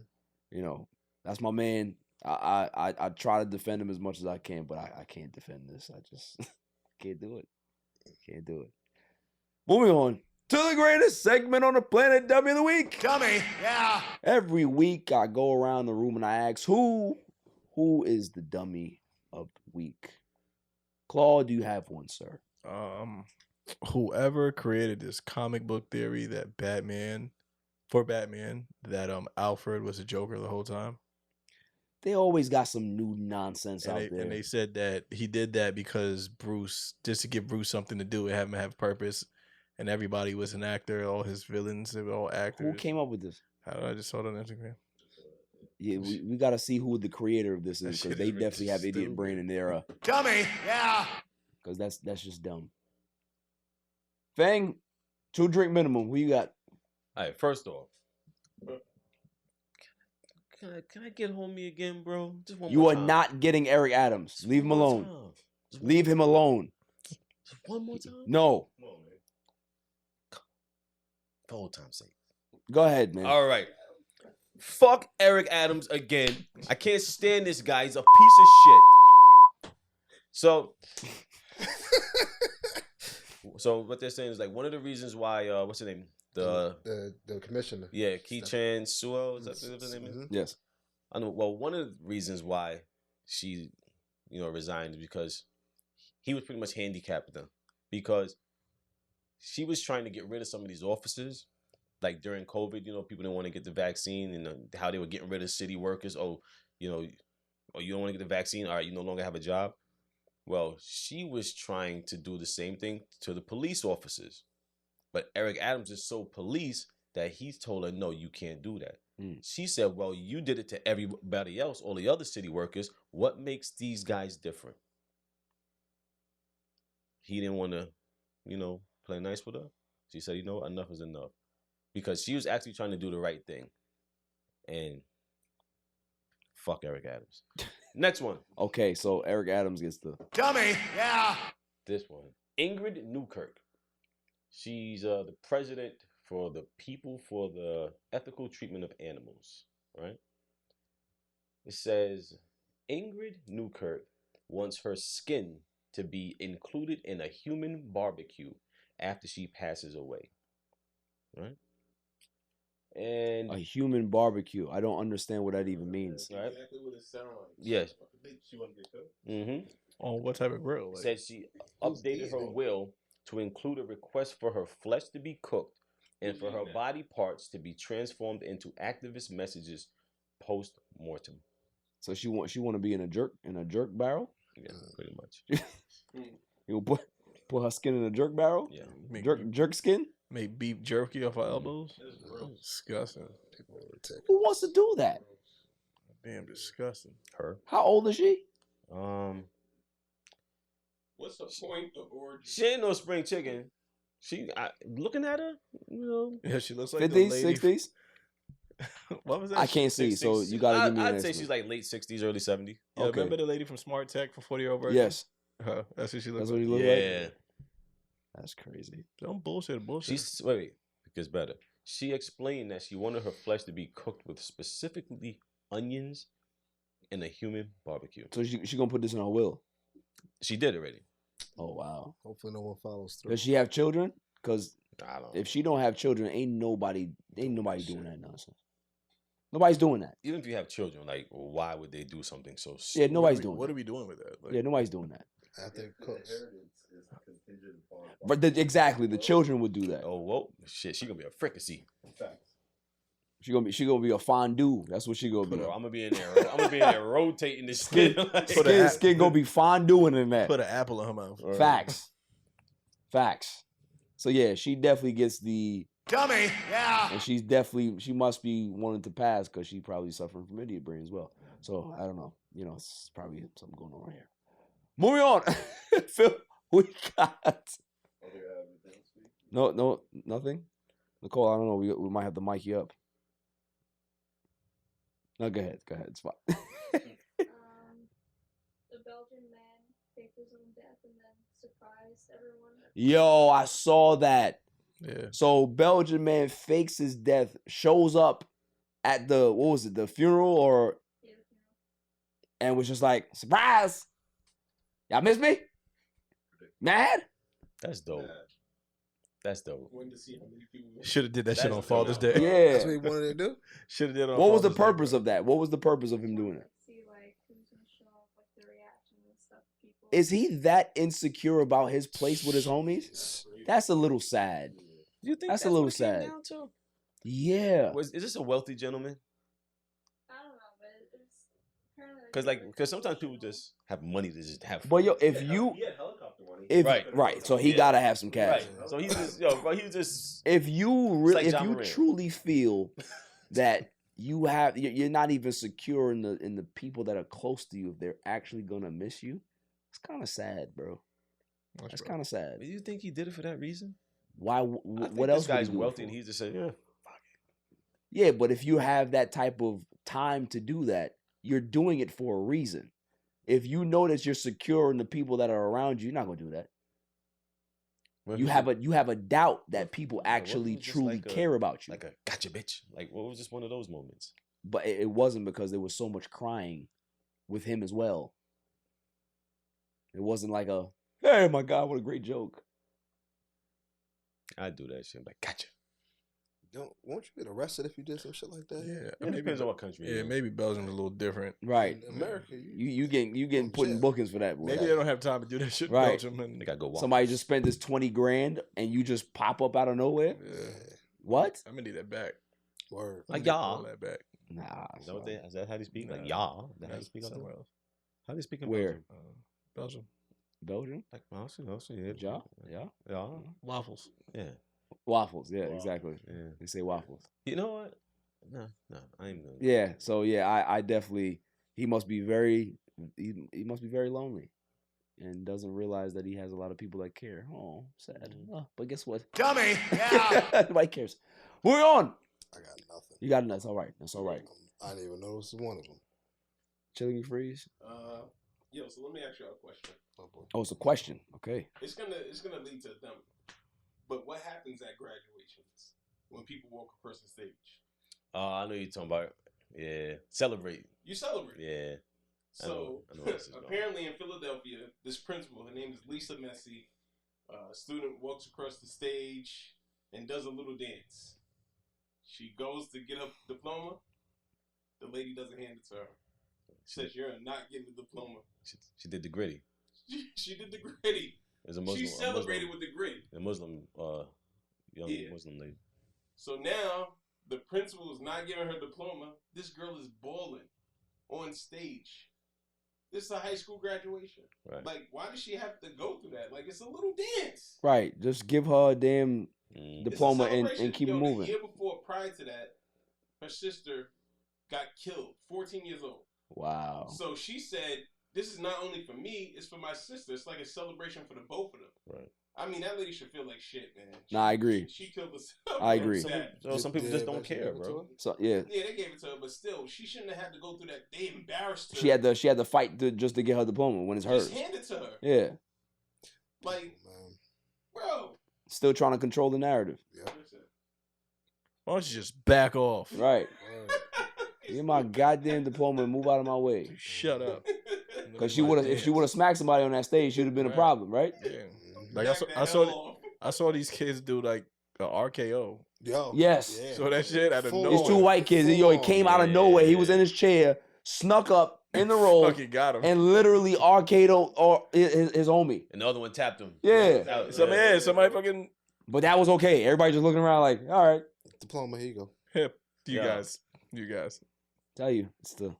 that's my man. I try to defend him as much as I can, but I can't defend this. I just can't do it. Can't do it. Moving on to the greatest segment on the planet, Dummy of the Week. Dummy, yeah. Every week I go around the room and I ask who is the Dummy of the Week. Claude, do you have one, sir? Whoever created this comic book theory that Batman Alfred was a Joker the whole time. They always got some new nonsense out there. And they said that he did that because just to give Bruce something to do and have him have purpose. and everybody was an actor. All his villains, they were all actors. Who came up with this? I just saw it on Instagram. Yeah, we got to see who the creator of this is because they definitely have idiot brain in there. Dummy, yeah. Because that's just dumb. Fang, 2 drink minimum. Who you got? All right, first off, can I get homie again, bro? Just one You more are time. not getting Eric Adams. Leave him alone. Leave him alone. Just one more time. No. Come on, man. For old time's sake. Go ahead, man. All right. Fuck Eric Adams again. I can't stand this guy. He's a piece of shit. So what they're saying is like one of the reasons why what's his name? The commissioner. Yeah, 𝐤𝐤𝐤𝐞. Is that his name? Yes. I know. Well, one of the reasons why she, resigned is because he was pretty much handicapped them because she was trying to get rid of some of these officers. Like during COVID, people didn't want to get the vaccine and how they were getting rid of city workers. You don't want to get the vaccine. All right, you no longer have a job. Well, she was trying to do the same thing to the police officers. But Eric Adams is so police that he's told her, no, you can't do that. She said, well, you did it to everybody else, all the other city workers. What makes these guys different? He didn't want to, play nice with her. She said, enough is enough. Because she was actually trying to do the right thing. And fuck Eric Adams. Next one. Okay, so Eric Adams gets the... Dummy, yeah. This one. 𝐤𝐤𝐤𝐞. She's the president for the People for the Ethical Treatment of Animals, right? It says, 𝐤𝐤𝐤𝐞 wants her skin to be included in a human barbecue after she passes away, right? And a human barbecue. I don't understand what that even means. Right? Exactly what it sounds like. Yes. She want to get cooked. Mm-hmm. On what type of grill? Like? Said she updated her will to include a request for her flesh to be cooked and for her body parts to be transformed into activist messages post-mortem. So she want to be in a jerk barrel? Yeah, pretty much. You put her skin in a jerk barrel? Yeah. Jerk skin? Make beef jerky off her elbows? Disgusting. Who wants to do that? Damn, disgusting. Her. How old is she? What's the point of origin? She ain't no spring chicken. Looking at her, Yeah, she looks like 50s, the lady 60s? What was that? I can't see, so you gotta give me an I'd say estimate. she's like late 60s, early 70s. Yeah, Okay. remember the lady from Smart Tech for 40-year-old virgin? Yes. That's what she looks That's like. what you look Yeah. like? That's crazy. Don't bullshit. Wait, it gets better. She explained that she wanted her flesh to be cooked with specifically onions in a human barbecue. So she gonna put this in her will? She did already. Oh, wow. Hopefully no one follows through. Does she have children? Because I don't know. if she don't have children, ain't nobody doing that nonsense. Nobody's doing that. Even if you have children, like, why would they do something so Yeah, stupid? nobody's doing What that. are we doing with that? Like, Yeah, nobody's doing that. After it cooks. But exactly, the children would do that. Oh, whoa. Shit, she gonna be a fricassee. She gonna be a fondue. That's what she gonna be. I'm gonna be in there rotating this skin. Skin gonna be fondueing in that. Put an apple in her mouth. Facts. So yeah, she definitely gets the Dummy, yeah. and she must be wanting to pass because she's probably suffering from idiot brain as well. So I don't know. It's probably something going on right here. Moving on. Phil, we got no nothing. Nicole, I don't know. We might have to mic you up. No, go ahead. It's fine. The Belgian man faked his own death and then surprised everyone. Yo, I saw that. Yeah. So Belgian man fakes his death, shows up at the funeral or and was just like, surprise! Y'all miss me? Mad? That's dope. That's dope. Should have did that shit on Father's Day. Yeah. That's what he wanted to do? Should have did it on What was the Father's Day, purpose of that? What was the purpose of him doing it? Is he that insecure about his place with his homies? That's a little sad. You think that's a little what it came sad? down to? Yeah. Is this a wealthy gentleman? I don't know, but it's apparently Because sometimes people just have money to just have. But yo, if He you had helicopter money. money. So he gotta have some cash. Right. So he's just, bro, he's just. If you really, like if you Morant. truly feel that you're not even secure in the people that are close to you, if they're actually gonna miss you, it's kind of sad, bro. That's kind of sad. Do you think he did it for that reason? Why? What else? This guy's would he do it wealthy, for? and he's just saying, yeah. Yeah, but if you have that type of time to do that, you're doing it for a reason. If you know that you're secure in the people that are around you, you're not gonna do that. You have a doubt that people actually truly care about you. Like a gotcha, bitch. Like, what was just one of those moments? But it wasn't because there was so much crying with him as well. It wasn't like a, hey, my God, what a great joke. I do that shit. I'm like, gotcha. Won't you get arrested if you did some shit like that? Yeah, It depends on what country. Yeah, maybe Belgium's a little different. Right. In America, You getting put in bookings for that, boy. Maybe they don't have time to do that shit in Right. Belgium. And they gotta go. Somebody just spent this $20,000 and you just pop up out of nowhere. Yeah. What? I'm gonna need that back. Word. Like, all that back. Nah. Is that how they speak? Like, Nah. That how they speak out there? Somewhere else. How they speak in Where? Belgium? Belgium. Belgium? Like, yeah. Yeah. Waffles. Yeah. Waffles. Yeah, exactly. Yeah. They say waffles. You know what? No, I ain't gonna. Yeah. So yeah, I definitely. He must be very lonely, and doesn't realize that he has a lot of people that care. Oh, sad. Oh, but guess what? Dummy. Yeah. Nobody cares. Moving on. I got nothing. You got it. That's all right. That's all right. I didn't even know this was one of them. Chilling and freeze. Yo, so let me ask you a question. Oh, it's a question. Okay. It's gonna lead to a dummy. But what happens at graduations when people walk across the stage? I know you're talking about. Yeah, celebrate. You celebrate. Yeah. So I know where this is going. apparently in Philadelphia, this principal, her name is Lisa Messi, a student walks across the stage and does a little dance. She goes to get her diploma. The lady doesn't hand it to her. Says you're not getting the diploma. She did the gritty. She did the gritty. As a Muslim, She celebrated with the gritty. A Muslim, young Muslim lady. So now the principal is not giving her diploma. This girl is bawling on stage. This is a high school graduation. Right. Like, why does she have to go through that? Like, it's a little dance. Right. Just give her a damn diploma It's a and celebration. keep it The moving. year before, prior to that, her sister got killed, 14 years old. Wow. So she said, this is not only for me, it's for my sister. It's like a celebration for the both of them. Right. I mean, that lady should feel like shit, man. Nah, I agree. She killed herself. I agree. So some people just don't care, bro. So yeah. Yeah, they gave it to her, but still, she shouldn't have had to go through that. They embarrassed her. She had to fight just to get her diploma when it's hers. Just hand it to her. Yeah. Like, bro. Still trying to control the narrative. Why don't you just back off? Right. Give my goddamn diploma and move out of my way. Shut up. Because if she would have smacked somebody on that stage, she'd have been a problem, right? Yeah. Like I saw these kids do like an RKO. Yo. Yes. Yeah. So that shit out of nowhere. These two white kids. He came out of nowhere. He was in his chair, snuck up in the roll, Fucking got him. and literally RKO'd his homie. And the other one tapped him. Yeah. Somebody fucking. But that was okay. Everybody just looking around like, all right. Diploma, here you go. Hip. You guys. Tell you, it's the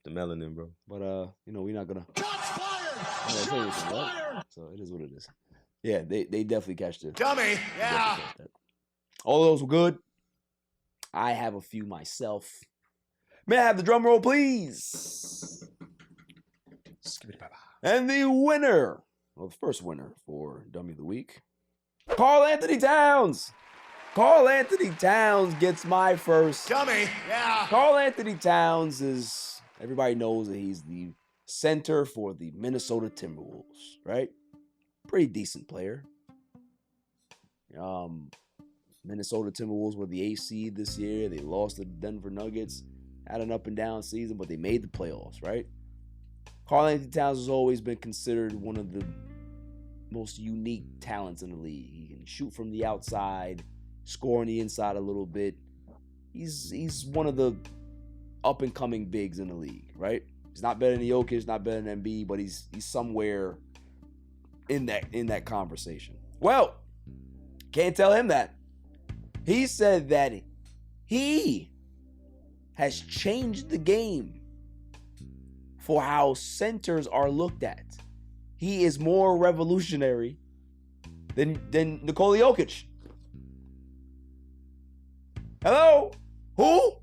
melanin, bro. But we're not gonna. Say anything, right? So it is what it is. Yeah, they definitely catched it. Dummy. Yeah. All those were good. I have a few myself. May I have the drum roll, please? And the winner, well, the first winner for Dummy of the Week, Carl Anthony Towns. Carl Anthony Towns gets my first. Dummy. Yeah. Carl Anthony Towns is, everybody knows that he's the center for the Minnesota Timberwolves, right? Pretty decent player. Minnesota Timberwolves were the 8th seed this year. They lost to the Denver Nuggets. Had an up and down season, but they made the playoffs, right? Carl Anthony Towns has always been considered one of the most unique talents in the league. He can shoot from the outside, score on the inside a little bit. He's one of the up and coming bigs in the league, right? He's not better than Jokic, not better than Embiid, but he's somewhere in that conversation. Well, can't tell him that. He said that he has changed the game for how centers are looked at. he is more revolutionary than 𝐥𝐤𝐤𝐞. Hello? Who?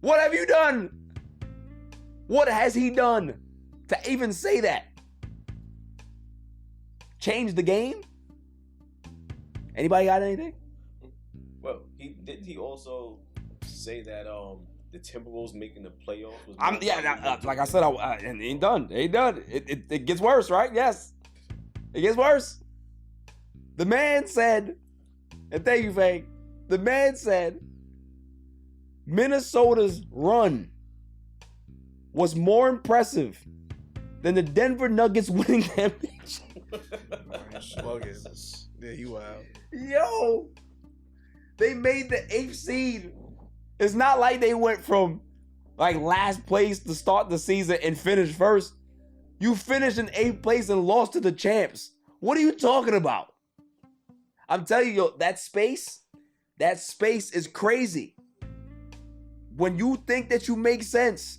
What have you done? What has he done to even say that? Change the game? Anybody got anything? Well, he also say that the Timberwolves making the playoffs was like I said, and ain't done. Ain't done. It gets worse, right? Yes. It gets worse. The man said, and thank you, Faye. The man said Minnesota's run was more impressive than the Denver Nuggets winning that bitch. Yeah, you wild. Yo, they made the 8th seed. It's not like they went from like last place to start the season and finish first. You finished in 8th place and lost to the champs. What are you talking about? I'm telling you, yo, that space is crazy. When you think that you make sense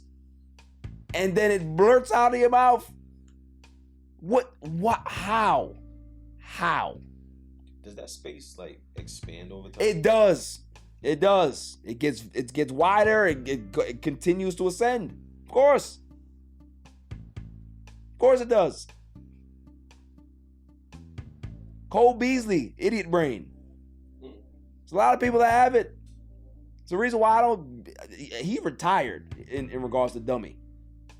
and then it blurts out of your mouth, what, how? Does that space like expand over time? It does. It does. It gets wider. It continues to ascend. Of course. Of course it does. Cole Beasley, idiot brain. There's a lot of people that have it. It's the reason why I don't. He retired in regards to dummy.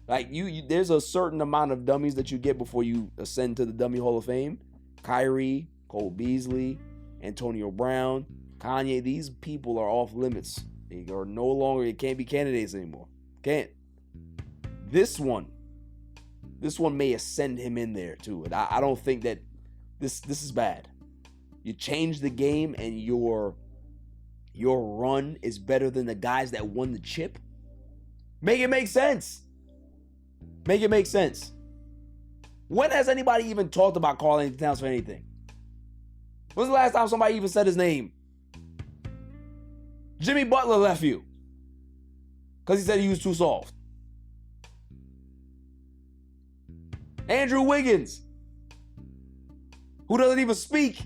Like you, there's a certain amount of dummies that you get before you ascend to the Dummy Hall of Fame. Kyrie, Cole Beasley, Antonio Brown, Kanye. These people are off limits. They are no longer. It can't be candidates anymore. Can't. This one may ascend him in there too. And I don't think that this is bad. You change the game and your run is better than the guys that won the chip. Make it make sense. Make it make sense. When has anybody even talked about Karl Anthony Towns for anything? When's the last time somebody even said his name? Jimmy Butler left you because he said he was too soft. Andrew Wiggins, who doesn't even speak,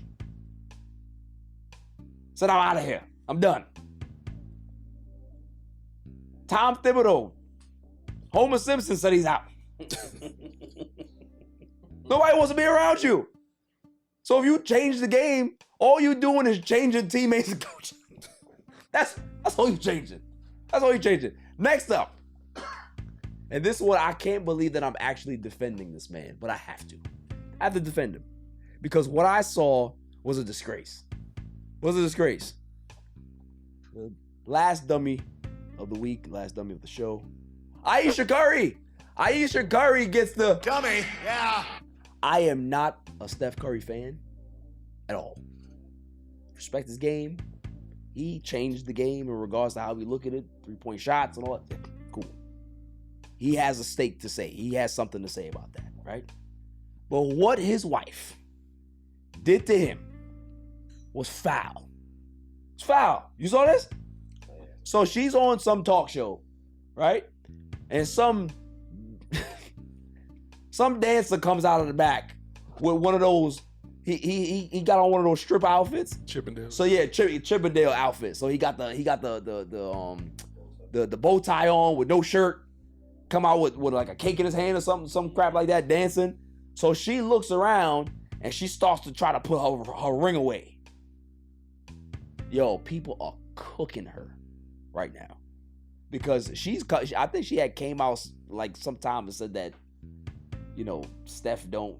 said, I'm out of here. I'm done. Tom Thibodeau, Homer Simpson said he's out. Nobody wants to be around you. So if you change the game, all you're doing is changing teammates and coaches. That's all you're changing. That's all you're changing. Next up. And this is what I can't believe that I'm actually defending this man, but I have to. I have to defend him. Because what I saw was a disgrace. Was a disgrace. The last dummy of the week, last dummy of the show. Ayesha Curry. Ayesha Curry gets the dummy. Yeah. I am not a Steph Curry fan at all. Respect his game. He changed the game in regards to how we look at it. 3-point shots and all that. Yeah, cool. He has a stake to say. He has something to say about that, right? But what his wife did to him was foul. It's foul. You saw this? So she's on some talk show, right? And some dancer comes out of the back with one of those. He got on one of those strip outfits. Chippendale. So yeah, Chippendale outfit. So he got the bow tie on with no shirt. Come out with like a cake in his hand or something, some crap like that, dancing. So she looks around and she starts to try to put her ring away. Yo, people are cooking her right now because I think she had came out like sometime and said that, you know, Steph don't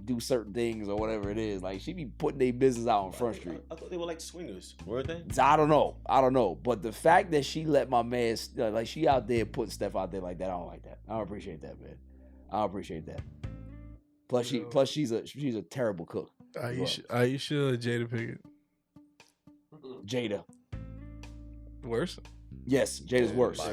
do certain things or whatever it is. Like she be putting their business out on Front Street. I thought they were like swingers, weren't they? I don't know. But the fact that she let my man, like she out there putting Steph out there like that, I don't like that. I don't appreciate that, man. I don't appreciate that. Plus she's a terrible cook. Ayesha Jada Pinkett. Jada. Worse? Yes, Jada's worse. Yeah,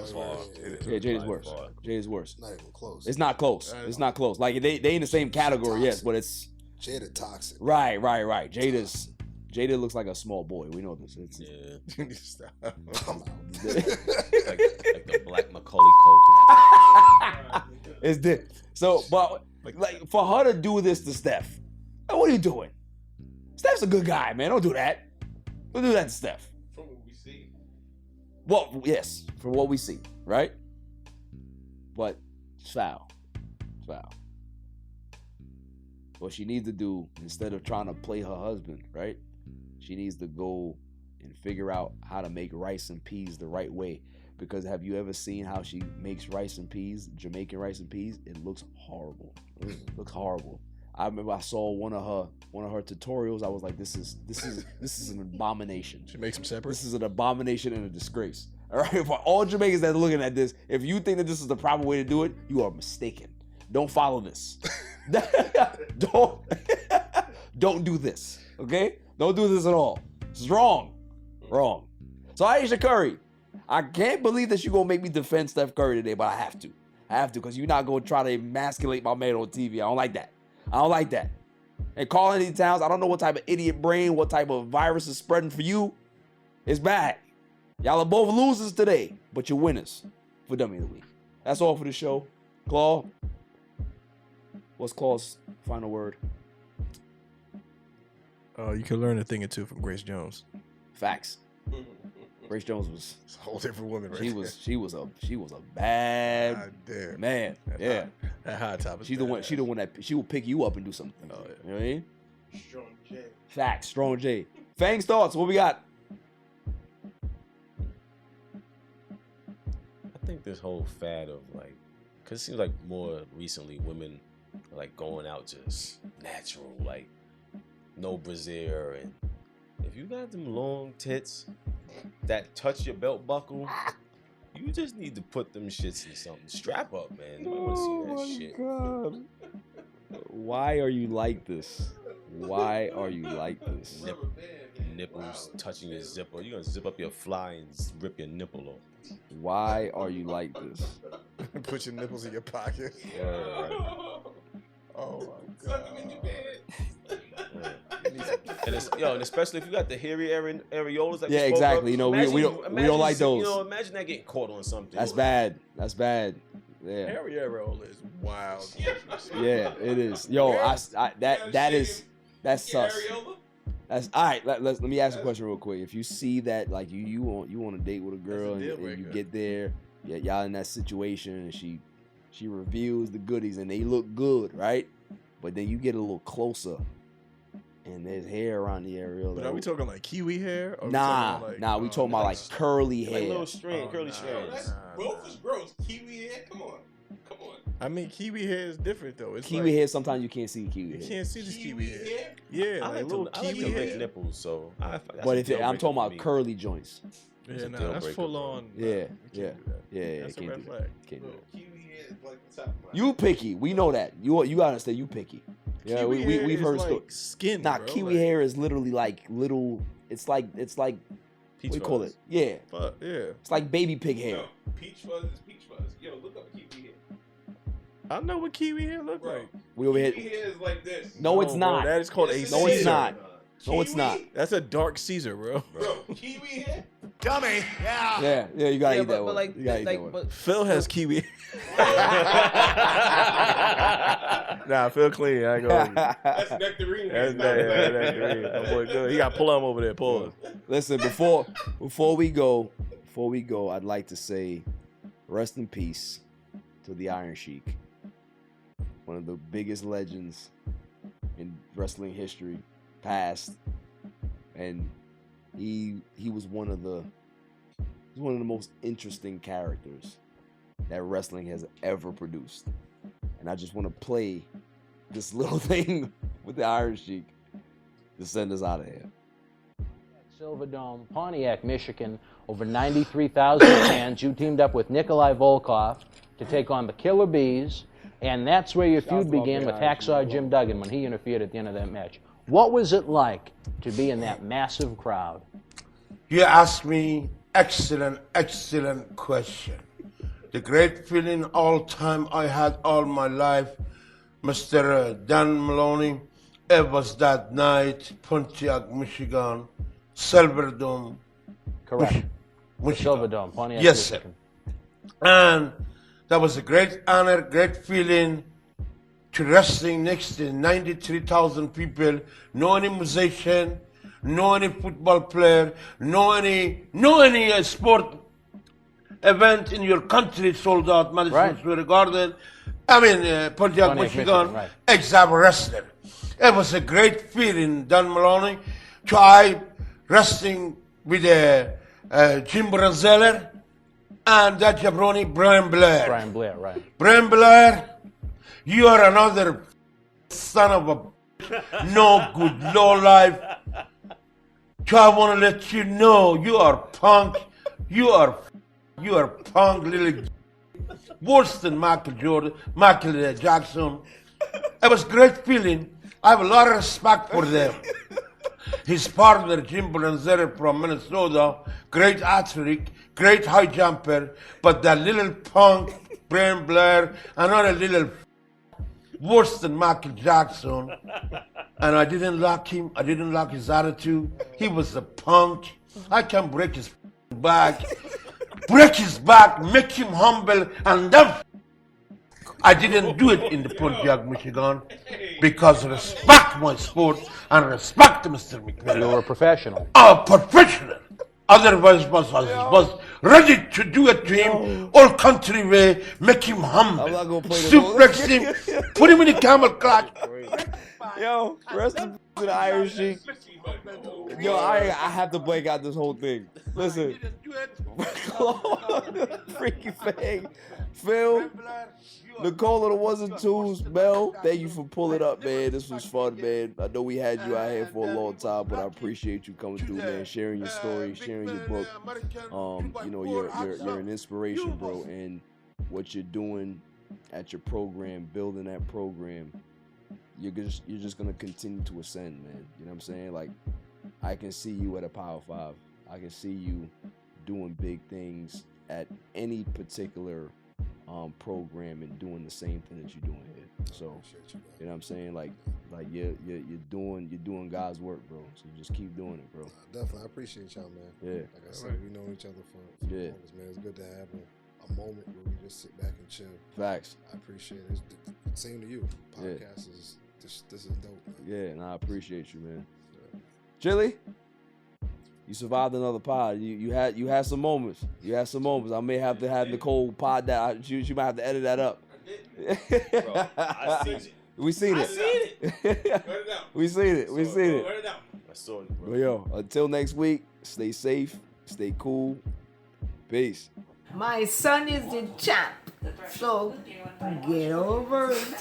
Jada's worse. Jada's worse. Not even close. It's not close. It's not close. Like they in the same category, yes, but it's Jada toxic. Right. Jada looks like a small boy. We know this. Yeah. Stop. like the black Macaulay Culkin. It's this. So, but Like for her to do this to Steph. Like, what are you doing? Steph's a good guy, man. Don't do that. Don't do that to Steph. From what we see. Well, yes, from what we see, right? But it's foul. It's foul. What she needs to do, instead of trying to play her husband, right? She needs to go and figure out how to make rice and peas the right way. Because have you ever seen how she makes rice and peas, Jamaican rice and peas? It looks horrible. It looks horrible. I remember I saw one of her tutorials. I was like, this is an abomination. She makes them separate. This is an abomination and a disgrace. All right, for all Jamaicans that are looking at this, if you think that this is the proper way to do it, you are mistaken. Don't follow this. Don't do this. Okay? Don't do this at all. It's wrong. Wrong. So Ayesha Curry, I can't believe that you're gonna make me defend Steph Curry today, but I have to. I have to, because you're not gonna try to emasculate my man on TV. I don't like that. I don't like that. And Karl Anthony Towns, I don't know what type of idiot brain, what type of virus is spreading for you. It's bad. Y'all are both losers today, but you're winners for Dummy of the Week. That's all for the show. Claw, what's Claw's final word? You can learn a thing or two from Grace Jones. Facts. Grace Jones was It's a whole different woman, right? She was a bad man. Yeah. That high top is She the one that she will pick you up and do something. You know what I mean? Strong J. Facts. Strong J. Fang's thoughts. What we got? I think this whole fad of like, because it seems like more recently women are like going out just natural, like no brassiere, and if you got them long tits that touch your belt buckle, you just need to put them shits in something. Strap up, man. You might want to see that shit. God. Why are you like this? Why are you like this? Nipples touching your zipper. You're gonna zip up your fly and rip your nipple off. Why are you like this? Put your nipples in your pocket. Yeah, right. Oh my God. And and especially if you got the hairy areolas. Like Yeah, exactly. You know, we don't like those. You know, imagine that getting caught on something. That's bad. That's bad. Yeah. Hairy areola is wild. Yeah, it is. Yo, that's sus. That's all right. Let me ask you a question real quick. If you see that, like you on a date with a girl and you get there, y'all in that situation, and she reveals the goodies and they look good, right? But then you get a little closer, and there's hair around the areola. But are we talking like kiwi hair? Or Nah, we talking about like curly hair. Like little strand, curly strands. Both is gross. Kiwi hair? Come on. I mean, kiwi hair is different though. It's kiwi hair, sometimes you can't see kiwi hair. You can't see this kiwi hair. Yeah, I like little kiwi hair nipples. So, but if I'm talking about curly joints. Yeah, that's full on. Yeah. That's a red flag. Can't do that. Kiwi hair is like the top of my You picky. We know that. You gotta understand. You picky. Yeah, we've heard like skin. Nah, bro, kiwi hair is literally like little. It's like peach what do you call it? Yeah. Yeah. It's like baby pig hair. No, peach fuzz is peach fuzz. Yo, look up kiwi hair. I know what kiwi hair look like. We over here. Kiwi hair is like this. No, it's not. Bro, that is called a No, it's Caesar. not. No, it's not. That's a dark Caesar, bro. Bro, kiwi hair? Dummy. Yeah, you gotta eat that one. Like, You gotta eat that one. Phil has kiwi. Nah, Phil clean. I ain't gonna. That's nectarine. That's nectarine. My boy good. He got plum over there. Pause. Listen, before we go, I'd like to say, rest in peace to the Iron Sheik, one of the biggest legends in wrestling history, past, and he was one of the most interesting characters that wrestling has ever produced. And I just want to play this little thing with the Iron Sheik to send us out of here. Silverdome, Pontiac, Michigan, over 93,000 fans. You teamed up with 𝐦𝐤𝐤𝐞 to take on the Killer Bees, and that's where your feud began with Hacksaw Jim Duggan when he interfered at the end of that match. What was it like to be in that massive crowd? You asked me excellent question. The great feeling all time I had all my life, Mr. Dan Maloney, it was that night, Pontiac, Michigan, Silverdome. Correct. Michigan. Silverdome, Pontiac, yes, Michigan. Sir. And that was a great honor, great feeling. to wrestling next to 93,000 people, no any musician, no any football player, no any sport event in your country sold out Madison Square Garden. Pontiac, Michigan, right. exam wrestler. It was a great feeling, Dan Maloney, try wrestling with Jim Brunzeller and that jabroni Brian Blair. Brian Blair, right. Brian Blair, you are another son of a no good, low life. So I want to let you know you are punk. You are punk, little worse than Michael Jackson. It was a great feeling. I have a lot of respect for them. His partner, Jim Brunzeller from Minnesota, great athlete, great high jumper, but that little punk, Brian Blair, another little worse than Michael Jackson. And I didn't like him. I didn't like his attitude. He was a punk. I can break his back. Break his back, make him humble, and then I didn't do it in the Pontiac, Michigan, because respect my sport and respect Mr. McMillan. You were a professional. A professional. Otherwise, was ready to do it to him, all country way, make him humble, suplex him, put him in the camel clutch. Yo, rest in peace to the Iron Sheik. Yo, I have to blank out this whole thing. Listen. Freaky Fang. Phil. Nicole of the ones and twos. Mel, thank you for pulling up, man. This was fun, man. I know we had you out here for a long time, but I appreciate you coming through, man. Sharing your story, sharing your book. You're an inspiration, bro. And what you're doing at your program, building that program, you're just gonna continue to ascend, man. You know what I'm saying? Like, I can see you at a Power 5. I can see you doing big things at any particular program and doing the same thing that you're doing here. So, you know what I'm saying? Like you're doing God's work, bro. So just keep doing it, bro. Definitely, I appreciate y'all, man. Yeah. Like I said, we know each other for moments, man. It's good to have a moment where we just sit back and chill. Facts. I appreciate it. Same to you. Podcast is this is dope, man. Yeah, and I appreciate you, man. Chili, you survived another pod. You had some moments. You had some moments. I may have to have Nicole pod that. She might have to edit that up. Bro, I seen it. We seen it. We seen it. We seen it. I saw it, bro. But yo, until next week, stay safe, stay cool. Peace. My son is the champ, so get over it.